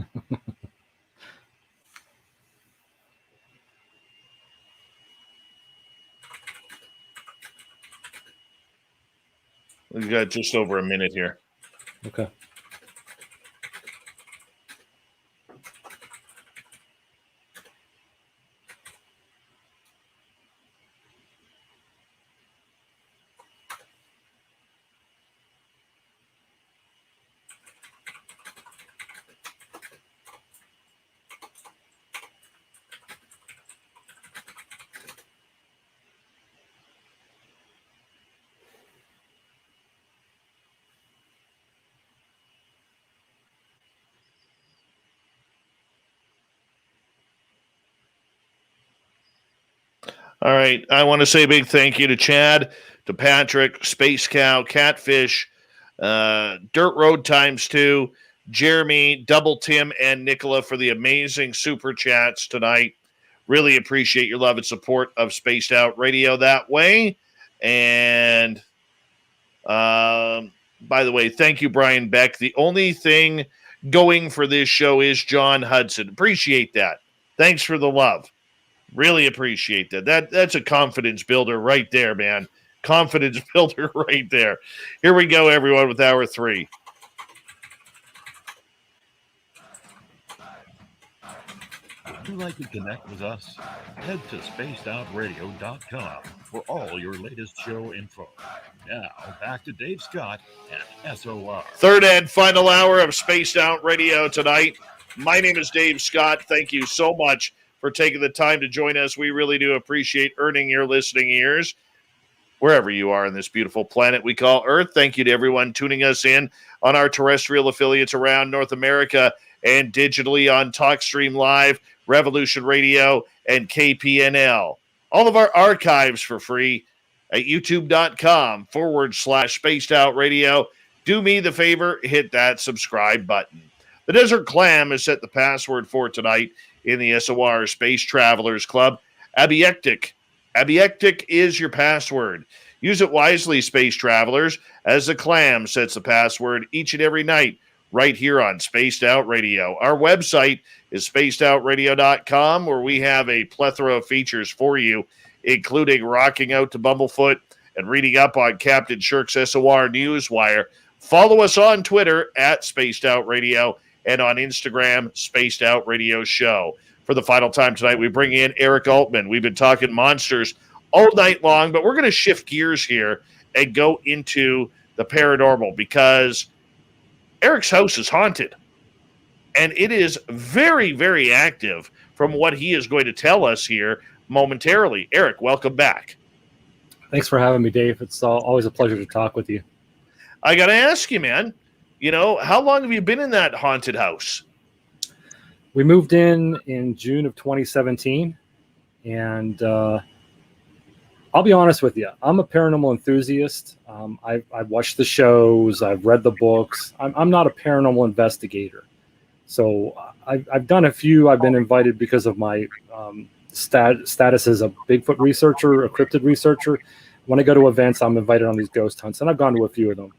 We've got just over a minute here. Okay. All right. I want to say a big thank you to Chad, to Patrick, Space Cow, Catfish, Dirt Road times 2, Jeremy, Double Tim, and Nicola for the amazing super chats tonight. Really appreciate your love and support of Spaced Out Radio that way. And by the way, thank you, Brian Beck. The only thing going for this show is John Hudson. Appreciate that. Thanks for the love. Really appreciate that. That's a confidence builder right there, man. Confidence builder right there. Here we go, everyone, with hour 3. Would you like to connect with us? Head to spacedoutradio.com for all your latest show info. Now, back to Dave Scott and SOR. Third and final hour of Spaced Out Radio tonight. My name is Dave Scott. Thank you so much for taking the time to join us. We really do appreciate earning your listening ears wherever you are on this beautiful planet we call Earth. Thank you to everyone tuning us in on our terrestrial affiliates around North America and digitally on TalkStream Live, Revolution Radio, and KPNL. All of our archives for free at youtube.com/Spaced Out Radio. Do me the favor, hit that subscribe button. The Desert Clam has set the password for tonight in the SOR Space Travelers Club. Abiectic. Abiectic is your password. Use it wisely, Space Travelers, as the Clam sets the password each and every night right here on Spaced Out Radio. Our website is spacedoutradio.com, where we have a plethora of features for you, including rocking out to Bumblefoot and reading up on Captain Shirk's SOR Newswire. Follow us on Twitter at Spaced Out Radio and on Instagram, Spaced Out Radio Show. For the final time tonight, we bring in Eric Altman. We've been talking monsters all night long, but we're going to shift gears here and go into the paranormal because Eric's house is haunted. And it is very, very active from what he is going to tell us here momentarily. Eric, welcome back. Thanks for having me, Dave. It's always a pleasure to talk with you. I got to ask you, man, how long have you been in that haunted house? We moved in June of 2017, and I'll be honest with you. I'm a paranormal enthusiast. I've watched the shows. I've read the books. I'm not a paranormal investigator. So I've done a few. I've been invited because of my status as a Bigfoot researcher, a cryptid researcher. When I go to events, I'm invited on these ghost hunts, and I've gone to a few of them.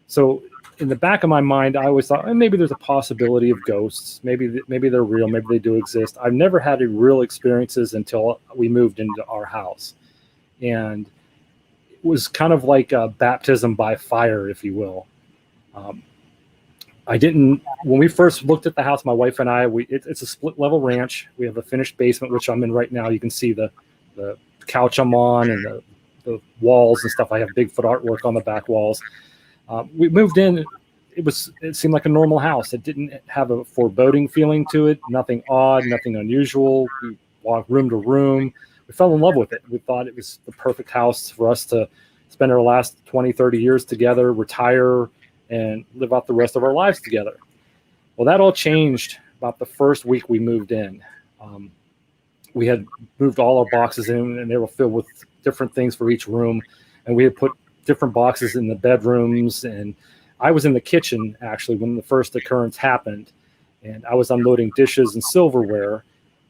So in the back of my mind, I always thought, maybe there's a possibility of ghosts. Maybe they're real. Maybe they do exist. I've never had any real experiences until we moved into our house. And it was kind of like a baptism by fire, if you will. When we first looked at the house, my wife and I, it's a split level ranch. We have a finished basement, which I'm in right now. You can see the couch I'm on and the walls and stuff. I have Bigfoot artwork on the back walls. We moved in. It seemed like a normal house. It didn't have a foreboding feeling to it. Nothing odd, nothing unusual. We walked room to room. We fell in love with it. We thought it was the perfect house for us to spend our last 20, 30 years together, retire, and live out the rest of our lives together. Well, that all changed about the first week we moved in. We had moved all our boxes in, and they were filled with different things for each room. And we had put different boxes in the bedrooms. And I was in the kitchen, actually, when the first occurrence happened. And I was unloading dishes and silverware.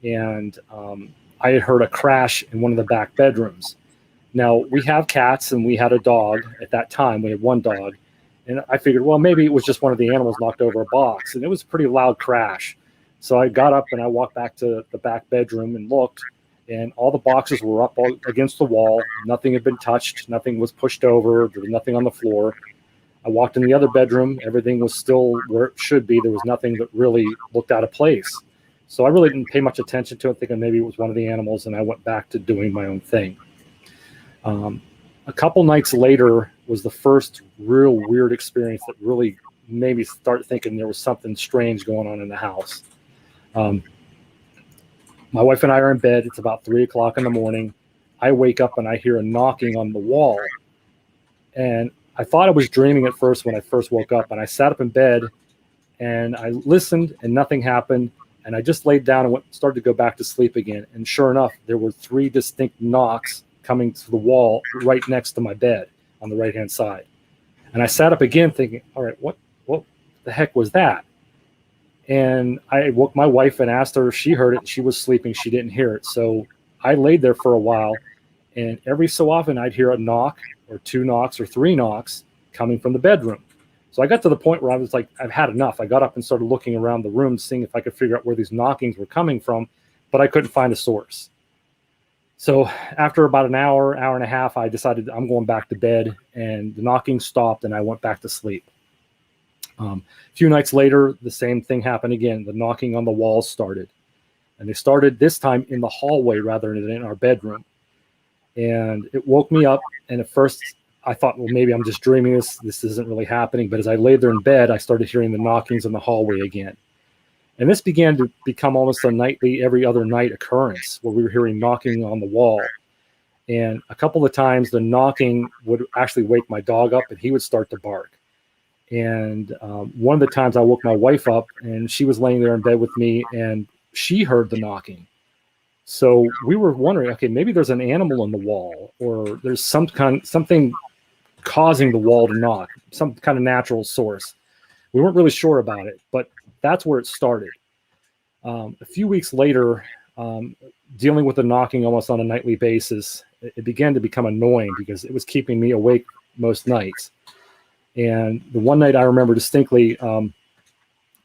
And I had heard a crash in one of the back bedrooms. Now, we have cats, and we had a dog at that time. We had one dog. And I figured, well, maybe it was just one of the animals knocked over a box. And it was a pretty loud crash. So I got up and I walked back to the back bedroom and looked. And all the boxes were up against the wall. Nothing had been touched. Nothing was pushed over. There was nothing on the floor. I walked in the other bedroom. Everything was still where it should be. There was nothing that really looked out of place. So I really didn't pay much attention to it, thinking maybe it was one of the animals. And I went back to doing my own thing. A couple nights later was the first real weird experience that really made me start thinking there was something strange going on in the house. My wife and I are in bed. It's about 3:00 in the morning. I wake up and I hear a knocking on the wall. And I thought I was dreaming at first when I first woke up. And I sat up in bed and I listened and nothing happened. And I just laid down and started to go back to sleep again. And sure enough, there were 3 distinct knocks coming to the wall right next to my bed on the right-hand side. And I sat up again thinking, all right, what the heck was that? And I woke my wife and asked her if she heard it. She was sleeping. She didn't hear it. So I laid there for a while, and every so often I'd hear a knock or 2 knocks or 3 knocks coming from the bedroom. So I got to the point where I was like, I've had enough. I got up and started looking around the room, seeing if I could figure out where these knockings were coming from, but I couldn't find a source. So after about an hour and a half, I decided I'm going back to bed, and the knocking stopped and I went back to sleep. A few nights later, the same thing happened again. The knocking on the walls started, and they started this time in the hallway rather than in our bedroom. And it woke me up. And at first I thought, well, maybe I'm just dreaming this isn't really happening. But as I laid there in bed, I started hearing the knockings in the hallway again. And this began to become almost a nightly, every other night occurrence where we were hearing knocking on the wall. And a couple of times the knocking would actually wake my dog up, and he would start to bark. And one of the times I woke my wife up, and she was laying there in bed with me, and she heard the knocking. So we were wondering, okay, maybe there's an animal in the wall, or there's something causing the wall to knock, some kind of natural source. We weren't really sure about it, but that's where it started. A few weeks later, dealing with the knocking almost on a nightly basis, it began to become annoying because it was keeping me awake most nights. And the one night I remember distinctly, and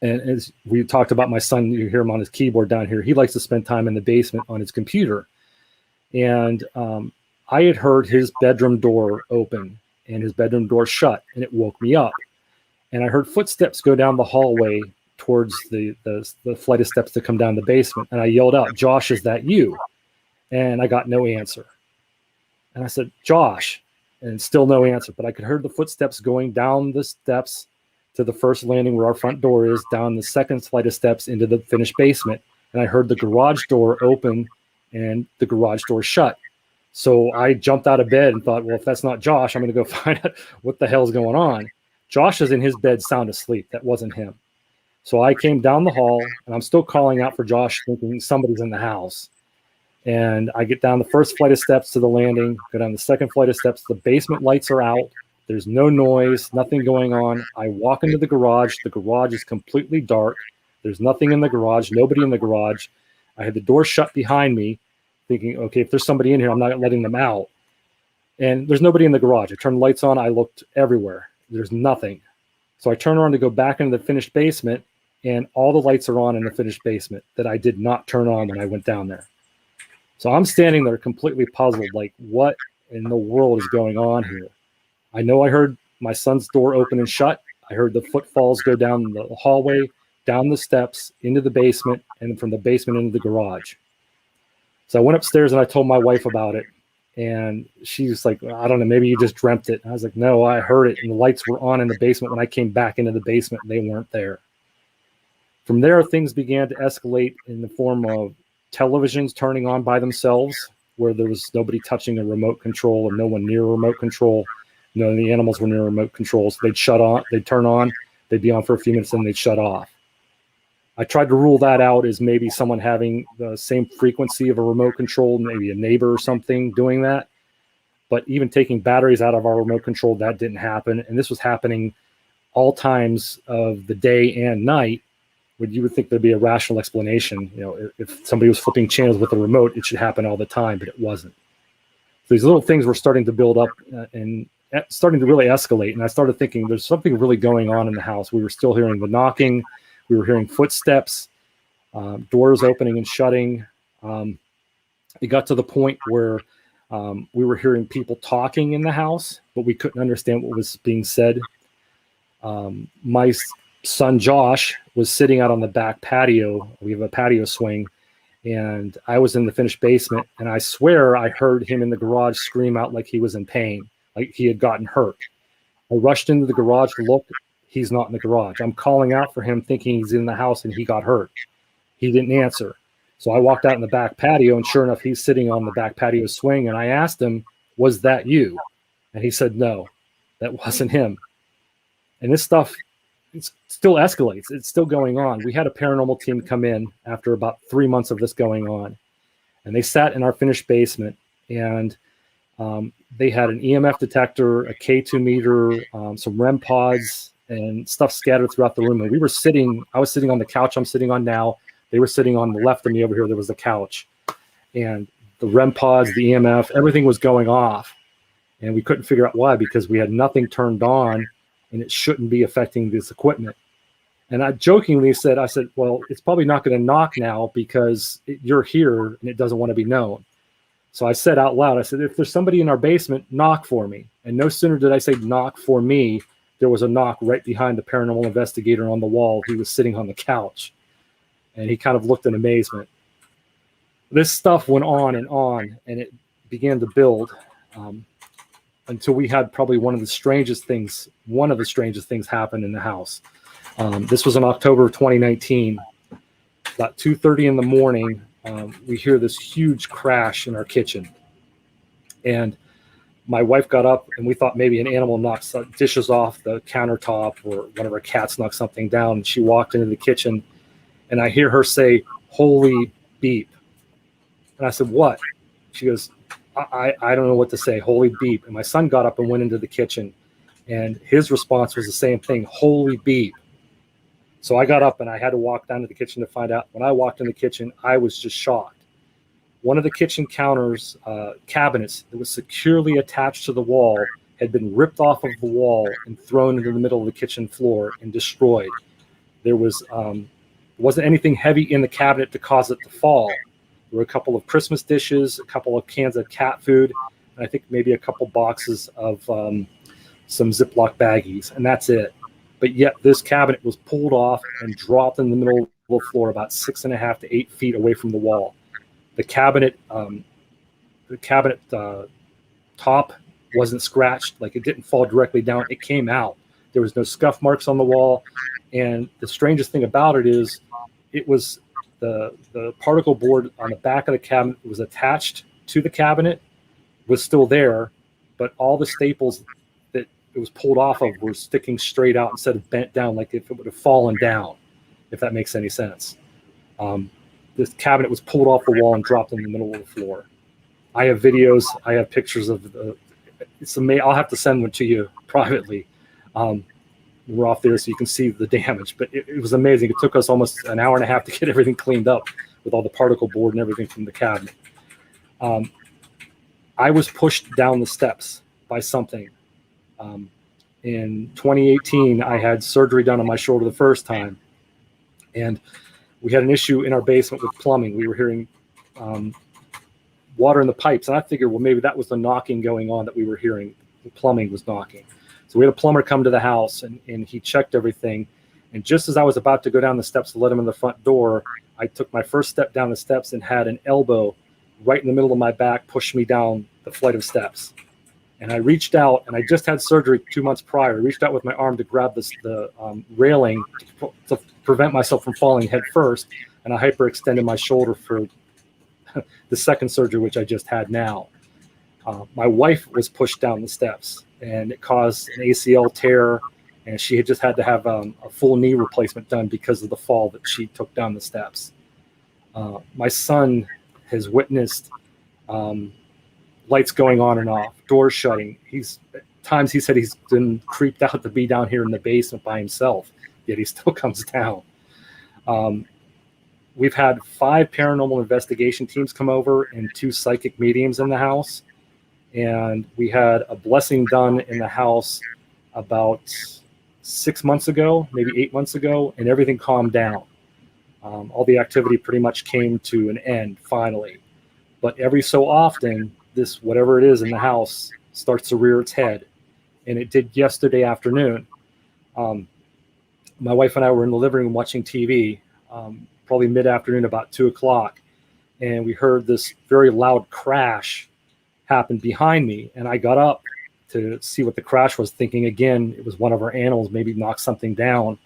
as we talked about my son, you hear him on his keyboard down here, he likes to spend time in the basement on his computer. And I had heard his bedroom door open and his bedroom door shut, and it woke me up. And I heard footsteps go down the hallway towards the flight of steps to come down the basement. And I yelled out, "Josh, is that you?" And I got no answer. And I said, "Josh," and still no answer. But I could hear the footsteps going down the steps to the first landing where our front door is, down the second flight of steps into the finished basement. And I heard the garage door open and the garage door shut. So I jumped out of bed and thought, well, if that's not Josh, I'm going to go find out what the hell's going on. Josh is in his bed sound asleep. That wasn't him. So I came down the hall, and I'm still calling out for Josh, thinking somebody's in the house. And I get down the first flight of steps to the landing, go down the second flight of steps. The basement lights are out. There's no noise, nothing going on. I walk into the garage. The garage is completely dark. There's nothing in the garage, nobody in the garage. I had the door shut behind me, thinking, okay, if there's somebody in here, I'm not letting them out. And there's nobody in the garage. I turned the lights on. I looked everywhere. There's nothing. So I turn around to go back into the finished basement, and all the lights are on in the finished basement that I did not turn on when I went down there. So I'm standing there completely puzzled, like, what in the world is going on here? I know I heard my son's door open and shut. I heard the footfalls go down the hallway, down the steps, into the basement, and from the basement into the garage. So I went upstairs and I told my wife about it. And she's like, I don't know, maybe you just dreamt it. And I was like, no, I heard it. And the lights were on in the basement. When I came back into the basement, they weren't there. From there, things began to escalate in the form of televisions turning on by themselves, where there was nobody touching a remote control or no one near a remote control. None of the animals were near remote controls. They'd shut on, they'd turn on, they'd be on for a few minutes, and they'd shut off. I tried to rule that out as maybe someone having the same frequency of a remote control, maybe a neighbor or something doing that. But even taking batteries out of our remote control, that didn't happen. And this was happening all times of the day and night, when you would think there'd be a rational explanation. You know, if somebody was flipping channels with a remote, it should happen all the time, but it wasn't. So these little things were starting to build up and starting to really escalate. And I started thinking there's something really going on in the house. We were still hearing the knocking. We were hearing footsteps, doors opening and shutting. It got to the point where we were hearing people talking in the house, but we couldn't understand what was being said. My son Josh was sitting out on the back patio. We have a patio swing, and I was in the finished basement, and I swear I heard him in the garage scream out like he was in pain, like he had gotten hurt. I rushed into the garage to look. He's not in the garage. I'm calling out for him thinking he's in the house and he got hurt. He didn't answer. So I walked out in the back patio, and sure enough, he's sitting on the back patio swing, and I asked him, was that you? And he said, no, that wasn't him. And this stuff it still escalates. It's still going on. We had a paranormal team come in after about 3 months of this going on, and they sat in our finished basement, and they had an EMF detector, a K2 meter, some REM pods, and stuff scattered throughout the room. And I was sitting on the couch I'm sitting on now. They were sitting on the left of me over here. There was the couch, and the REM pods, the EMF, everything was going off. And we couldn't figure out why, because we had nothing turned on, and it shouldn't be affecting this equipment. And I jokingly said, well, it's probably not going to knock now because you're here and it doesn't want to be known. So I said out loud, I said, if there's somebody in our basement, knock for me. And no sooner did I say knock for me, there was a knock right behind the paranormal investigator on the wall. He was sitting on the couch, and he kind of looked in amazement. This stuff went on, and it began to build until we had probably one of the strangest things happen in the house. This was in October of 2019. About 2:30 in the morning, we hear this huge crash in our kitchen. And my wife got up, and we thought maybe an animal knocked some dishes off the countertop, or one of our cats knocked something down. And she walked into the kitchen, and I hear her say, "Holy beep." And I said, "What?" She goes, I don't know what to say, "Holy beep." And my son got up and went into the kitchen, and his response was the same thing, "Holy beep." So I got up and I had to walk down to the kitchen to find out. When I walked in the kitchen, I was just shocked. One of the kitchen counters, cabinets that was securely attached to the wall, had been ripped off of the wall and thrown into the middle of the kitchen floor and destroyed. There wasn't anything heavy in the cabinet to cause it to fall. There were a couple of Christmas dishes, a couple of cans of cat food, and I think maybe a couple boxes of some Ziploc baggies, and that's it. But yet this cabinet was pulled off and dropped in the middle of the floor about 6.5 to 8 feet away from the wall. The cabinet top wasn't scratched, like it didn't fall directly down. It came out. There was no scuff marks on the wall. And the strangest thing about it is it was the particle board on the back of the cabinet was attached to the cabinet, was still there, but all the staples that it was pulled off of were sticking straight out instead of bent down, like if it would have fallen down, if that makes any sense. This cabinet was pulled off the wall and dropped in the middle of the floor. I have videos. I have pictures of it's amazing. I'll have to send them to you privately. We're off there so you can see the damage, but it was amazing. It took us almost an hour and a half to get everything cleaned up with all the particle board and everything from the cabinet. I was pushed down the steps by something. In 2018, I had surgery done on my shoulder the first time, and we had an issue in our basement with plumbing. We were hearing water in the pipes, and I figured, well, maybe that was the knocking going on that we were hearing. The plumbing was knocking. So we had a plumber come to the house, and he checked everything. And just as I was about to go down the steps to let him in the front door, I took my first step down the steps and had an elbow right in the middle of my back push me down the flight of steps. And I reached out, and I just had surgery 2 months prior. I reached out with my arm to grab the railing to prevent myself from falling head first, and I hyperextended my shoulder for the second surgery, which I just had now. My wife was pushed down the steps, and it caused an ACL tear, and she had just had to have a full knee replacement done because of the fall that she took down the steps. My son has witnessed lights going on and off, doors shutting. He said he's been creeped out to be down here in the basement by himself, yet he still comes down. We've had 5 paranormal investigation teams come over and 2 psychic mediums in the house. And we had a blessing done in the house about 6 months ago, maybe 8 months ago, and everything calmed down. All the activity pretty much came to an end finally. But every so often, this, whatever it is in the house, starts to rear its head. And it did yesterday afternoon. My wife and I were in the living room watching TV, probably mid-afternoon, about 2 o'clock. And we heard this very loud crash happen behind me. And I got up to see what the crash was, thinking again, it was one of our animals, maybe knocked something down.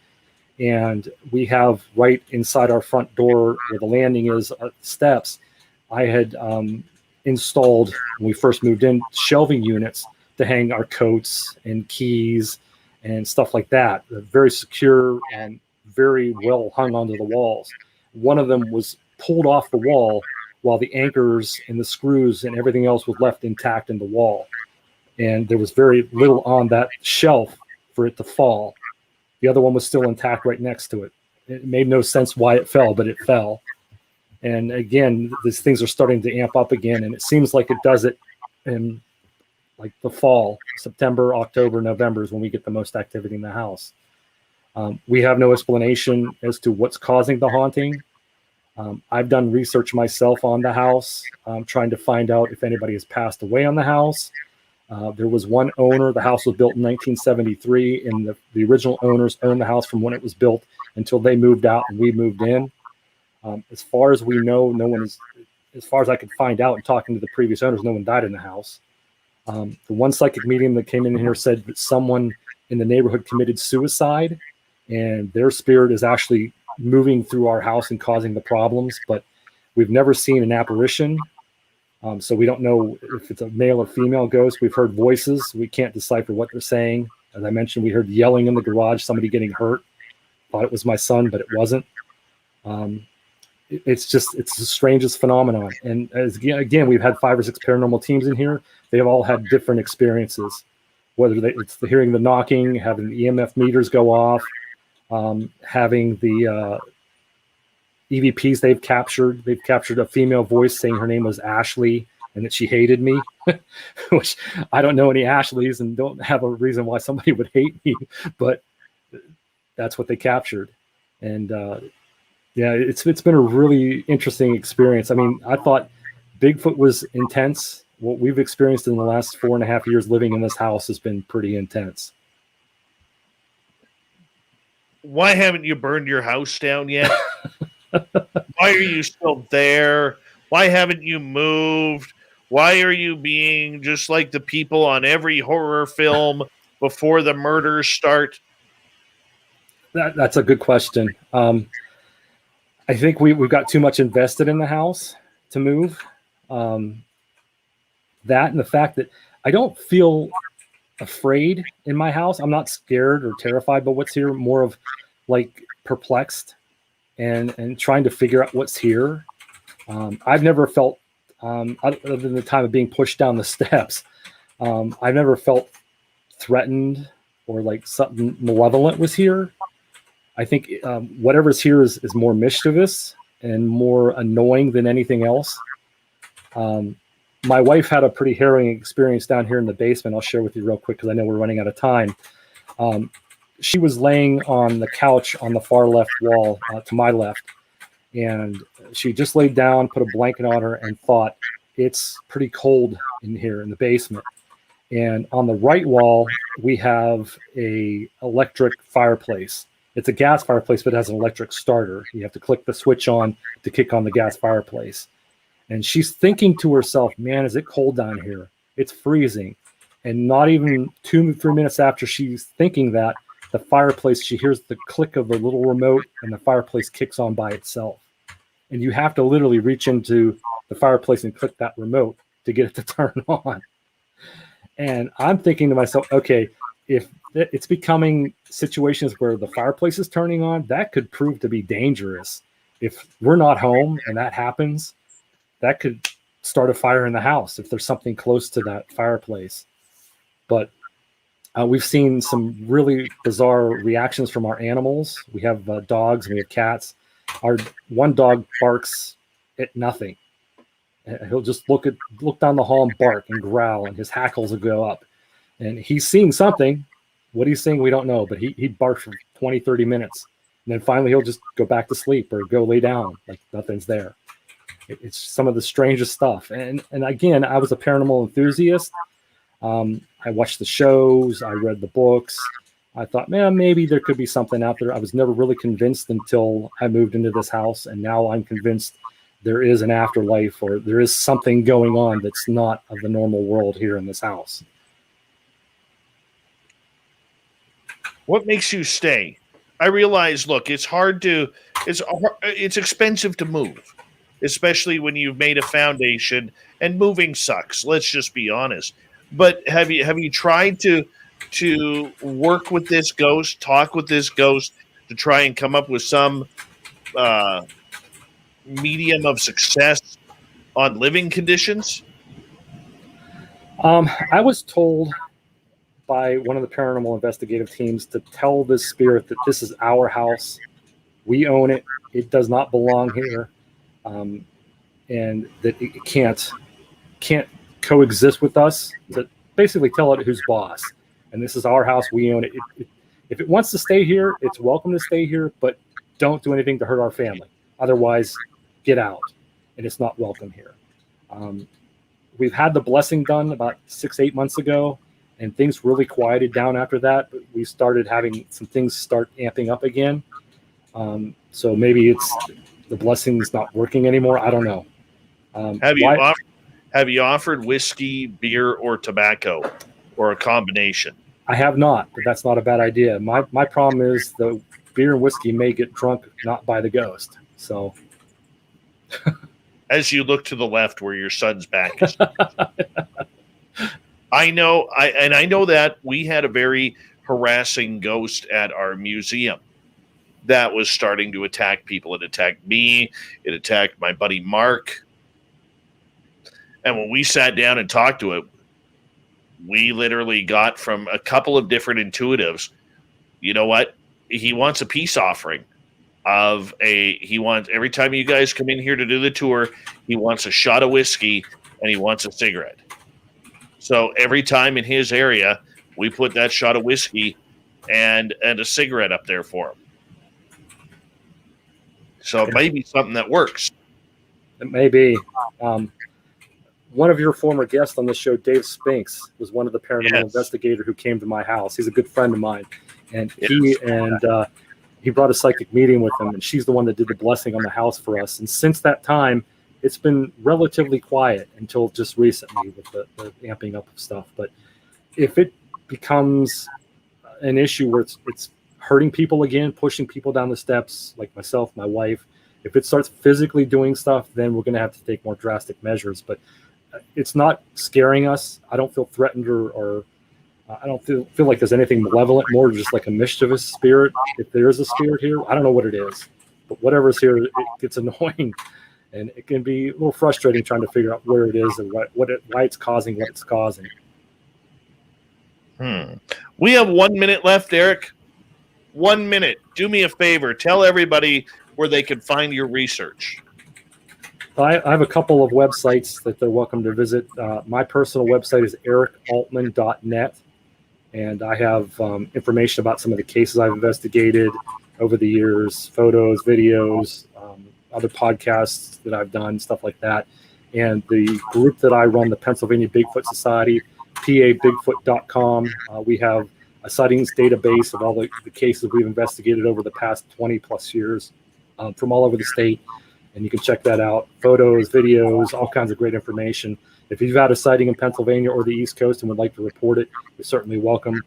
And we have right inside our front door where the landing is, steps, I had installed, when we first moved in, shelving units to hang our coats and keys and stuff like that. They're very secure and very well hung onto the walls. One of them was pulled off the wall while the anchors and the screws and everything else was left intact in the wall. And there was very little on that shelf for it to fall. The other one was still intact right next to it. It made no sense why it fell, but it fell. And again, these things are starting to amp up again, and it seems like it does it in like the fall. September, October, November is when we get the most activity in the house. We have no explanation as to what's causing the haunting. I've done research myself on the house, trying to find out if anybody has passed away on the house. There was one owner. The house was built in 1973, and the original owners owned the house from when it was built until they moved out and we moved in. As far as we know, no one is, as far as I could find out and talking to the previous owners, no one died in the house. The one psychic medium that came in here said that someone in the neighborhood committed suicide, and their spirit is actually moving through our house and causing the problems, but we've never seen an apparition. So we don't know if it's a male or female ghost. We've heard voices. We can't decipher what they're saying. As I mentioned, we heard yelling in the garage, somebody getting hurt. Thought it was my son, but it wasn't. It's the strangest phenomenon. And again, we've had 5 or 6 paranormal teams in here. They've all had different experiences, whether it's hearing the knocking, having the EMF meters go off, having the EVPs they've captured. They've captured a female voice saying her name was Ashley and that she hated me, which I don't know any Ashleys and don't have a reason why somebody would hate me, but that's what they captured. And yeah, it's been a really interesting experience. I mean, I thought Bigfoot was intense. What we've experienced in the last 4.5 years living in this house has been pretty intense. Why haven't you burned your house down yet? Why are you still there? Why haven't you moved? Why are you being just like the people on every horror film before the murders start? That's a good question. I think we've got too much invested in the house to move. That and the fact that I don't feel afraid in my house. I'm not scared or terrified by what's here, more of like perplexed and trying to figure out what's here. I've never felt, other than the time of being pushed down the steps, I've never felt threatened or like something malevolent was here. I think whatever's here is more mischievous and more annoying than anything else. My wife had a pretty harrowing experience down here in the basement. I'll share with you real quick because I know we're running out of time. She was laying on the couch on the far left wall to my left, and she just laid down, put a blanket on her, and thought, it's pretty cold in here in the basement. And on the right wall, we have a electric fireplace. It's a gas fireplace, but it has an electric starter. You have to click the switch on to kick on the gas fireplace. And she's thinking to herself, man, is it cold down here? It's freezing. And not even 2-3 minutes after she's thinking that, the fireplace, she hears the click of the little remote and the fireplace kicks on by itself. And you have to literally reach into the fireplace and click that remote to get it to turn on. And I'm thinking to myself, okay, if it's becoming situations where the fireplace is turning on, that could prove to be dangerous. If we're not home and that happens, that could start a fire in the house if there's something close to that fireplace. But we've seen some really bizarre reactions from our animals. We have dogs and we have cats. Our one dog barks at nothing. He'll just look down the hall and bark and growl, and his hackles will go up. And he's seeing something. What he's seeing, we don't know, but he barks for 20, 30 minutes. And then finally he'll just go back to sleep or go lay down like nothing's there. It's some of the strangest stuff. And again, I was a paranormal enthusiast. I watched the shows. I read the books. I thought, man, maybe there could be something out there. I was never really convinced until I moved into this house. And now I'm convinced there is an afterlife or there is something going on that's not of the normal world here in this house. What makes you stay? I realize, look, it's expensive to move, especially when you've made a foundation, and moving sucks. Let's just be honest. But have you tried to to work with this ghost, talk with this ghost to try and come up with some medium of success on living conditions? I was told by one of the paranormal investigative teams to tell this spirit that this is our house. We own it. It does not belong here. And that it can't coexist with us. To basically tell it who's boss. And this is our house. We own it. If it wants to stay here, it's welcome to stay here, but don't do anything to hurt our family. Otherwise, get out. And it's not welcome here. We've had the blessing done about 6-8 months ago, and things really quieted down after that. But we started having some things start amping up again. So maybe it's the blessing's not working anymore. I don't know. Have you offered whiskey, beer, or tobacco, or a combination? I have not, but that's not a bad idea. My problem is the beer and whiskey may get drunk, not by the ghost. So, as you look to the left where your son's back is, I know that we had a very harassing ghost at our museum that was starting to attack people. It attacked me. It attacked my buddy Mark. And when we sat down and talked to it, we literally got from a couple of different intuitives, you know what? He wants a peace offering he wants, every time you guys come in here to do the tour, he wants a shot of whiskey and he wants a cigarette. So every time in his area, we put that shot of whiskey and a cigarette up there for him. So it may be something that works. It may be. One of your former guests on the show, Dave Spinks, was one of the paranormal investigators who came to my house. He's a good friend of mine, and he brought a psychic medium with him, and she's the one that did the blessing on the house for us. And since that time, it's been relatively quiet until just recently with the amping up of stuff. But if it becomes an issue where it's hurting people again, pushing people down the steps, like myself, my wife, if it starts physically doing stuff, then we're going to have to take more drastic measures. But it's not scaring us. I don't feel threatened or I don't feel like there's anything malevolent, more just like a mischievous spirit. If there is a spirit here, I don't know what it is. But whatever's here, it gets annoying. And it can be a little frustrating trying to figure out where it is and why it's causing what it's causing. We have 1 minute left, Eric. 1 minute. Do me a favor. Tell everybody where they can find your research. I have a couple of websites that they're welcome to visit. My personal website is ericaltman.net, and I have information about some of the cases I've investigated over the years, photos, videos, other podcasts that I've done, stuff like that. And the group that I run, the Pennsylvania Bigfoot Society, pabigfoot.com. We have a sightings database of all the cases we've investigated over the past 20 plus years from all over the state. And you can check that out. Photos, videos, all kinds of great information. If you've had a sighting in Pennsylvania or the East Coast and would like to report it, you're certainly welcome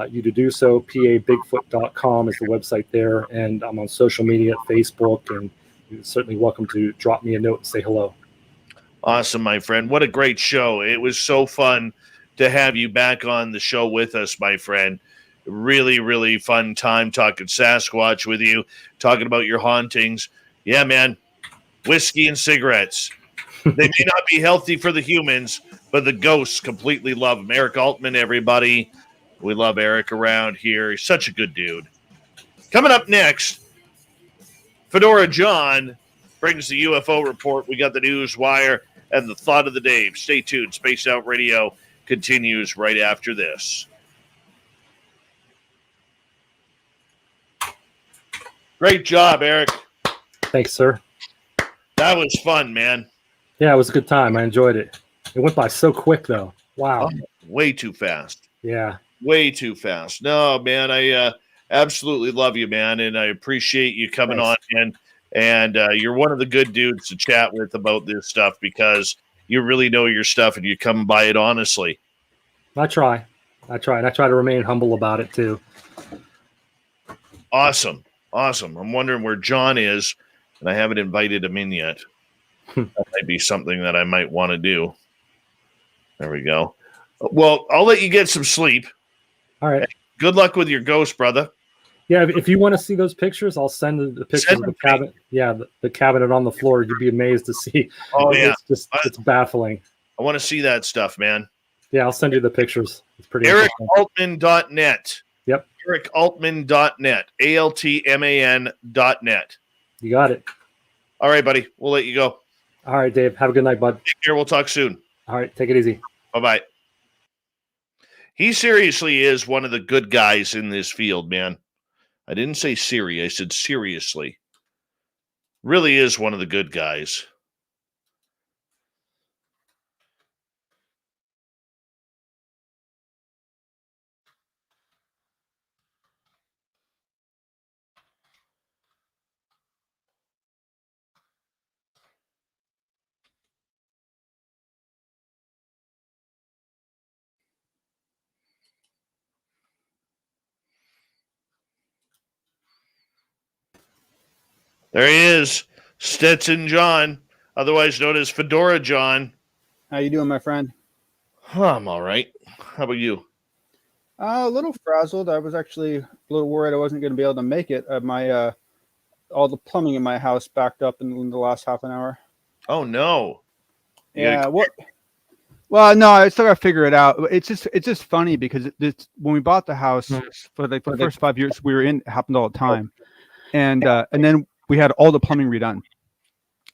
you to do so. pabigfoot.com is the website there. And I'm on social media at Facebook, and you're certainly welcome to drop me a note and say hello. Awesome, my friend. What a great show. It was so fun to have you back on the show with us, my friend. Really, really fun time talking Sasquatch with you, talking about your hauntings. Yeah, man. Whiskey and cigarettes. They may not be healthy for the humans, but the ghosts completely love them. Eric Altman, everybody. We love Eric around here. He's such a good dude. Coming up next, Fedora John brings the UFO report. We got the news wire and the thought of the day. Stay tuned. Spaced Out Radio continues right after this. Great job, Eric. Thanks, sir. That was fun, man. Yeah, it was a good time. I enjoyed it. It went by so quick, though. Wow. Oh, way too fast. Yeah. Way too fast. No, man, I absolutely love you, man, and I appreciate you coming on in. And you're one of the good dudes to chat with about this stuff because you really know your stuff and you come by it honestly. I try. And I try to remain humble about it, too. Awesome. I'm wondering where John is, and I haven't invited him in yet. That might be something that I might want to do. There we go. Well, I'll let you get some sleep. All right. Good luck with your ghost, brother. Yeah, if you want to see those pictures, I'll send the pictures of the cabinet. Yeah, the cabinet on the floor. You'd be amazed to see. Oh, yeah. It's baffling. I want to see that stuff, man. Yeah, I'll send you the pictures. It's pretty EricAltman.net. Yep. EricAltman.net. ALTMAN.net. You got it. All right, buddy. We'll let you go. All right, Dave. Have a good night, bud. Take care. We'll talk soon. All right. Take it easy. Bye-bye. He seriously is one of the good guys in this field, man. I didn't say Siri. I said seriously. Really is one of the good guys. There he is, Stetson John, otherwise known as Fedora John. How you doing, my friend? I'm all right. How about you? A little frazzled. I was actually a little worried I wasn't going to be able to make it. My all the plumbing in my house backed up in the last half an hour. Oh no! Yeah. What? Well, no, I still got to figure it out. It's just funny because when we bought the house for the first 5 years we were in, it happened all the time, and then we had all the plumbing redone,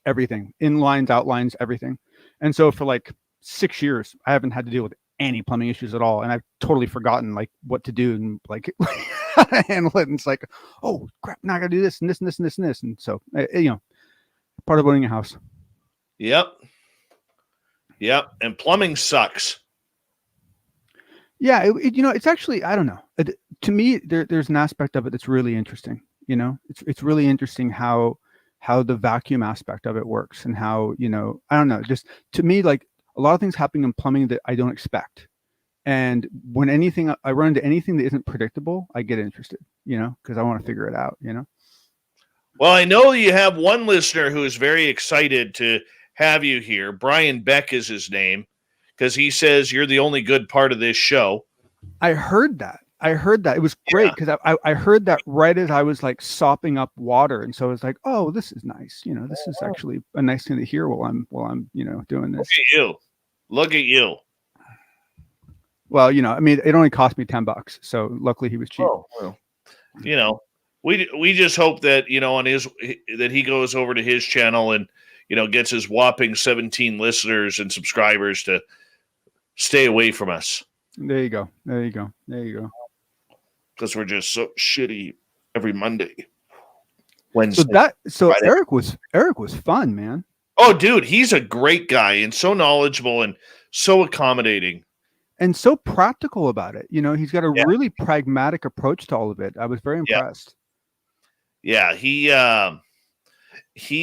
everything, inlines, outlines, everything, and so for like 6 years I haven't had to deal with any plumbing issues at all, and I've totally forgotten like what to do and like how to handle it. And it's like, oh crap, now I got to do this and this and this and this and this, and so part of owning a house. Yep. And plumbing sucks. Yeah, it's actually, I don't know. To me, there's an aspect of it that's really interesting. It's really interesting how the vacuum aspect of it works, and how I don't know. Just to me, like a lot of things happening in plumbing that I don't expect, and when I run into anything that isn't predictable, I get interested. Because I want to figure it out. Well, I know you have one listener who is very excited to have you here. Brian Beck is his name, because he says you're the only good part of this show. I heard that. It was great because I heard that right as I was like sopping up water, and so I was like, "Oh, this is nice. This is actually a nice thing to hear while I'm doing this." Look at you. Well, I mean, it only cost me $10, so luckily he was cheap. Oh, well, we just hope that on that he goes over to his channel and gets his whopping 17 listeners and subscribers to stay away from us. There you go. Because we're just so shitty every Monday, Wednesday. So Friday. Eric was fun, man. Oh, dude, he's a great guy and so knowledgeable and so accommodating and so practical about it. He's got a really pragmatic approach to all of it. I was very impressed. Yeah, he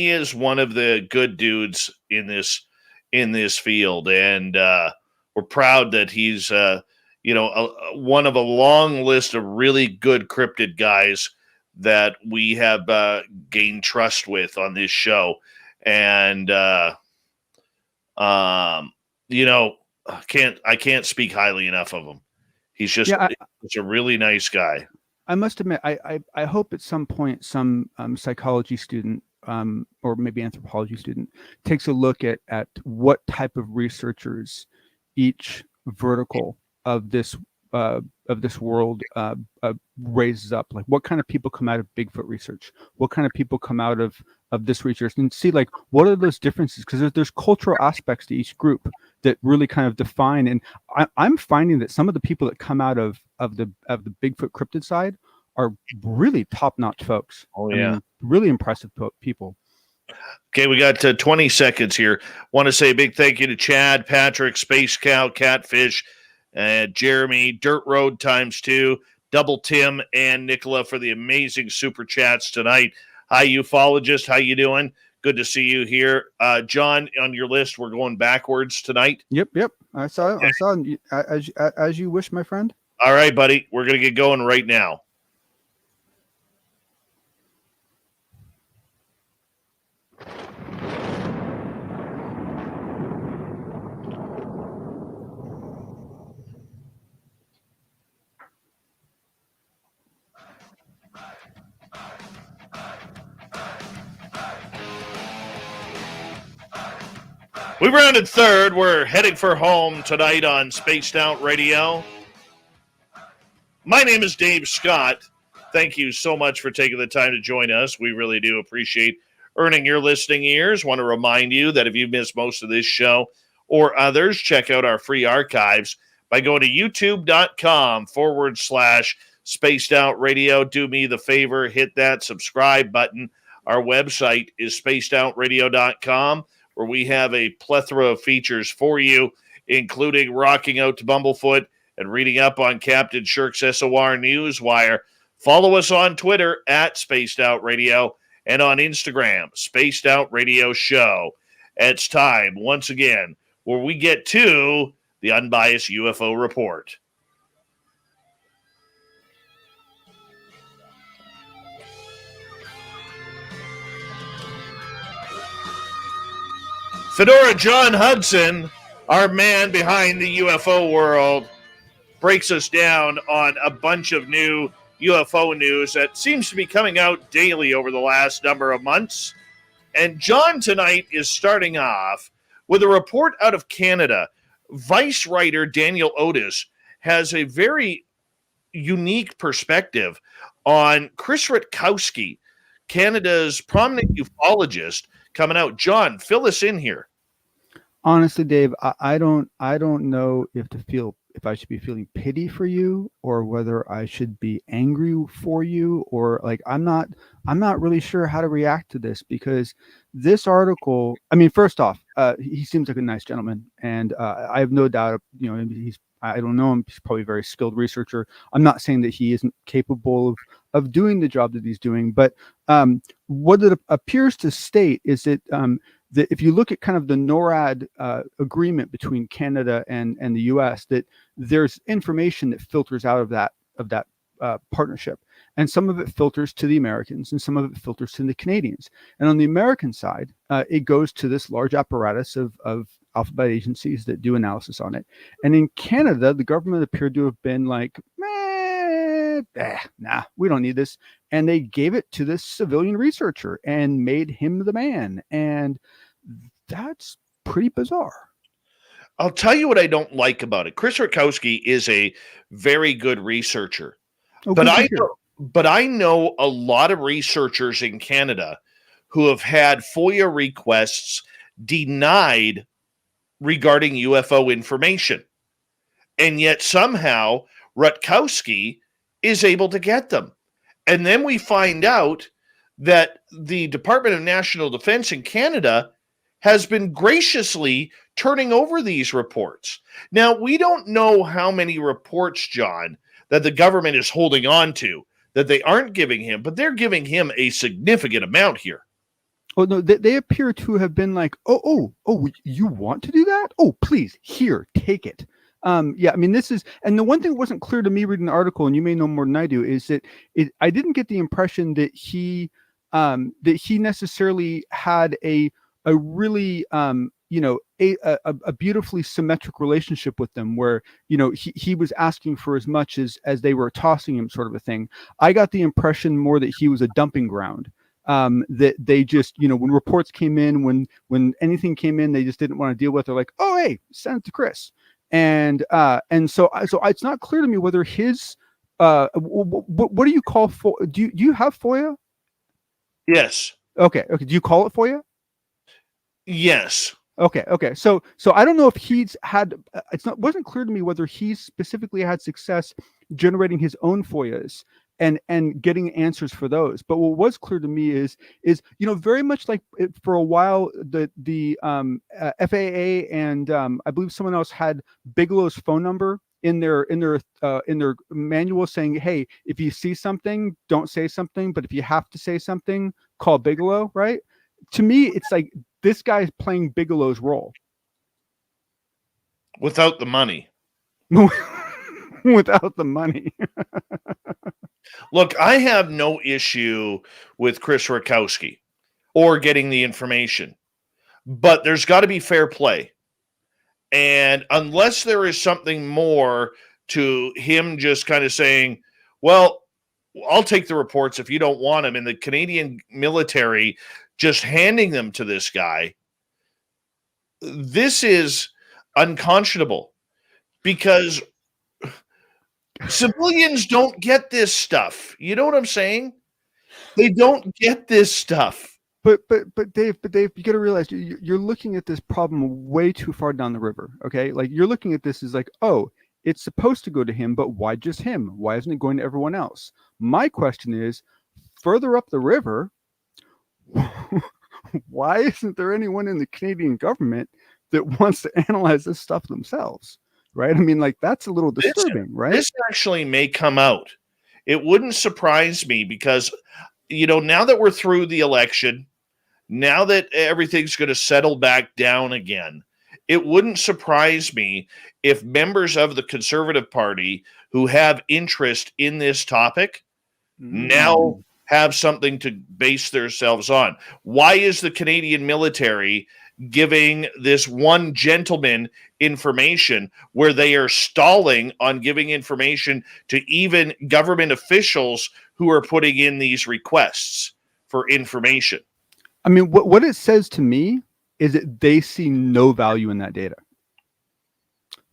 is one of the good dudes in this field, and we're proud that he's one of a long list of really good cryptid guys that we have gained trust with on this show. And I can't speak highly enough of him. He's just he's a really nice guy. I must admit, I hope at some point some psychology student or maybe anthropology student takes a look at what type of researchers each vertical of this world raises up. Like what kind of people come out of Bigfoot research, what kind of people come out of this research, and see like what are those differences, because there's cultural aspects to each group that really kind of define. And I'm finding that some of the people that come out of the Bigfoot cryptid side are really top-notch folks. Oh yeah, I mean, really impressive people. Okay, we got 20 seconds here. Want to say a big thank you to Chad, Patrick, Space Cow, Catfish, Jeremy, Dirt Road ×2, Double Tim, and Nicola for the amazing super chats tonight. Hi, ufologist. How you doing? Good to see you here. John, on your list, we're going backwards tonight. Yep. I saw as you wish, my friend. All right, buddy. We're going to get going right now. We rounded third. We're heading for home tonight on Spaced Out Radio. My name is Dave Scott. Thank you so much for taking the time to join us. We really do appreciate earning your listening ears. Want to remind you that if you missed most of this show or others, check out our free archives by going to youtube.com/Spaced Out Radio. Do me the favor, hit that subscribe button. Our website is spacedoutradio.com, where we have a plethora of features for you, including rocking out to Bumblefoot and reading up on Captain Shirk's SOR Newswire. Follow us on Twitter at Spaced Out Radio and on Instagram, Spaced Out Radio Show. It's time, once again, where we get to the Unbiased UFO Report. Fedora John Hudson, our man behind the UFO world, breaks us down on a bunch of new UFO news that seems to be coming out daily over the last number of months. And John tonight is starting off with a report out of Canada. Vice writer Daniel Otis has a very unique perspective on Chris Rutkowski, Canada's prominent ufologist, coming out. John, fill us in here. Honestly, Dave, I don't know if I should be feeling pity for you or whether I should be angry for you, or like I'm not really sure how to react to this, because this article, I mean, first off, he seems like a nice gentleman, and I have no doubt, I don't know him. He's probably a very skilled researcher. I'm not saying that he isn't capable of doing the job that he's doing, but what it appears to state is that that if you look at kind of the NORAD agreement between Canada and the U.S., that there's information that filters out of that partnership, and some of it filters to the Americans, and some of it filters to the Canadians. And on the American side, it goes to this large apparatus of alphabet agencies that do analysis on it. And in Canada, the government appeared to have been like, nah, we don't need this. And they gave it to this civilian researcher and made him the man. And that's pretty bizarre. I'll tell you what I don't like about it. Chris Rutkowski is a very good researcher. But I know a lot of researchers in Canada who have had FOIA requests denied regarding UFO information. And yet somehow Rutkowski is able to get them. And then we find out that the Department of National Defense in Canada has been graciously turning over these reports. Now, we don't know how many reports, John, that the government is holding on to that they aren't giving him, but they're giving him a significant amount here. Oh, no, they appear to have been like, oh, you want to do that? Oh, please, here, take it. Yeah, I mean, this is, and the one thing that wasn't clear to me reading the article, and you may know more than I do, is that I didn't get the impression that he necessarily had a really, a beautifully symmetric relationship with them, where, he was asking for as much as they were tossing him, sort of a thing. I got the impression more that he was a dumping ground. That they just, when reports came in, when anything came in, they just didn't want to deal with. They're like, oh, hey, send it to Chris. And so it's not clear to me whether his what do you call do you have FOIA? Yes. Okay. Do you call it FOIA? Yes. Okay. So I don't know if he's had. Wasn't clear to me whether he specifically had success generating his own FOIAs and getting answers for those. But what was clear to me is very much like for a while the FAA and I believe someone else had Bigelow's phone number in their manual, saying, hey, if you see something, don't say something, but if you have to say something, call Bigelow. Right? To me, it's like this guy is playing Bigelow's role without the money. Without the money. Look, I have no issue with Chris Rutkowski or getting the information, but there's got to be fair play. And unless there is something more to him just kind of saying, well, I'll take the reports if you don't want them, and the Canadian military just handing them to this guy, this is unconscionable because civilians don't get this stuff. You know what I'm saying? They don't get this stuff. But Dave, you got to realize you're looking at this problem way too far down the river. Okay, like you're looking at this as like, oh, it's supposed to go to him, but why just him? Why isn't it going to everyone else? My question is, further up the river, why isn't there anyone in the Canadian government that wants to analyze this stuff themselves? Right? I mean, like that's a little disturbing, right? This actually may come out. It wouldn't surprise me because, now that we're through the election, now that everything's going to settle back down again, it wouldn't surprise me if members of the Conservative Party who have interest in this topic now have something to base themselves on. Why is the Canadian military giving this one gentleman information where they are stalling on giving information to even government officials who are putting in these requests for information? I mean, what it says to me is that they see no value in that data.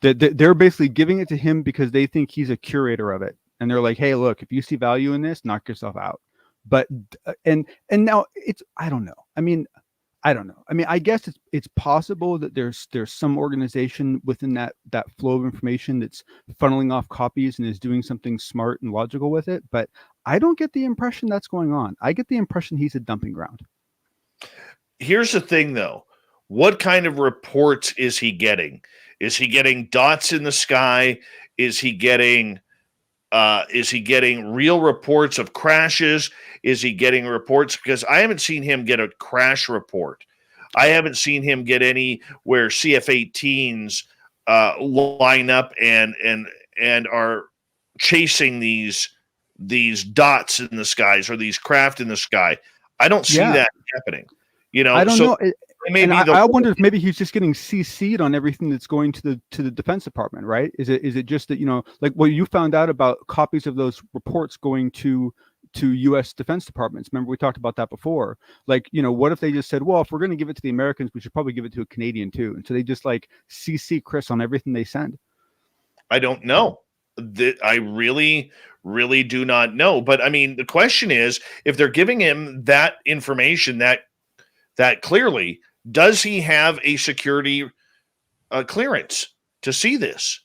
That they're basically giving it to him because they think he's a curator of it. And they're like, hey, look, if you see value in this, knock yourself out. But, and now I don't know. I mean, I guess it's possible that there's some organization within that flow of information that's funneling off copies and is doing something smart and logical with it. But I don't get the impression that's going on. I get the impression he's a dumping ground. Here's the thing, though. What kind of reports is he getting? Is he getting dots in the sky? Is he getting real reports of crashes? Is he getting reports? Because I haven't seen him get a crash report. I haven't seen him get any where CF-18s line up and are chasing these dots in the skies or these craft in the sky. I don't see that happening. I don't know. I wonder if maybe he's just getting CC'd on everything that's going to the Defense Department, right? Is it just that, like what you found out about copies of those reports going to U.S. Defense Departments? Remember we talked about that before. Like, what if they just said, well, if we're going to give it to the Americans, we should probably give it to a Canadian too. And so they just like CC Chris on everything they send. I don't know. I really, really do not know. But I mean, the question is, if they're giving him that information that clearly, does he have a security clearance to see this?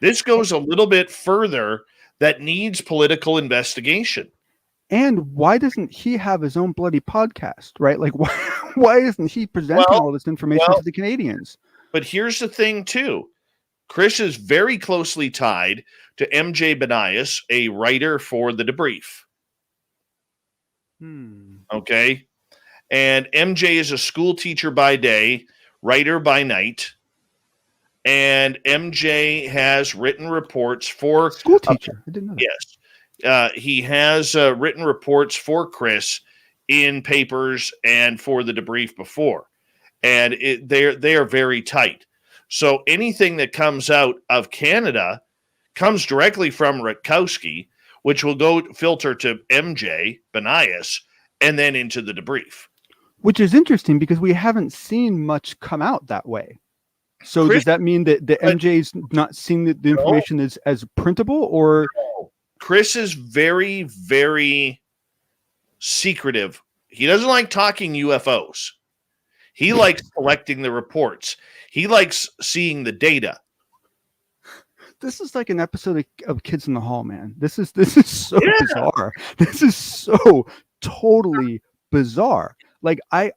This goes a little bit further. That needs political investigation. And why doesn't he have his own bloody podcast, right? Like, why isn't he presenting all this information to the Canadians? But here's the thing, too. Chris is very closely tied to MJ Banias, a writer for The Debrief. Okay? And MJ is a school teacher by day, writer by night. And MJ has written reports for... School teacher? I didn't know that. Yes. He has written reports for Chris in papers and for The Debrief before. And they are very tight. So anything that comes out of Canada comes directly from Rutkowski, which will go filter to MJ Banias and then into The Debrief. Which is interesting because we haven't seen much come out that way. So Chris, does that mean that the MJ's not seeing the information as printable, or? No. Chris is very, very secretive. He doesn't like talking UFOs. He likes collecting the reports. He likes seeing the data. This is like an episode of Kids in the Hall, man. This is so bizarre. This is so totally bizarre. Like I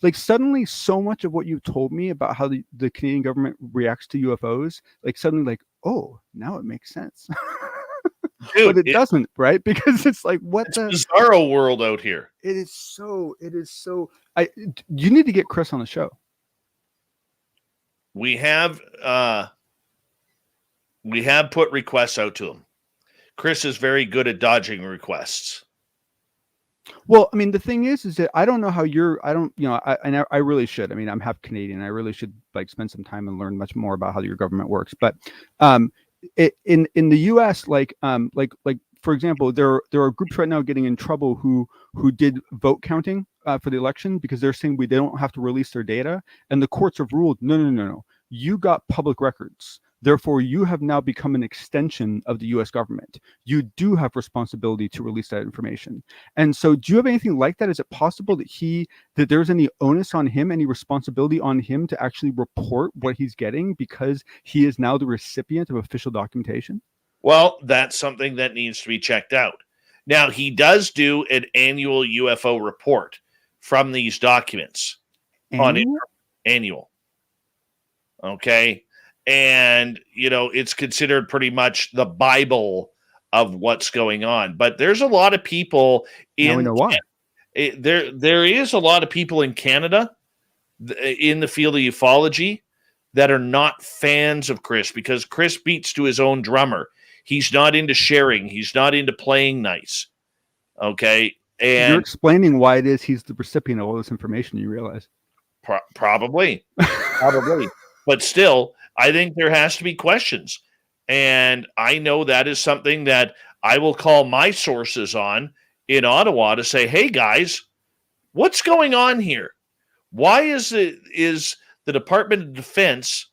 like suddenly so much of what you told me about how the Canadian government reacts to UFOs, like suddenly like, oh, now it makes sense. Dude, but it doesn't, right? Because it's like, it's a bizarro world out here. It is so you need to get Chris on the show. We have put requests out to him. Chris is very good at dodging requests. Well, I mean, the thing is that I don't know how I really should. I mean, I'm half Canadian. I really should like spend some time and learn much more about how your government works. But in the U.S., like for example, there are groups right now getting in trouble who did vote counting for the election because they're saying they don't have to release their data, and the courts have ruled no. You got public records. Therefore, you have now become an extension of the U.S. government. You do have responsibility to release that information. And so, do you have anything like that? Is it possible that there's any onus on him, any responsibility on him to actually report what he's getting because he is now the recipient of official documentation? Well, that's something that needs to be checked out. Now, he does do an annual UFO report from these documents. Annual. Okay. And, it's considered pretty much the Bible of what's going on. But there's a lot of people now we know why. There is a lot of people in Canada in the field of ufology that are not fans of Chris because Chris beats to his own drummer. He's not into sharing. He's not into playing nice. Okay. And you're explaining why it is he's the recipient of all this information, you realize? Probably. But still, I think there has to be questions. And I know that is something that I will call my sources on in Ottawa to say, hey, guys, what's going on here? Why is the Department of Defense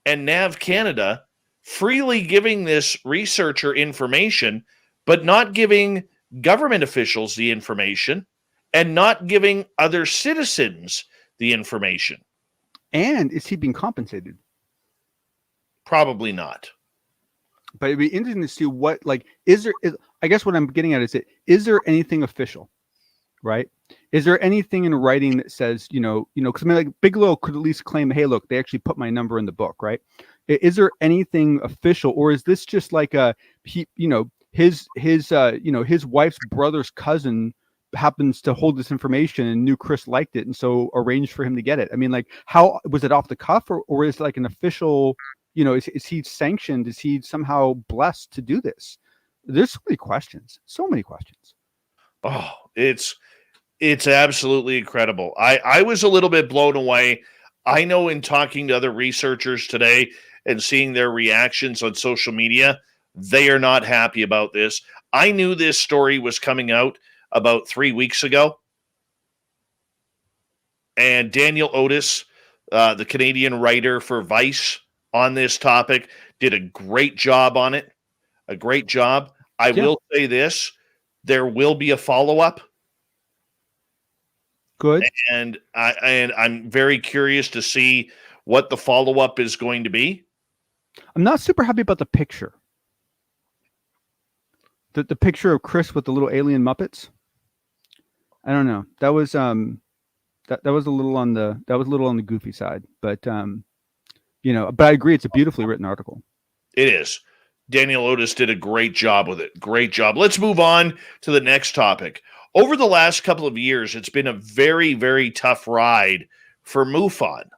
and NAV Canada freely giving this researcher information, but not giving government officials the information and not giving other citizens the information? And is he being compensated? Probably not. But it'd be interesting to see what, I guess what I'm getting at is there anything official, right? Is there anything in writing that says, because Bigelow could at least claim, hey, look, they actually put my number in the book, right? Is there anything official, or is this just like his wife's brother's cousin happens to hold this information and knew Chris liked it and so arranged for him to get it? I mean, how was it off the cuff, or is it like an official? Is he sanctioned? Is he somehow blessed to do this? There's so many questions. Oh, it's absolutely incredible. I was a little bit blown away. I know in talking to other researchers today and seeing their reactions on social media, they are not happy about this. I knew this story was coming out about 3 weeks ago. And Daniel Otis, the Canadian writer for Vice on this topic, did a great job on it. A great job. I will say this, there will be a follow-up. Good. And I'm very curious to see what the follow-up is going to be. I'm not super happy about the picture. The picture of Chris with the little alien Muppets. I don't know. That was that was a little on the goofy side, but but I agree it's a beautifully written article. It is. Daniel Otis did a great job with it. Great job. Let's move on to the next topic. Over the last couple of years, it's been a very, very tough ride for MUFON.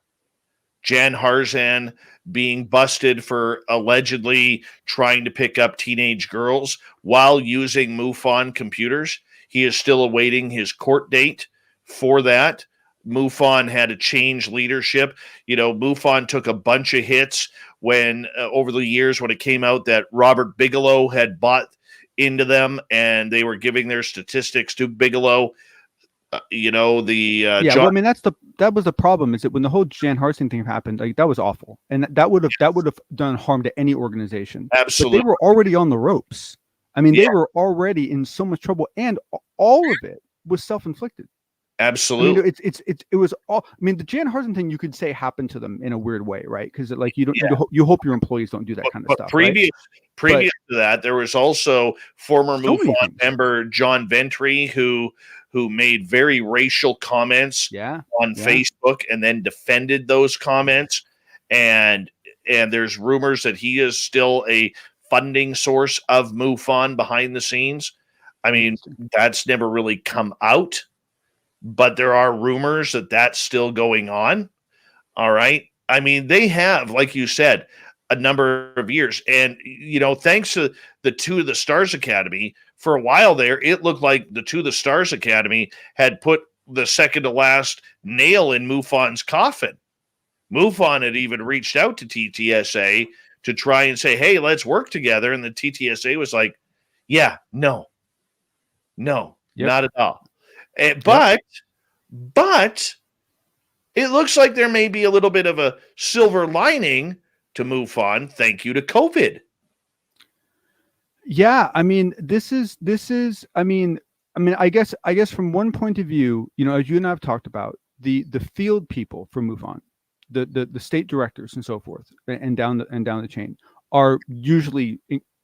Jan Harzan being busted for allegedly trying to pick up teenage girls while using MUFON computers. He is still awaiting his court date for that. MUFON had to change leadership. MUFON took a bunch of hits when over the years when it came out that Robert Bigelow had bought into them and they were giving their statistics to Bigelow. That was the problem, is that when the whole Jan Harzan thing happened, that was awful, and that would have done harm to any organization. Absolutely. But they were already on the ropes. I mean, they were already in so much trouble, and all of it was self-inflicted. Absolutely. I mean, it was all. I mean, the Jan Harzan thing you could say happened to them in a weird way, right? Because you hope your employees don't do that kind of stuff. Previous to that, there was also former MUFON member John Ventry who made very racial comments on Facebook and then defended those comments, and there's rumors that he is still a funding source of MUFON behind the scenes. I mean, that's never really come out. But there are rumors that that's still going on. All right. I mean, they have, like you said, a number of years. And, thanks to the Two of the Stars Academy, for a while there, it looked like the Two of the Stars Academy had put the second to last nail in MUFON's coffin. MUFON had even reached out to TTSA to try and say, hey, let's work together. And the TTSA was like, no, not at all. But But it looks like there may be a little bit of a silver lining to MUFON. Thank you to COVID. Yeah, I mean, this is I guess from one point of view, as you and I have talked about, the field people from MUFON, the state directors and so forth, and down the chain, are usually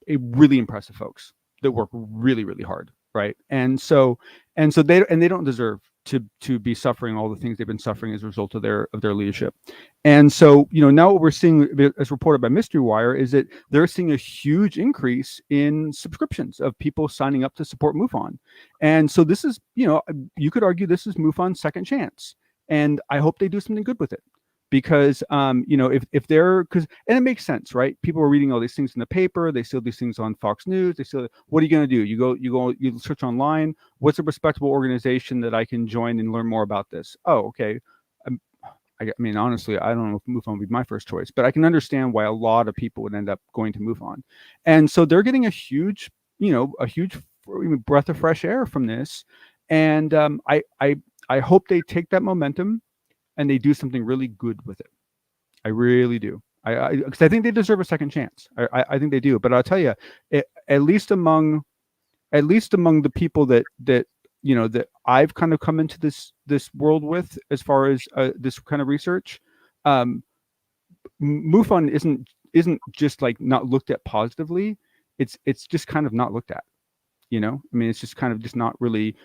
really impressive folks that work really, really hard, right? And so they don't deserve to be suffering all the things they've been suffering as a result of their leadership. And so, now what we're seeing, as reported by Mystery Wire, is that they're seeing a huge increase in subscriptions of people signing up to support MUFON. And so this is, you could argue this is MUFON's second chance. And I hope they do something good with it. Because if they're, and it makes sense, right? People are reading all these things in the paper. They see all these things on Fox News. They see, what are you going to do? You search online. What's a respectable organization that I can join and learn more about this? Oh, okay. I mean, honestly, I don't know if MUFON would be my first choice, but I can understand why a lot of people would end up going to MUFON. And so they're getting a huge breath of fresh air from this. And I hope they take that momentum and they do something really good with it. I really do. Because I think they deserve a second chance. I think they do. But I'll tell you, at least among the people that I've kind of come into this world with, as far as this kind of research, MUFON isn't just like not looked at positively. It's just kind of not looked at. I mean, it's just kind of just not really,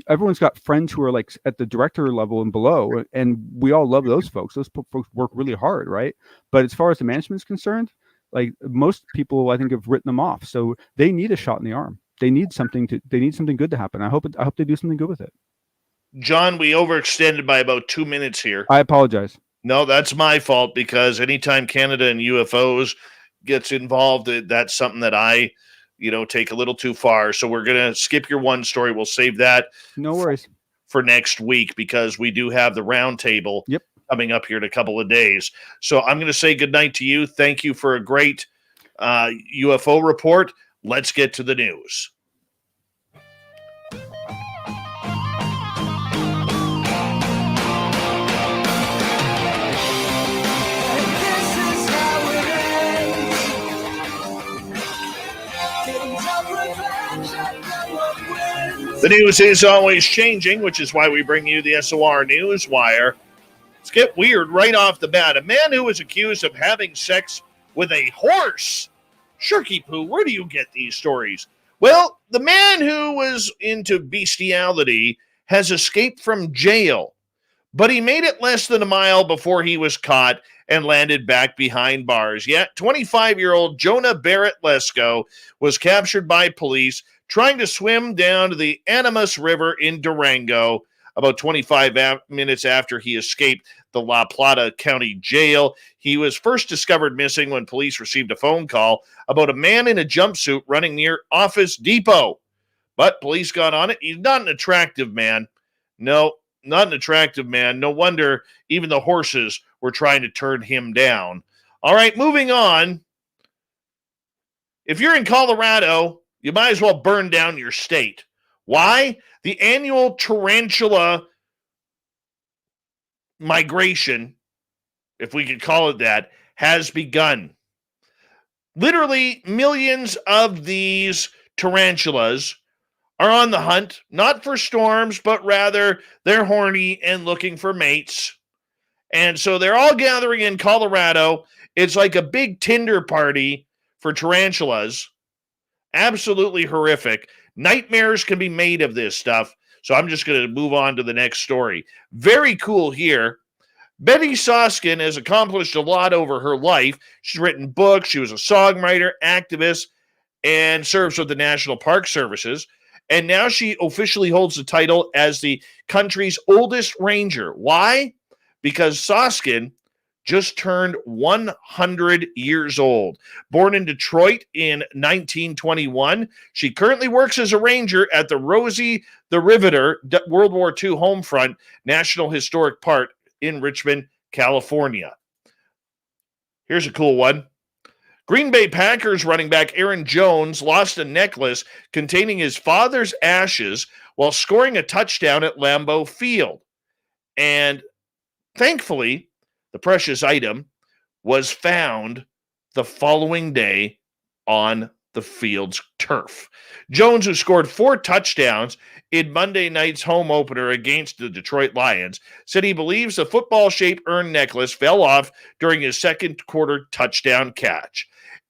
everyone's got friends who are like at the director level and below, and we all love those folks. Those folks work really hard, right? But as far as the management's concerned, like most people, I think, have written them off. So they need a shot in the arm. They need something good to happen. I hope they do something good with it. John, we overextended by about 2 minutes here. I apologize. No, that's my fault, because anytime Canada and UFOs gets involved, that's something that I take a little too far. So we're going to skip your one story. We'll save that. No worries. For next week, because we do have the roundtable coming up here in a couple of days. So I'm going to say goodnight to you. Thank you for a great UFO report. Let's get to the news. The news is always changing, which is why we bring you the SOR News Wire. Let's get weird right off the bat. A man who was accused of having sex with a horse. Shirky Poo, where do you get these stories? Well, the man who was into bestiality has escaped from jail, but he made it less than a mile before he was caught and landed back behind bars. Yet, 25-year-old Jonah Barrett Lesko was captured by police trying to swim down to the Animas River in Durango about 25 minutes after he escaped the La Plata County Jail. He was first discovered missing when police received a phone call about a man in a jumpsuit running near Office Depot. But police got on it. He's not an attractive man. No, not an attractive man. No wonder even the horses were trying to turn him down. All right, moving on. If you're in Colorado, you might as well burn down your state. Why? The annual tarantula migration, if we could call it that, has begun. Literally, millions of these tarantulas are on the hunt, not for storms, but rather they're horny and looking for mates. And so they're all gathering in Colorado. It's like a big Tinder party for tarantulas. Absolutely horrific. Nightmares can be made of this stuff. So I'm just going to move on to the next story. Very cool here. Betty Soskin has accomplished a lot over her life. She's written books. She was a songwriter, activist, and serves with the National Park Services. And now she officially holds the title as the country's oldest ranger. Why? Because Soskin just turned 100 years old. Born in Detroit in 1921, she currently works as a ranger at the Rosie the Riveter World War II Homefront National Historic Park in Richmond, California. Here's a cool one. Green Bay Packers running back Aaron Jones lost a necklace containing his father's ashes while scoring a touchdown at Lambeau Field. And thankfully, the precious item was found the following day on the field's turf. Jones, who scored 4 touchdowns in Monday night's home opener against the Detroit Lions, said he believes the football-shaped urn necklace fell off during his second quarter touchdown catch.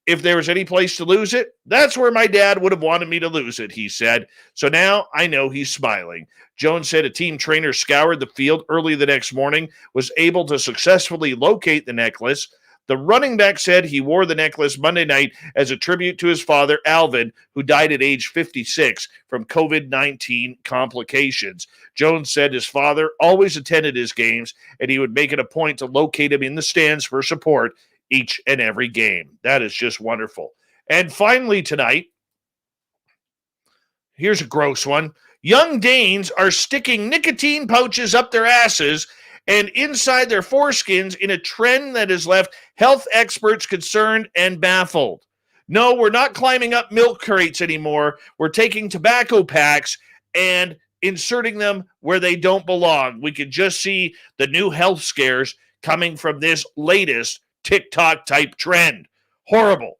If there was any place to lose it, that's where my dad would have wanted me to lose it, he said. So now I know he's smiling. Jones said a team trainer scoured the field early the next morning, was able to successfully locate the necklace. The running back said he wore the necklace Monday night as a tribute to his father, Alvin, who died at age 56 from COVID-19 complications. Jones said his father always attended his games, and he would make it a point to locate him in the stands for support each and every game. That is just wonderful. And finally tonight, here's a gross one. Young Danes are sticking nicotine pouches up their asses and inside their foreskins in a trend that has left health experts concerned and baffled. No, we're not climbing up milk crates anymore. We're taking tobacco packs and inserting them where they don't belong. We can just see the new health scares coming from this latest TikTok type trend. Horrible.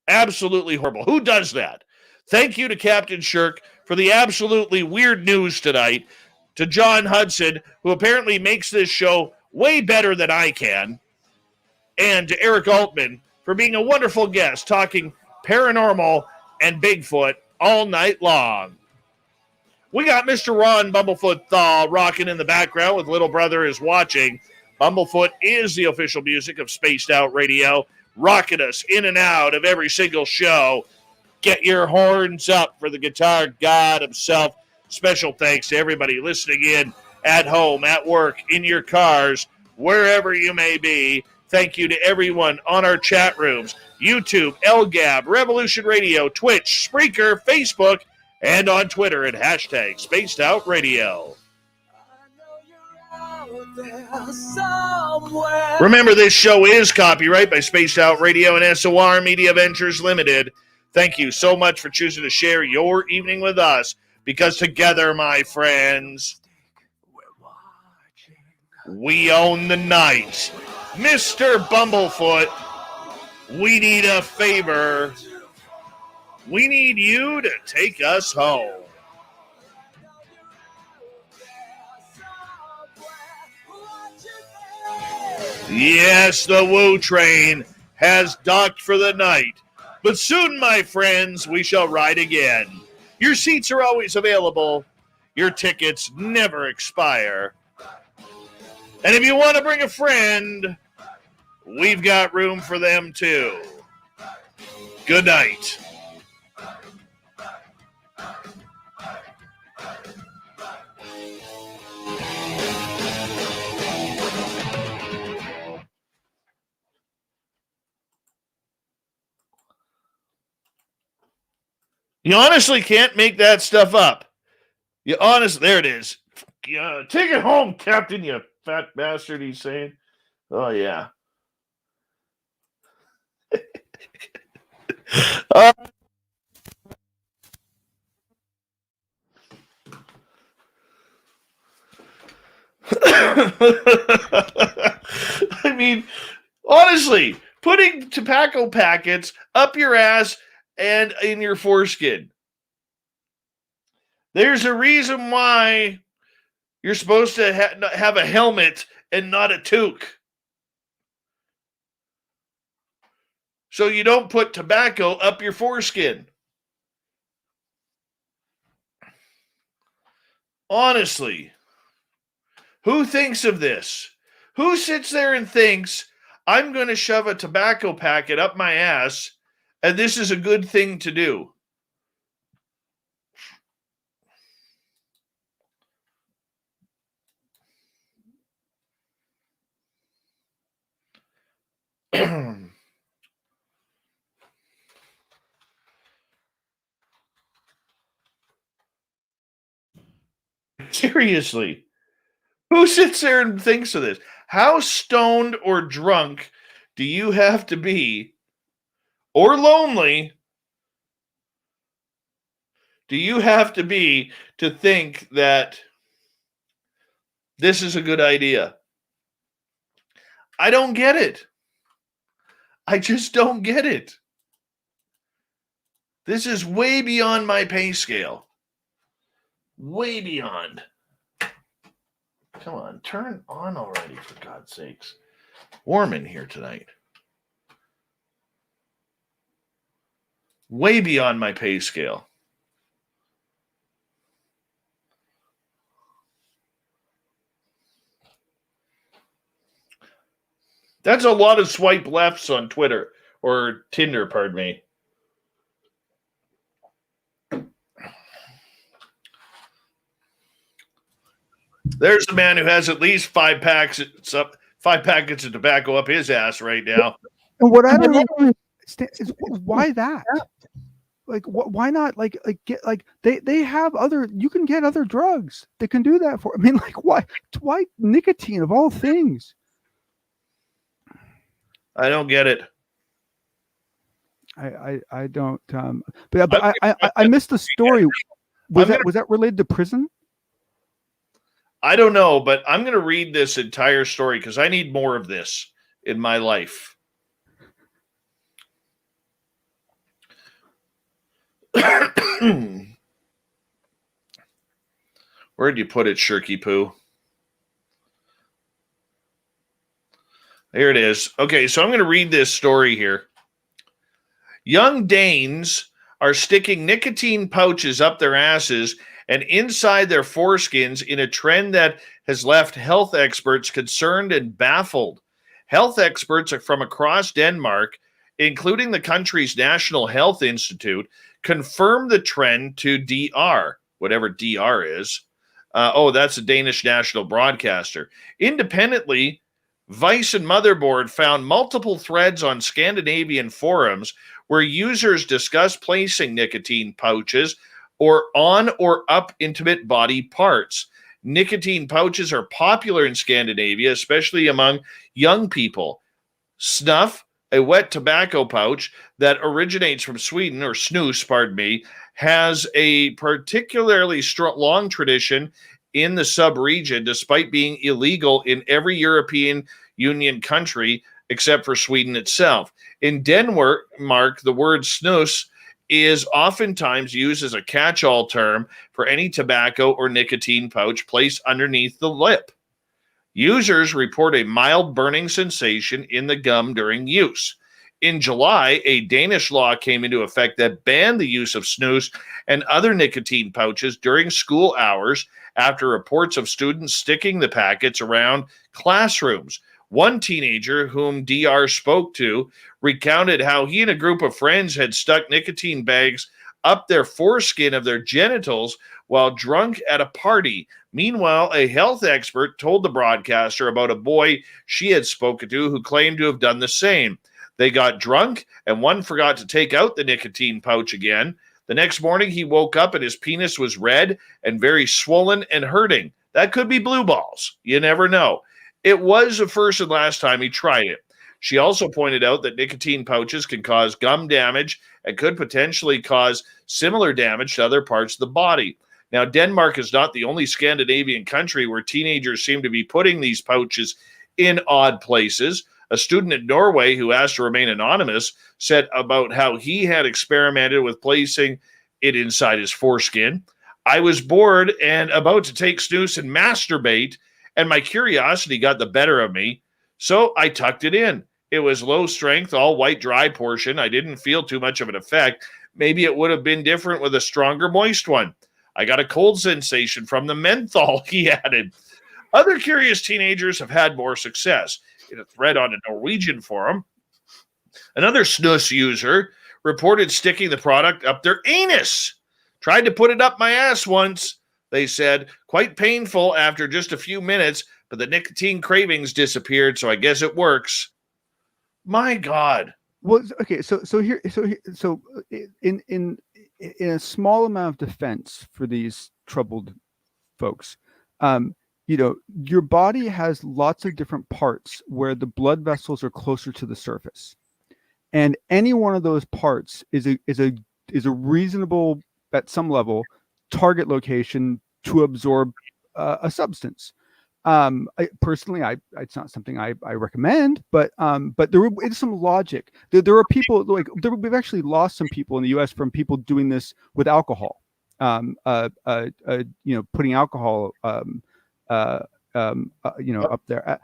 Absolutely horrible. Who does that? Thank you to Captain Shirk for the absolutely weird news tonight, to John Hudson, who apparently makes this show way better than I can, and to Eric Altman for being a wonderful guest talking paranormal and Bigfoot all night long. We got Mr. Ron Bumblefoot Thaw rocking in the background with Little Brother is Watching. Bumblefoot is the official music of Spaced Out Radio, rocking us in and out of every single show. Get your horns up for the guitar god himself. Special thanks to everybody listening in at home, at work, in your cars, wherever you may be. Thank you to everyone on our chat rooms, YouTube, LGAB, Revolution Radio, Twitch, Spreaker, Facebook, and on Twitter at hashtag Spaced Out Radio. Remember, this show is copyright by Spaced Out Radio and SOR Media Ventures Limited. Thank you so much for choosing to share your evening with us, because together, my friends, we own the night. Mr. Bumblefoot, we need a favor. We need you to take us home. Yes, the Woo Train has docked for the night. But soon, my friends, we shall ride again. Your seats are always available. Your tickets never expire. And if you want to bring a friend, we've got room for them too. Good night. You honestly can't make that stuff up. There it is. Take it home, Captain, you fat bastard, he's saying. Oh, yeah. I mean, honestly, putting tobacco packets up your ass and in your foreskin. There's a reason why you're supposed to have a helmet and not a toque. So you don't put tobacco up your foreskin. Honestly, who thinks of this? Who sits there and thinks, I'm going to shove a tobacco packet up my ass and this is a good thing to do? Seriously, who sits there and thinks of this? How stoned or drunk do you have to be or lonely do you have to be to think that this is a good idea? I don't get it. I just don't get it. This is way beyond my pay scale. Way beyond. Come on, turn on already, for God's sakes. Warm in here tonight. Way beyond my pay scale. That's a lot of swipe lefts on Twitter or Tinder, pardon me. There's a man who has at least 5 packets of tobacco up his ass right now. And what I don't understand is why that? Like, why not? They have other. You can get other drugs that can do that for. I mean, like, why nicotine of all things? I don't get it. I don't. But I missed the story. Was that related to prison? I don't know, but I'm going to read this entire story because I need more of this in my life. Where'd you put it, Shirky Poo? Here it is. Okay, so I'm going to read this story here. Young Danes are sticking nicotine pouches up their asses and inside their foreskins in a trend that has left health experts concerned and baffled. Health experts from across Denmark, including the country's National Health Institute, confirmed the trend to DR, whatever DR is. That's a Danish national broadcaster. Independently, Vice and Motherboard found multiple threads on Scandinavian forums where users discuss placing nicotine pouches or on or up intimate body parts. Nicotine pouches are popular in Scandinavia, especially among young people. Snuff, a wet tobacco pouch that originates from Sweden, or snus, pardon me, has a particularly long tradition in the sub-region, despite being illegal in every European Union country except for Sweden itself. In Denmark, the word snus is oftentimes used as a catch-all term for any tobacco or nicotine pouch placed underneath the lip. Users report a mild burning sensation in the gum during use. In July, a Danish law came into effect that banned the use of snus and other nicotine pouches during school hours after reports of students sticking the packets around classrooms. One teenager whom DR spoke to recounted how he and a group of friends had stuck nicotine bags up their foreskin of their genitals while drunk at a party. Meanwhile, a health expert told the broadcaster about a boy she had spoken to who claimed to have done the same. They got drunk, and one forgot to take out the nicotine pouch again. The next morning, he woke up and his penis was red and very swollen and hurting. That could be blue balls. You never know. It was the first and last time he tried it. She also pointed out that nicotine pouches can cause gum damage and could potentially cause similar damage to other parts of the body. Now, Denmark is not the only Scandinavian country where teenagers seem to be putting these pouches in odd places. A student in Norway who asked to remain anonymous said about how he had experimented with placing it inside his foreskin. I was bored and about to take snus and masturbate, and my curiosity got the better of me, so I tucked it in. It was low strength, all white dry portion. I didn't feel too much of an effect. Maybe it would have been different with a stronger moist one. I got a cold sensation from the menthol, he added. Other curious teenagers have had more success. In a thread on a Norwegian forum, another snus user reported sticking the product up their anus. Tried to put it up my ass once, they said. Quite painful after just a few minutes, but the nicotine cravings disappeared, so I guess it works. My God. Well, okay, so in a small amount of defense for these troubled folks, your body has lots of different parts where the blood vessels are closer to the surface. and any one of those parts is a reasonable, at some level, target location to absorb a substance. Personally, it's not something I recommend, but there is some logic. There are people we've actually lost some people in the U.S. from people doing this with alcohol. Putting alcohol, up there.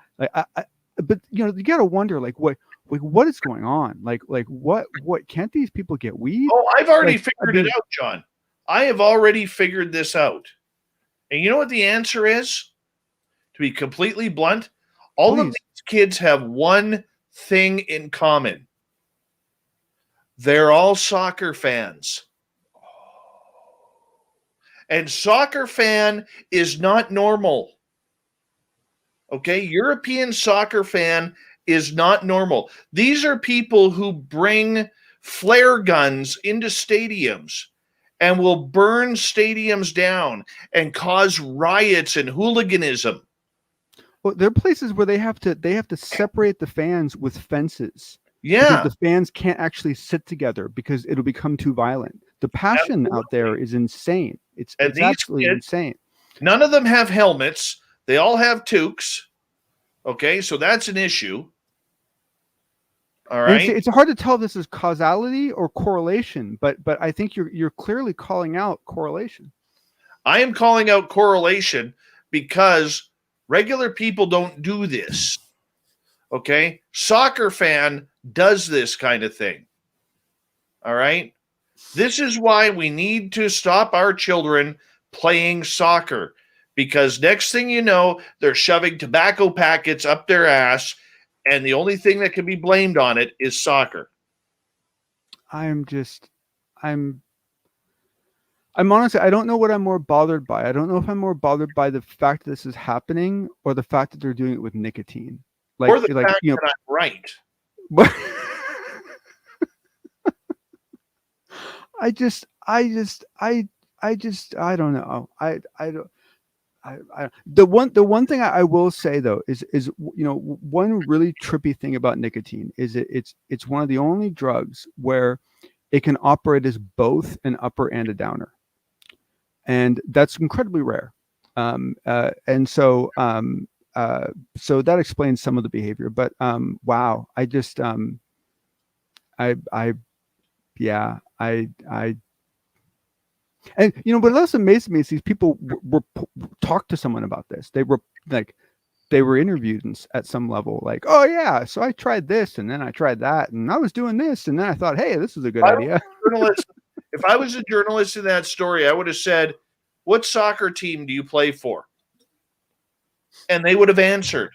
But you got to wonder, what is going on? What can't these people get weed? Oh, I've already figured it out, John. I have already figured this out. And you know what the answer is? To be completely blunt, all of these kids have one thing in common. They're all soccer fans. And soccer fan is not normal. Okay? European soccer fan is not normal. These are people who bring flare guns into stadiums and will burn stadiums down and cause riots and hooliganism. Well, there are places where they have to separate the fans with fences. Yeah. Because the fans can't actually sit together because it'll become too violent. The passion out there is insane. It's absolutely insane. None of them have helmets. They all have toques. Okay, so that's an issue. All right. It's hard to tell if this is causality or correlation, but I think you're clearly calling out correlation. I am calling out correlation because regular people don't do this. Okay? Soccer fan does this kind of thing. All right? This is why we need to stop our children playing soccer, because next thing you know, they're shoving tobacco packets up their ass, and the only thing that can be blamed on it is soccer. I'm honestly, I don't know what I'm more bothered by. I don't know if I'm more bothered by the fact that this is happening or the fact that they're doing it with nicotine. Or the fact that I'm right. I don't know. The one thing I will say though is one really trippy thing about nicotine is it's one of the only drugs where it can operate as both an upper and a downer, and that's incredibly rare. And so that explains some of the behavior. But wow, and what else amazed me is these people talked to someone about this. They were interviewed at some level, like, oh yeah, so I tried this and then I tried that and I was doing this and then I thought, hey, this is a good idea. If I was a journalist in that story, I would have said, what soccer team do you play for? And they would have answered,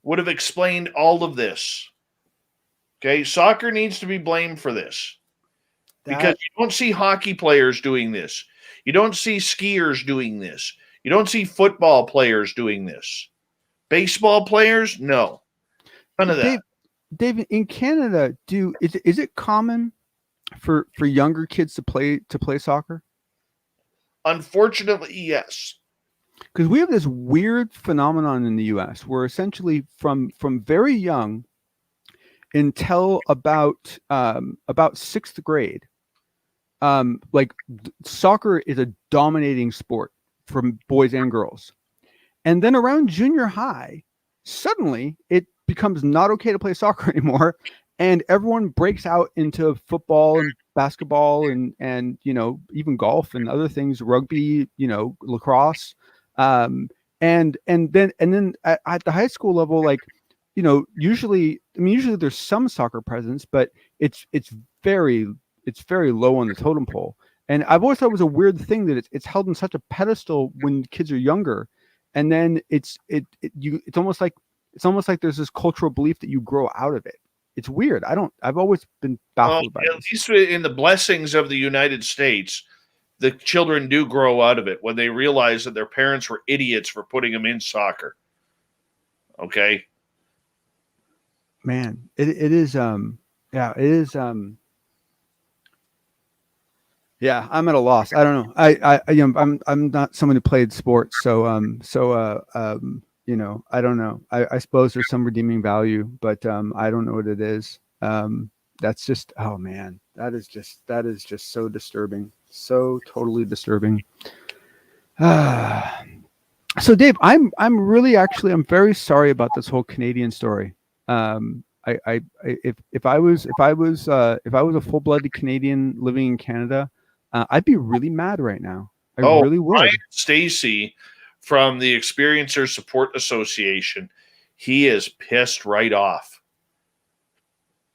would have explained all of this. Okay, soccer needs to be blamed for this. Because you don't see hockey players doing this. You don't see skiers doing this. You don't see football players doing this. Baseball players, no. None of that. David, in Canada, is it common for younger kids to play soccer? Unfortunately, yes. Because we have this weird phenomenon in the U.S. where essentially from very young until about sixth grade, soccer is a dominating sport from boys and girls. And then around junior high, suddenly it becomes not okay to play soccer anymore. And everyone breaks out into football and basketball and even golf and other things, rugby, lacrosse. And then at the high school level, usually there's some soccer presence, but it's very low on the totem pole. And I've always thought it was a weird thing that it's held in such a pedestal when kids are younger, and then it's almost like there's this cultural belief that you grow out of it. It's weird. I've always been baffled by at least in the blessings of the United States, the children do grow out of it when they realize that their parents were idiots for putting them in soccer. Okay. Man, it is. It is. Yeah, I'm at a loss. I don't know. I'm not someone who played sports, so I don't know. I suppose there's some redeeming value, but I don't know what it is. That's just, oh man, that is just so disturbing, so totally disturbing. So Dave, I'm really actually I'm very sorry about this whole Canadian story. If I was a full-blooded Canadian living in Canada, I'd be really mad right now. I really would. Brian Stacy from the Experiencer Support Association, he is pissed right off.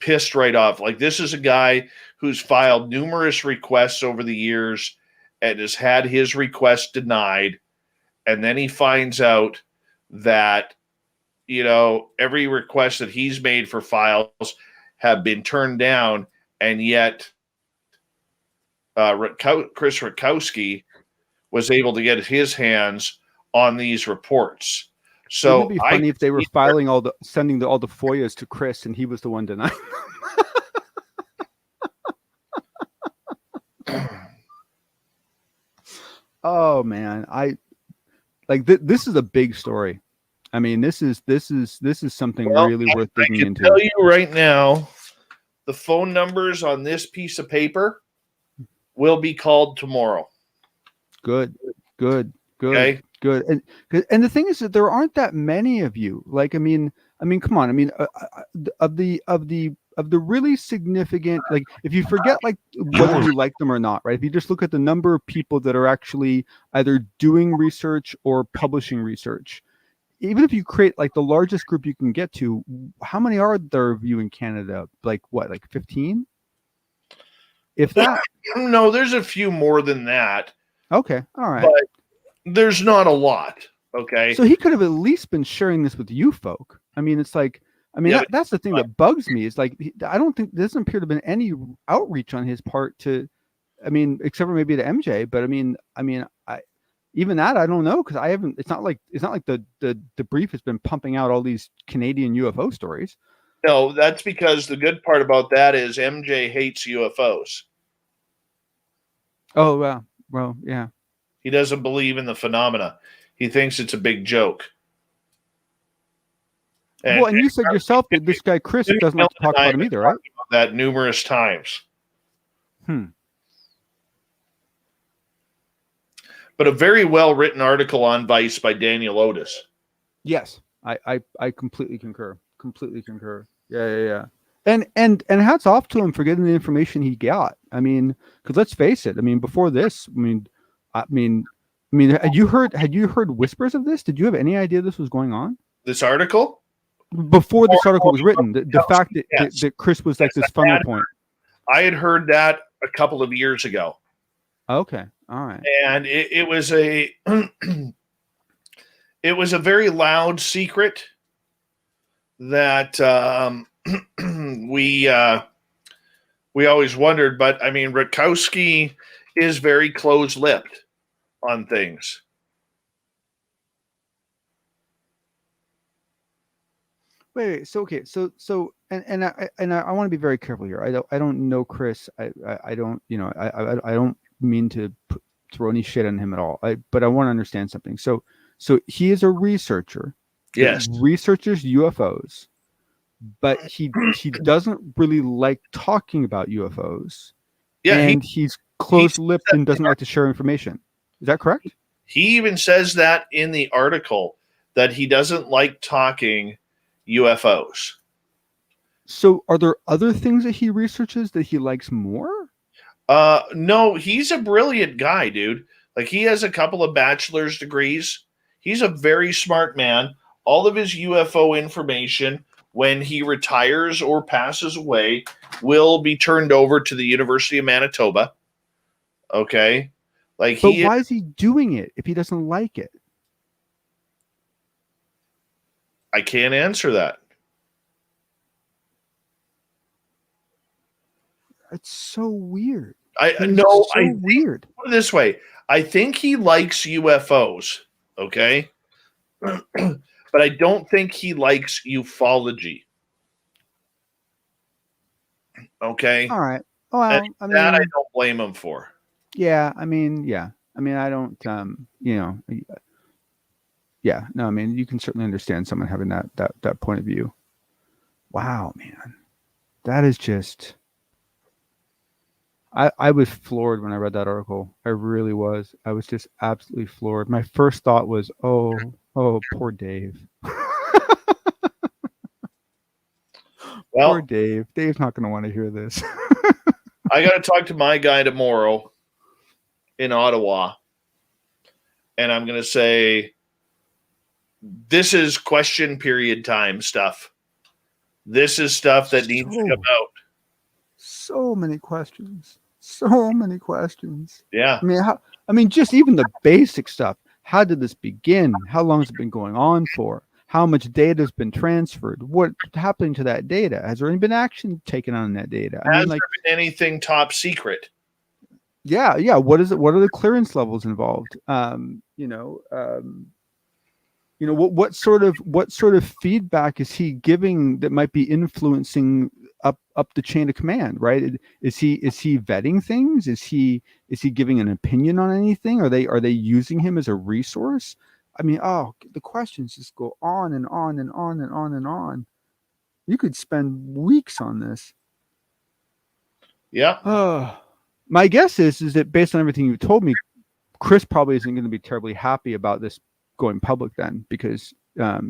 Like, this is a guy who's filed numerous requests over the years and has had his request denied. And then he finds out that, every request that he's made for files have been turned down. And yet Chris Rutkowski was able to get his hands on these reports. So it'd be funny if they were sending all the FOIAs to Chris and he was the one denying them. Oh man, this is a big story. I mean, this is something really worth digging into. I can tell you right now, the phone numbers on this piece of paper will be called tomorrow. Good. Okay. Good. And the thing is that there aren't that many of you. Like, I mean, come on. I mean, of the really significant, like, if you forget like whether you like them or not, right? If you just look at the number of people that are actually either doing research or publishing research, even if you create like the largest group you can get to, how many are there of you in Canada? Like what? Like 15? If that? No, there's a few more than that. Okay. All right. But there's not a lot. Okay. So he could have at least been sharing this with you folk. I mean, it's like, that's the thing that bugs me is like, I don't think there doesn't appear to have been any outreach on his part to, except for maybe to MJ, but even that, I don't know. Cause I haven't, it's not like the brief has been pumping out all these Canadian UFO stories. No, that's because the good part about that is MJ hates UFOs. Oh, wow. Well, yeah. He doesn't believe in the phenomena. He thinks it's a big joke. And you said yourself that this guy Chris doesn't like to talk about him either, right? That numerous times. But a very well written article on Vice by Daniel Otis. Yes, I completely concur. Yeah. And hats off to him for getting the information he got. I mean, because let's face it. I mean, before this, had you heard whispers of this? Did you have any idea this was going on? This article? Before this article was written, the fact that Chris was like this funnel point. I had heard that a couple of years ago. Okay, all right. And it was a it was a very loud secret that we always wondered. But I mean, Rutkowski is very close-lipped on things. Wait. So okay. So I want to be very careful here. I don't know Chris. I don't I don't mean to throw any shit on him at all. But I want to understand something. So he is a researcher. Yes. Researches UFOs, but he doesn't really like talking about UFOs. Yeah. And he's close-lipped and doesn't like to share information. Is that correct? He even says that in the article that he doesn't like talking UFOs. So are there other things that he researches that he likes more? No, he's a brilliant guy, dude. Like, he has a couple of bachelor's degrees. He's a very smart man. All of his UFO information, when he retires or passes away, will be turned over to the University of Manitoba. Okay? But why is he doing it if he doesn't like it? I can't answer that. It's so weird. Weird. Put it this way. I think he likes UFOs, okay? But I don't think he likes ufology. Okay? All right. Well, I don't blame him for. Yeah, I don't yeah, no, you can certainly understand someone having that point of view. Wow, man. That is just. I was floored when I read that article. I really was. I was just absolutely floored. My first thought was, oh, poor Dave. Poor Well, Dave. Dave's not going to want to hear this. I got to talk to my guy tomorrow in Ottawa, and I'm going to say this is question period time stuff. This is stuff that needs to come out. So many questions. So many questions. Yeah. I mean, just even the basic stuff. How did this begin? How long has it been going on for? How much data has been transferred? What's happening to that data? Has there any been action taken on that data? Has there been anything top secret? Yeah. What is it? What are the clearance levels involved? What sort of feedback is he giving that might be influencing up the chain of command, right? Is he vetting things? Is he giving an opinion on anything? Are they using him as a resource? I mean, the questions just go on and on and on and on and on. You could spend weeks on this. Yeah. My guess is that based on everything you told me, Chris probably isn't going to be terribly happy about this going public then, because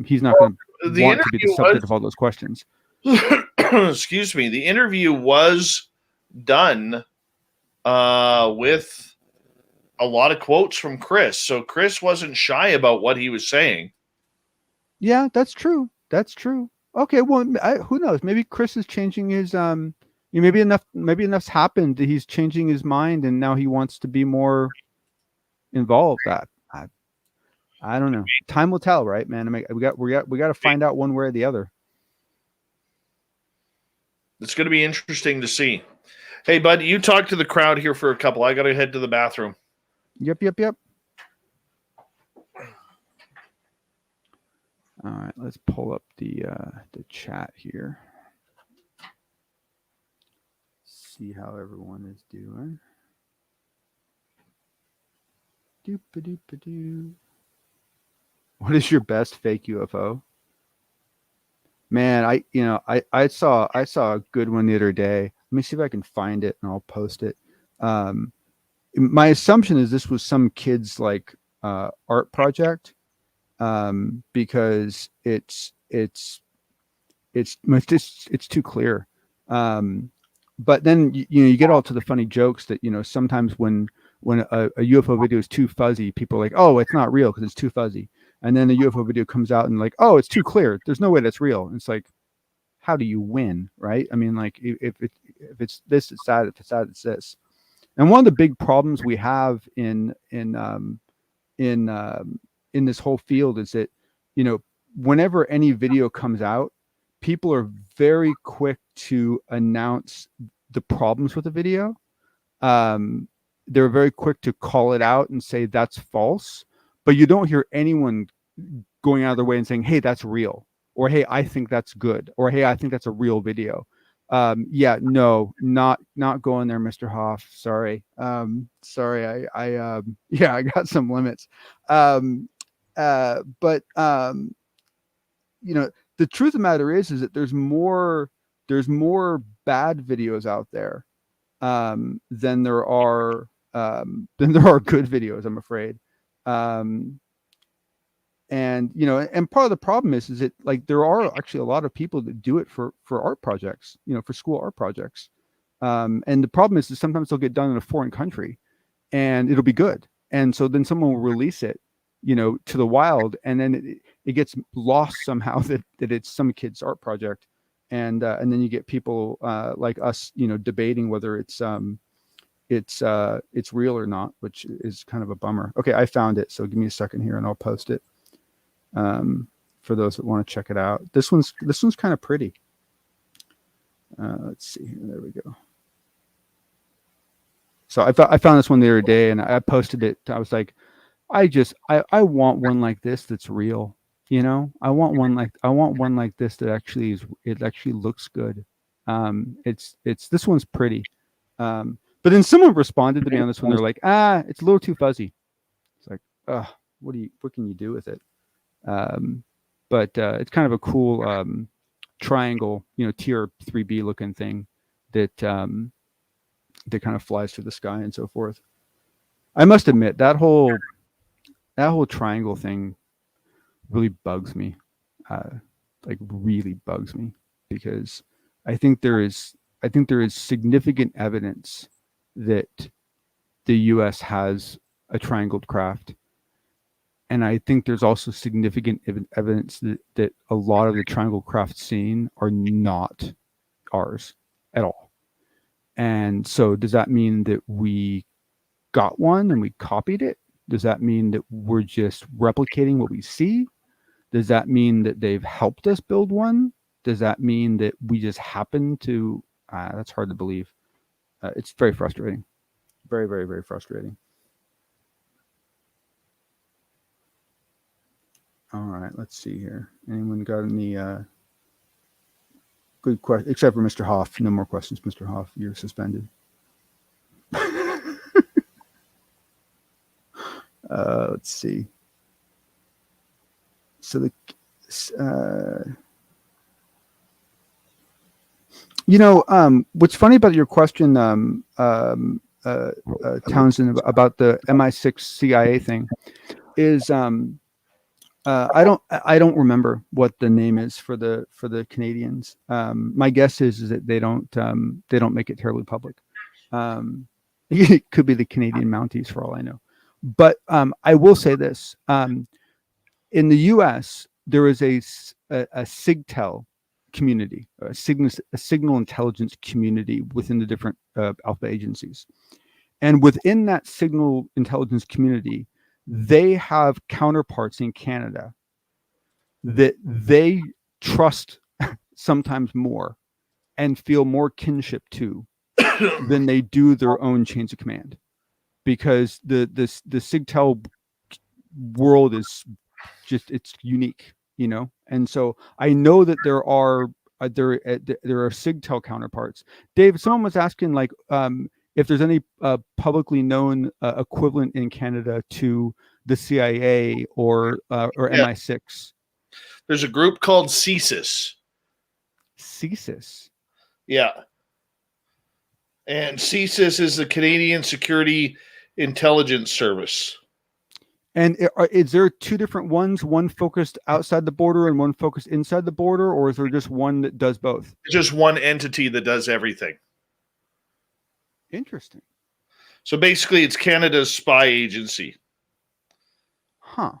he's not going to want to be the subject of all those questions. Excuse me. The interview was done with a lot of quotes from Chris. So Chris wasn't shy about what he was saying. Yeah, that's true. Okay, well, who knows? Maybe Chris is changing his maybe enough's happened that he's changing his mind and now he wants to be more involved. I don't know. Time will tell, right, man? I mean, we got to find out one way or the other. It's going to be interesting to see. Hey, bud, you talk to the crowd here for a couple. I got to head to the bathroom. Yep. All right, let's pull up the chat here. See how everyone is doing. Doop-a-doop-a-doo. What is your best fake UFO? Man, I saw a good one the other day. Let me see if I can find it and I'll post it. My assumption is this was some kid's like art project, because it's too clear. But then you get all to the funny jokes that sometimes when a UFO video is too fuzzy, people are like, oh, it's not real because it's too fuzzy. And then the UFO video comes out and like, oh, it's too clear. There's no way that's real. And it's like, how do you win, right? I mean, like if it's this, it's that. If it's that, it's this. And one of the big problems we have in this whole field is that whenever any video comes out, people are very quick to announce the problems with the video. They're very quick to call it out and say that's false, but you don't hear anyone going out of their way and saying, hey, that's real, or hey, I think that's good, or hey, I think that's a real video. Yeah, no, not going there, Mr. Hoff. Sorry. I got some limits. But the truth of the matter is that there's more bad videos out there than there are good videos, I'm afraid. And part of the problem is that like there are actually a lot of people that do it for art projects, for school art projects. And the problem is that sometimes they'll get done in a foreign country and it'll be good. And so then someone will release it, to the wild, and then it gets lost somehow that it's some kid's art project. And then you get people like us, debating whether it's real or not, which is kind of a bummer. Okay, I found it. So give me a second here and I'll post it. For those that want to check it out. This one's kind of pretty. Let's see here. There we go. So I found this one the other day and I posted it. I was like, I want one like this that's real. I want one like this that actually actually looks good. This one's pretty. But then someone responded to me on this one. They're like, it's a little too fuzzy. It's like, what can you do with it? But it's kind of a cool triangle, TR3B looking thing that that kind of flies through the sky and so forth. I must admit that whole triangle thing really bugs me, like really bugs me, because I think there is significant evidence that the U.S. has a triangled craft, and I think there's also significant evidence that a lot of the triangle craft seen are not ours at all. And so, does that mean that we got one and we copied it? Does that mean that we're just replicating what we see? Does that mean that they've helped us build one? Does that mean that we just happen to? That's hard to believe. It's very frustrating. Very, very, very frustrating. All right, let's see here. Anyone got any good question? Except for Mr. Hoff. No more questions, Mr. Hoff. You're suspended. Let's see. So what's funny about your question, Townsend, about the MI6 CIA thing, is I don't remember what the name is for the Canadians. My guess is that they don't make it terribly public. It could be the Canadian Mounties for all I know. But I will say this: in the U.S., there is a SIGTEL community, a signal intelligence community within the different alpha agencies, and within that signal intelligence community, they have counterparts in Canada that they trust sometimes more and feel more kinship to than they do their own chains of command, because the SIGTEL world is just, it's unique, and so I know that there are SIGTEL counterparts. Dave, someone was asking if there's any publicly known equivalent in Canada to the CIA or MI6. There's a group called CSIS. CSIS. Yeah. And CSIS is the Canadian Security Intelligence Service. And is there two different ones, one focused outside the border and one focused inside the border, or is there just one that does both? Just one entity that does everything. Interesting. So basically, it's Canada's spy agency. Huh.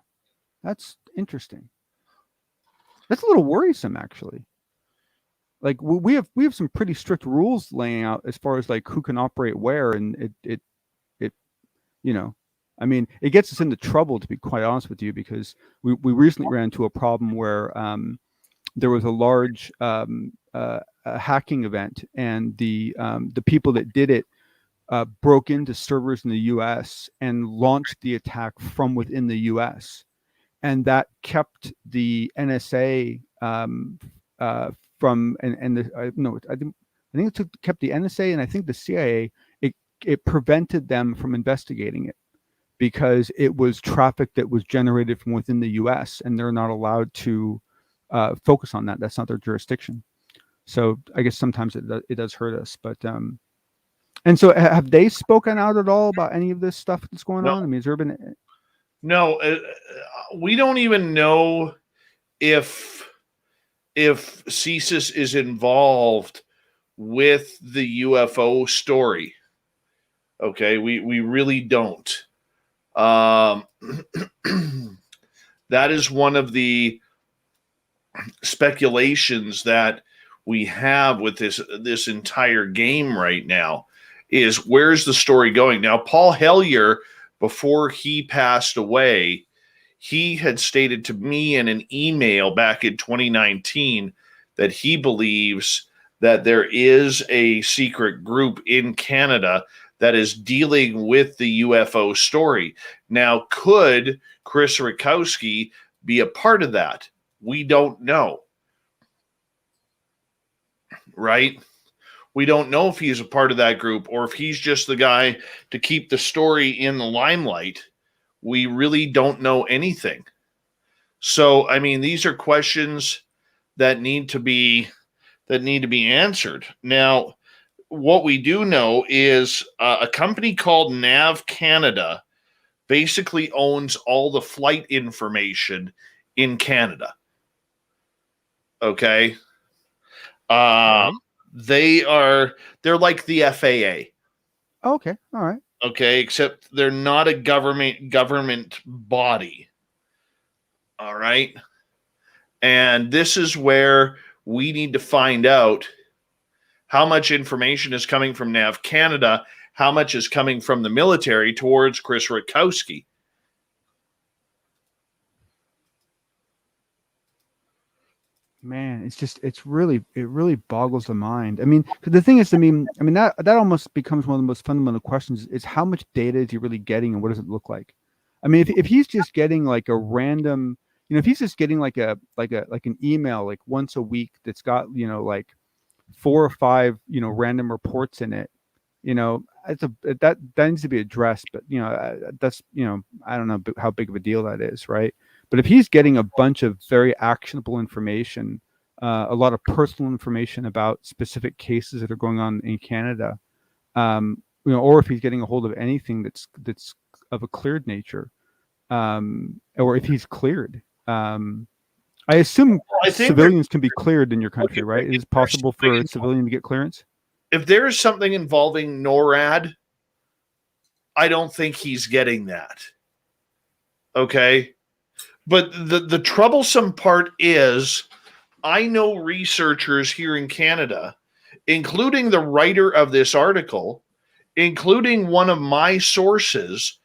That's interesting. That's a little worrisome, actually. Like we have some pretty strict rules laying out as far as who can operate where, and it I mean, it gets us into trouble, to be quite honest with you, because we recently ran into a problem where there was a large hacking event, and the people that did it broke into servers in the U.S. and launched the attack from within the U.S. And that kept the NSA from I think it kept the NSA and I think the CIA. It prevented them from investigating it, because it was traffic that was generated from within the U.S. and they're not allowed to focus on that. That's not their jurisdiction. So I guess sometimes it does hurt us. But and so have they spoken out at all about any of this stuff that's going on? I mean, has there been? No, we don't even know if CSIS is involved with the UFO story. Okay, we really don't. That is one of the speculations that we have with this entire game right now, is where's the story going? Now, Paul Hellyer, before he passed away, he had stated to me in an email back in 2019 that he believes that there is a secret group in Canada that is dealing with the UFO story. Now, could Chris Rakowski be a part of that? We don't know. Right? We don't know if he's a part of that group or if he's just the guy to keep the story in the limelight. We really don't know anything. So, I mean, these are questions that need to be answered. Now, what we do know is a company called Nav Canada basically owns all the flight information in Canada. Okay. They're like the FAA. Okay. All right. Okay, except they're not a government body. All right. And this is where we need to find out how much information is coming from Nav Canada, how much is coming from the military towards Chris Rutkowski. Man, it really boggles the mind. I mean, 'cause the thing is, I mean that almost becomes one of the most fundamental questions: is how much data is he really getting, and what does it look like? I mean, if he's just getting like a random, if he's just getting like an email like once a week that's got like 4 or 5 random reports in it, that needs to be addressed. But that's I don't know how big of a deal that is, right? But if he's getting a bunch of very actionable information, a lot of personal information about specific cases that are going on in Canada, or if he's getting a hold of anything that's of a cleared nature, or if he's cleared, I assume civilians can be cleared in your country, right? Is it possible for a civilian to get clearance? If there is something involving NORAD, I don't think he's getting that. Okay. But the troublesome part is I know researchers here in Canada, including the writer of this article, including one of my sources,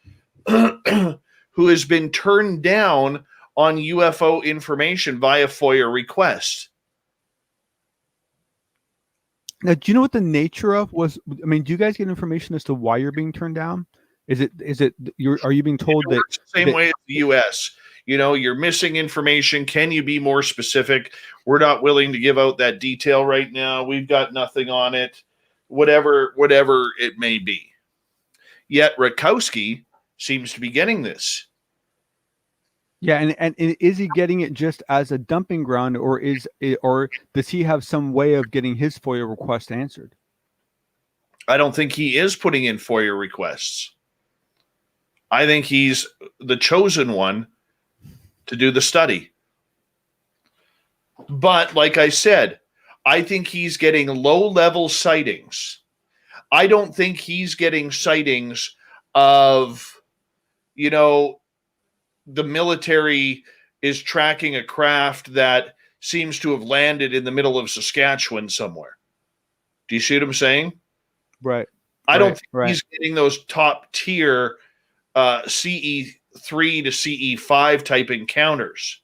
who has been turned down on UFO information via FOIA request. Now, do you know what the nature of was? I mean, do you guys get information as to why you're being turned down? Are you being told that the same way as the U.S.? You're missing information. Can you be more specific? We're not willing to give out that detail right now. We've got nothing on it. Whatever it may be. Yet Rutkowski seems to be getting this. Yeah, and is he getting it just as a dumping ground, or does he have some way of getting his FOIA request answered? I don't think he is putting in FOIA requests. I think he's the chosen one to do the study. But like I said, I think he's getting low-level sightings. I don't think he's getting sightings of, the military is tracking a craft that seems to have landed in the middle of Saskatchewan somewhere. Do you see what I'm saying? Right. I don't think he's getting those top-tier CE3 to CE5 type encounters.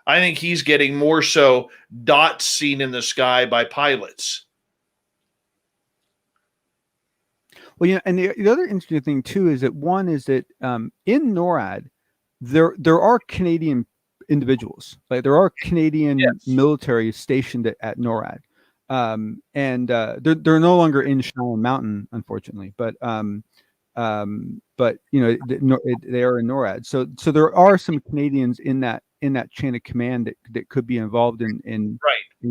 I think he's getting more so dots seen in the sky by pilots. Well, and the other interesting thing too is that in NORAD, there are Canadian individuals, like there are Canadian military stationed at NORAD, and they're no longer in Cheyenne Mountain, unfortunately, but they are in NORAD. So there are some Canadians in that chain of command that could be involved in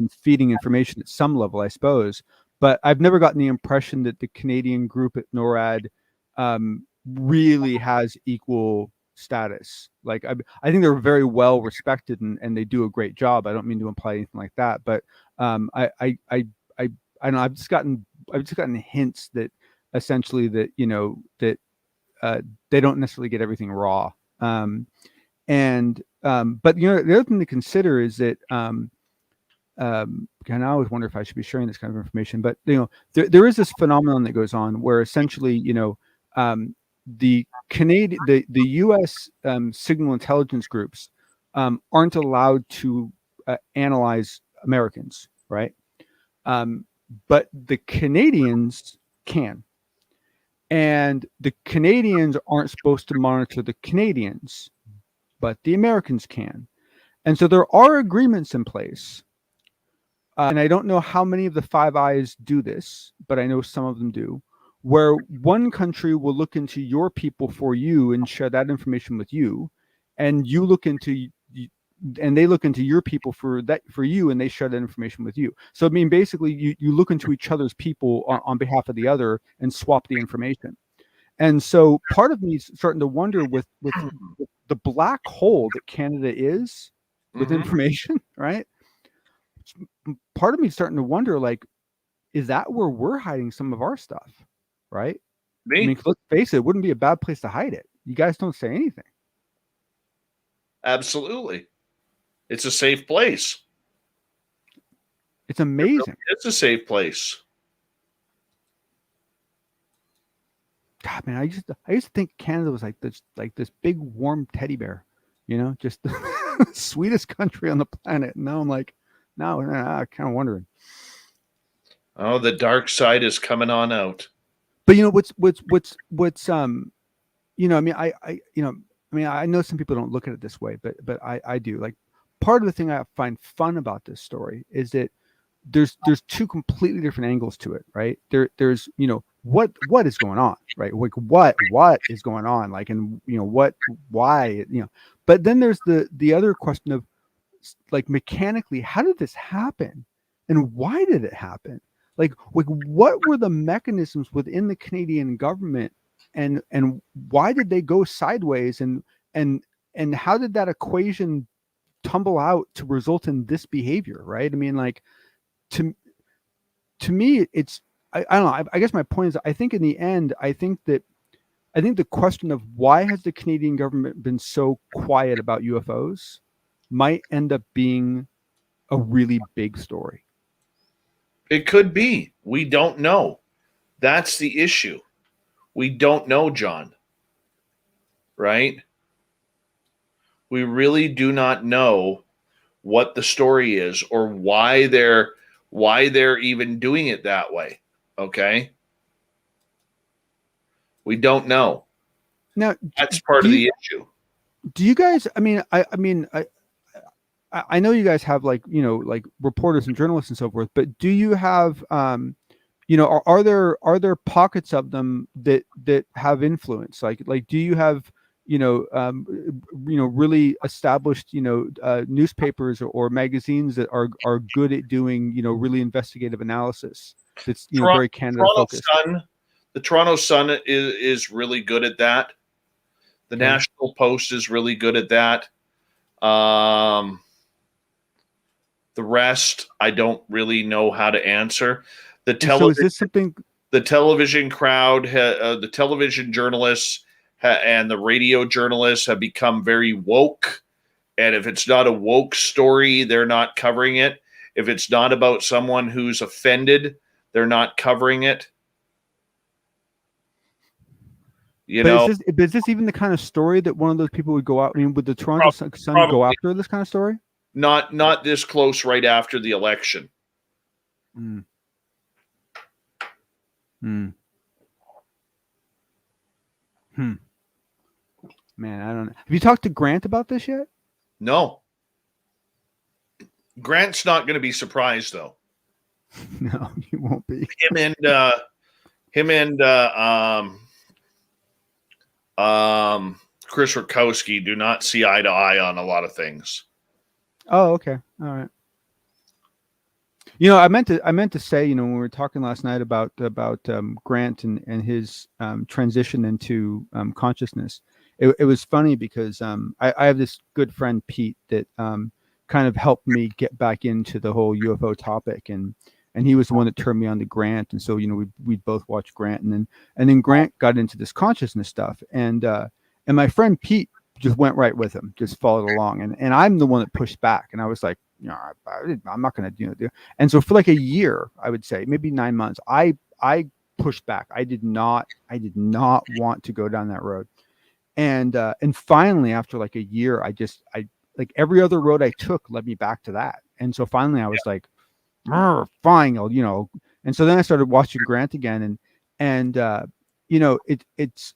feeding information at some level, I suppose. But I've never gotten the impression that the Canadian group at NORAD really has equal status. Like I think they're very well respected and they do a great job. I don't mean to imply anything like that, but I know I've just gotten hints that essentially that they don't necessarily get everything raw. But the other thing to consider is that and I always wonder if I should be sharing this kind of information, but there is this phenomenon that goes on where essentially the U.S. signal intelligence groups aren't allowed to analyze Americans, right? But the Canadians can. And the Canadians aren't supposed to monitor the Canadians, but the Americans can. And so there are agreements in place. And I don't know how many of the Five Eyes do this, but I know some of them do, where one country will look into your people for you and share that information with you. And you look into and they look into your people for you, and they share that information with you. So I mean, basically, you look into each other's people on behalf of the other and swap the information. And so part of me is starting to wonder with the black hole that Canada is with Mhm. information, right? Part of me is starting to wonder, like, is that where we're hiding some of our stuff, right? I mean, 'cause let's face it, it wouldn't be a bad place to hide it. You guys don't say anything. Absolutely. It's a safe place. It's amazing. It's a safe place. God, man, I used to think Canada was like this big warm teddy bear, just the sweetest country on the planet. And now I'm like, no, I'm kind of wondering. Oh, the dark side is coming on out. But I know some people don't look at it this way, but I do. Like, part of the thing I find fun about this story is that there's two completely different angles to it, right? There's what is going on, right? Like what is going on, like, and why, but then there's the other question of, like, mechanically, how did this happen, and why did it happen? Like what were the mechanisms within the Canadian government, and why did they go sideways, and how did that equation tumble out to result in this behavior, right? I mean, like, to me, it's I don't know. I guess my point is, I think in the end, I think the question of why has the Canadian government been so quiet about UFOs might end up being a really big story. It could be. We don't know. That's the issue. We don't know, John. Right? We really do not know what the story is, or why they're even doing it that way. Okay? We don't know. Now, that's part of the issue. Do you guys, I know you guys have, like, like reporters and journalists and so forth, but do you have, are there pockets of them that have influence? Like, do you have, really established, newspapers or magazines that are good at doing, really investigative analysis that's, very Canada focused? The Toronto Sun is really good at that. The National Post is really good at that. The rest, I don't really know how to answer. So is this something? The television crowd, the television journalists and the radio journalists have become very woke. And if it's not a woke story, they're not covering it. If it's not about someone who's offended, they're not covering it. Is this even the kind of story that one of those people would go out? I mean, would the Toronto Sun go after this kind of story? Not this close right after the election. Man, I don't know. Have you talked to Grant about this yet? No. Grant's not going to be surprised, though. No, he won't be. Him and Chris Rakowski do not see eye to eye on a lot of things. Oh, okay. All right. I meant to say, when we were talking last night about Grant and his transition into consciousness, it was funny because I have this good friend, Pete, that kind of helped me get back into the whole UFO topic, and he was the one that turned me on to Grant, and so we'd both watch Grant, and then Grant got into this consciousness stuff, and my friend Pete just went right with him, just followed along, and I'm the one that pushed back, and I was like, I'm not going to do it. And so for like a year, I would say maybe 9 months, I pushed back. I did not want to go down that road, and finally, after like a year, I like every other road I took led me back to that, and so finally I was like, fine, and so then I started watching Grant again, and it's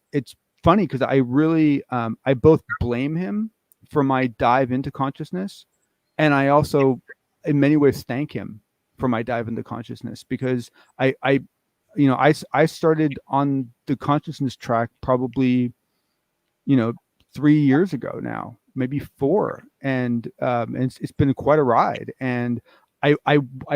funny because I really I both blame him for my dive into consciousness, and I also in many ways thank him for my dive into consciousness, because I started on the consciousness track probably 3 years ago now, maybe 4, and it's been quite a ride. And I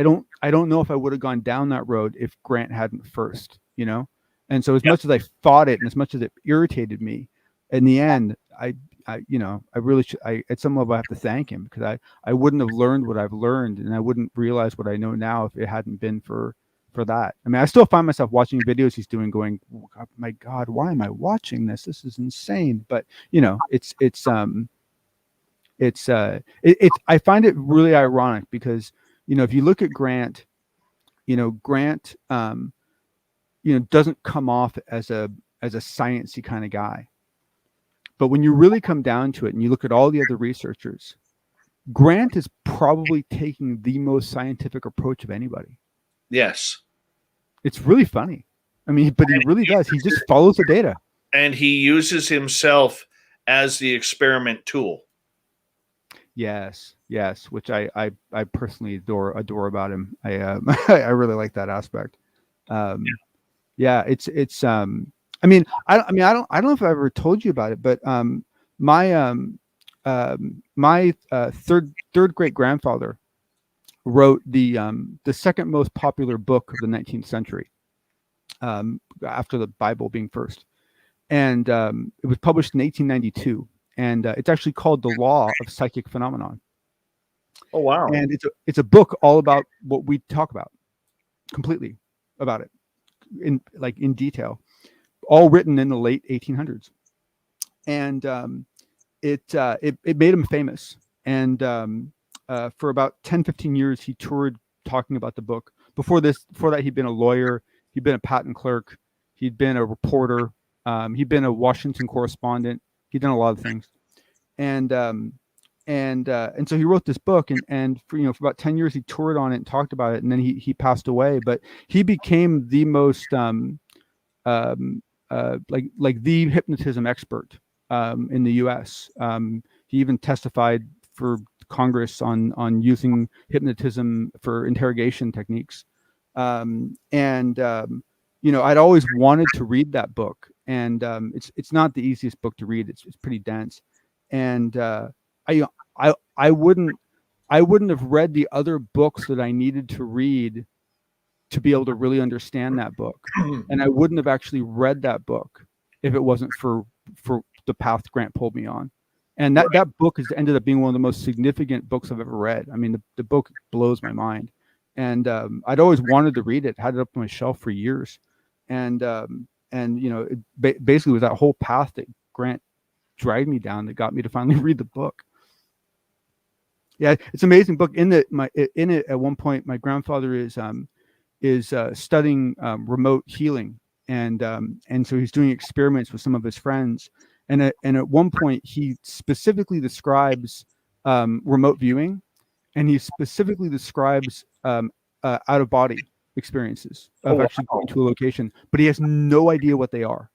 don't know if I would have gone down that road if Grant hadn't first, you know. And so as much as I fought it and as much as it irritated me, in the end, I really should. At some level I have to thank him, because I wouldn't have learned what I've learned, and I wouldn't realize what I know now if it hadn't been for that. I mean, I still find myself watching videos he's doing, going, oh, my God, why am I watching this? This is insane. But you know, I find it really ironic, because, you know, if you look at Grant, you know, Grant, you know, doesn't come off as a sciencey kind of guy. But when you really come down to it and you look at all the other researchers, Grant is probably taking the most scientific approach of anybody. Yes. It's really funny. I mean, but he really does. He just follows the data. And he uses himself as the experiment tool. Yes, which I personally adore about him. I really like that aspect. Yeah, it's I mean, I don't know if I ever told you about it, but my third great grandfather wrote the second most popular book of the 19th century, after the Bible being first, and it was published in 1892, and it's actually called The Law of Psychic Phenomenon. Oh wow! And it's a book all about what we talk about, completely about it, in detail, all written in the late 1800s, and it made him famous. And for about 10-15 years, he toured talking about the book. Before that, he'd been a lawyer, he'd been a patent clerk, he'd been a reporter, he'd been a Washington correspondent, he'd done a lot of things, and so he wrote this book, and for about 10 years he toured on it and talked about it, and then he passed away. But he became the most like the hypnotism expert in the U.S. He even testified for Congress on using hypnotism for interrogation techniques. I'd always wanted to read that book, and it's not the easiest book to read. It's pretty dense, and I wouldn't have read the other books that I needed to read to be able to really understand that book, and I wouldn't have actually read that book if it wasn't for the path Grant pulled me on. And that book has ended up being one of the most significant books I've ever read. I mean, the book blows my mind, and I'd always wanted to read it, had it up on my shelf for years, and it basically was that whole path that Grant dragged me down that got me to finally read the book. Yeah, it's an amazing book. In it at one point, my grandfather is studying remote healing, and so he's doing experiments with some of his friends. And at one point, he specifically describes remote viewing, and he specifically describes out of body experiences of actually going to a location, but he has no idea what they are.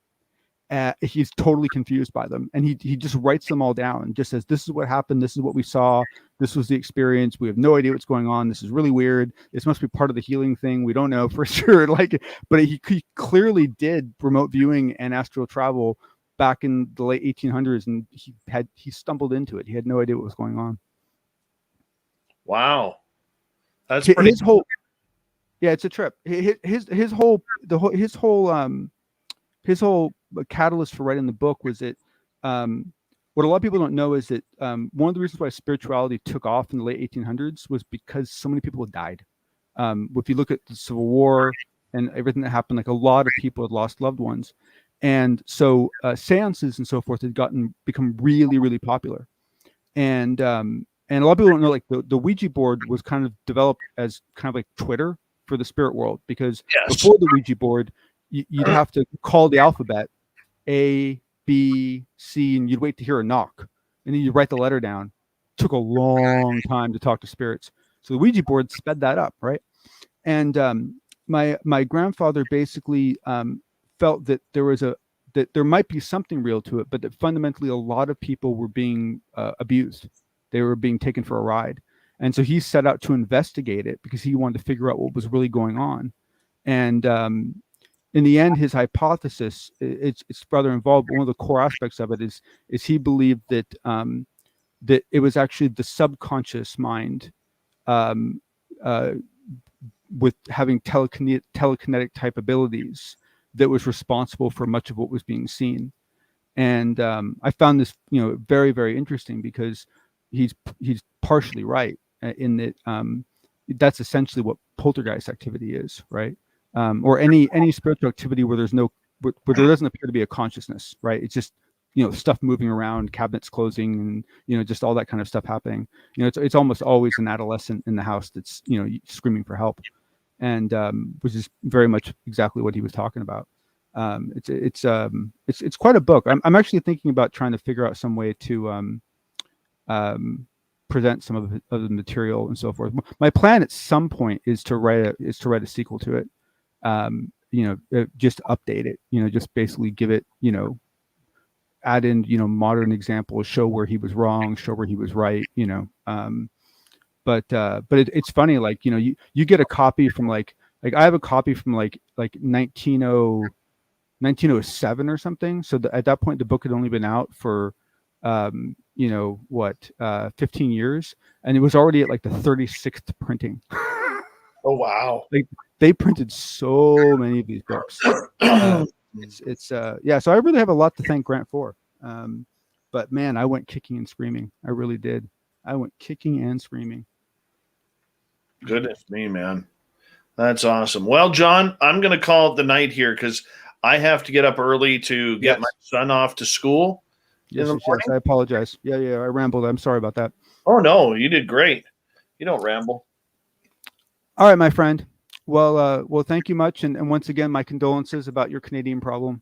He's totally confused by them, and he just writes them all down and just says, "This is what happened. This is what we saw. This was the experience. We have no idea what's going on. This is really weird. This must be part of the healing thing. We don't know for sure." But he clearly did remote viewing and astral travel back in the late 1800s, and he stumbled into it. He had no idea what was going on. Wow, that's his pretty. Yeah, it's a trip. His whole catalyst for writing the book was that what a lot of people don't know is that one of the reasons why spirituality took off in the late 1800s was because so many people had died. If you look at the Civil War and everything that happened, like a lot of people had lost loved ones. And so seances and so forth had become really, really popular. And a lot of people don't know, like the Ouija board was kind of developed as kind of like Twitter for the spirit world, because before the Ouija board, you'd have to call the alphabet A, B, C, and you'd wait to hear a knock, and then you'd write the letter down. It took a long time to talk to spirits. So the Ouija board sped that up, right? And my grandfather basically felt that there might be something real to it, but that fundamentally a lot of people were being abused. They were being taken for a ride. And so he set out to investigate it because he wanted to figure out what was really going on. And in the end, his hypothesis, it's rather involved. One of the core aspects of it is he believed that that it was actually the subconscious mind, with having telekinetic type abilities, that was responsible for much of what was being seen. And I found this, very, very interesting, because he's partially right in that that's essentially what poltergeist activity is, right? Or any spiritual activity where where there doesn't appear to be a consciousness, right? It's just stuff moving around, cabinets closing, and just all that kind of stuff happening. It's almost always an adolescent in the house that's screaming for help, and which is very much exactly what he was talking about. It's quite a book. I'm actually thinking about trying to figure out some way to present some of the material and so forth. My plan at some point is to write a sequel to it. Just update it. Just basically give it. Add in modern examples, show where he was wrong, show where he was right. But it's funny. Like you get a copy from like I have a copy from like 1907 or something. So at that point, the book had only been out for, 15 years, and it was already at like the 36th printing. Oh, wow. Like they printed so many of these books. So I really have a lot to thank Grant for. But man, I went kicking and screaming. I really did. I went kicking and screaming. Goodness me, man. That's awesome. Well, John, I'm going to call it the night here because I have to get up early to get my son off to school. Yes, I apologize. Yeah, I rambled. I'm sorry about that. Oh, no, you did great. You don't ramble. All right, my friend. Well, thank you much. And once again, my condolences about your Canadian problem.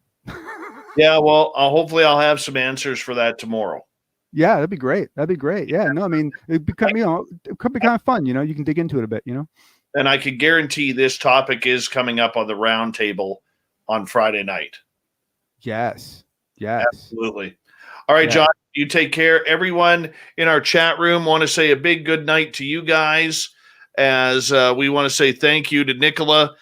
Yeah, well, hopefully I'll have some answers for that tomorrow. Yeah, that'd be great. Yeah, no, I mean, it could be kind of fun. You can dig into it a bit, And I could guarantee this topic is coming up on the round table on Friday night. Yes. Absolutely. All right, John, you take care. Everyone in our chat room want to say a big good night to you guys, as we want to say thank you to Nicola,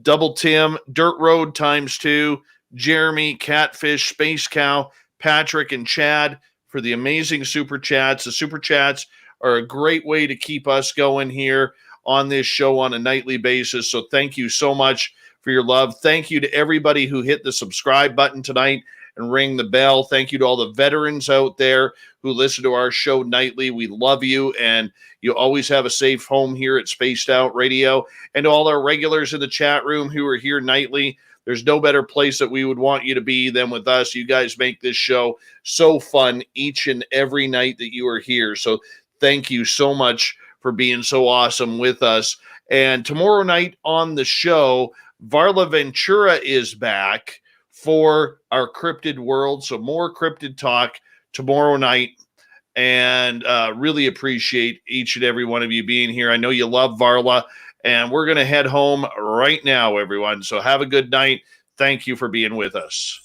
Double Tim, Dirt Road ×2, Jeremy, Catfish, Space Cow, Patrick, and Chad for the amazing super chats. The super chats are a great way to keep us going here on this show on a nightly basis. So thank you so much for your love. Thank you to everybody who hit the subscribe button tonight and ring the bell. Thank you to all the veterans out there who listen to our show nightly. We love you, and you always have a safe home here at Spaced Out Radio. And to all our regulars in the chat room who are here nightly, there's no better place that we would want you to be than with us. You guys make this show so fun each and every night that you are here. So thank you so much for being so awesome with us. And tomorrow night on the show, Varla Ventura is back for our cryptid world. So more cryptid talk tomorrow night. And really appreciate each and every one of you being here. I know you love Varla. And we're going to head home right now, everyone. So have a good night. Thank you for being with us.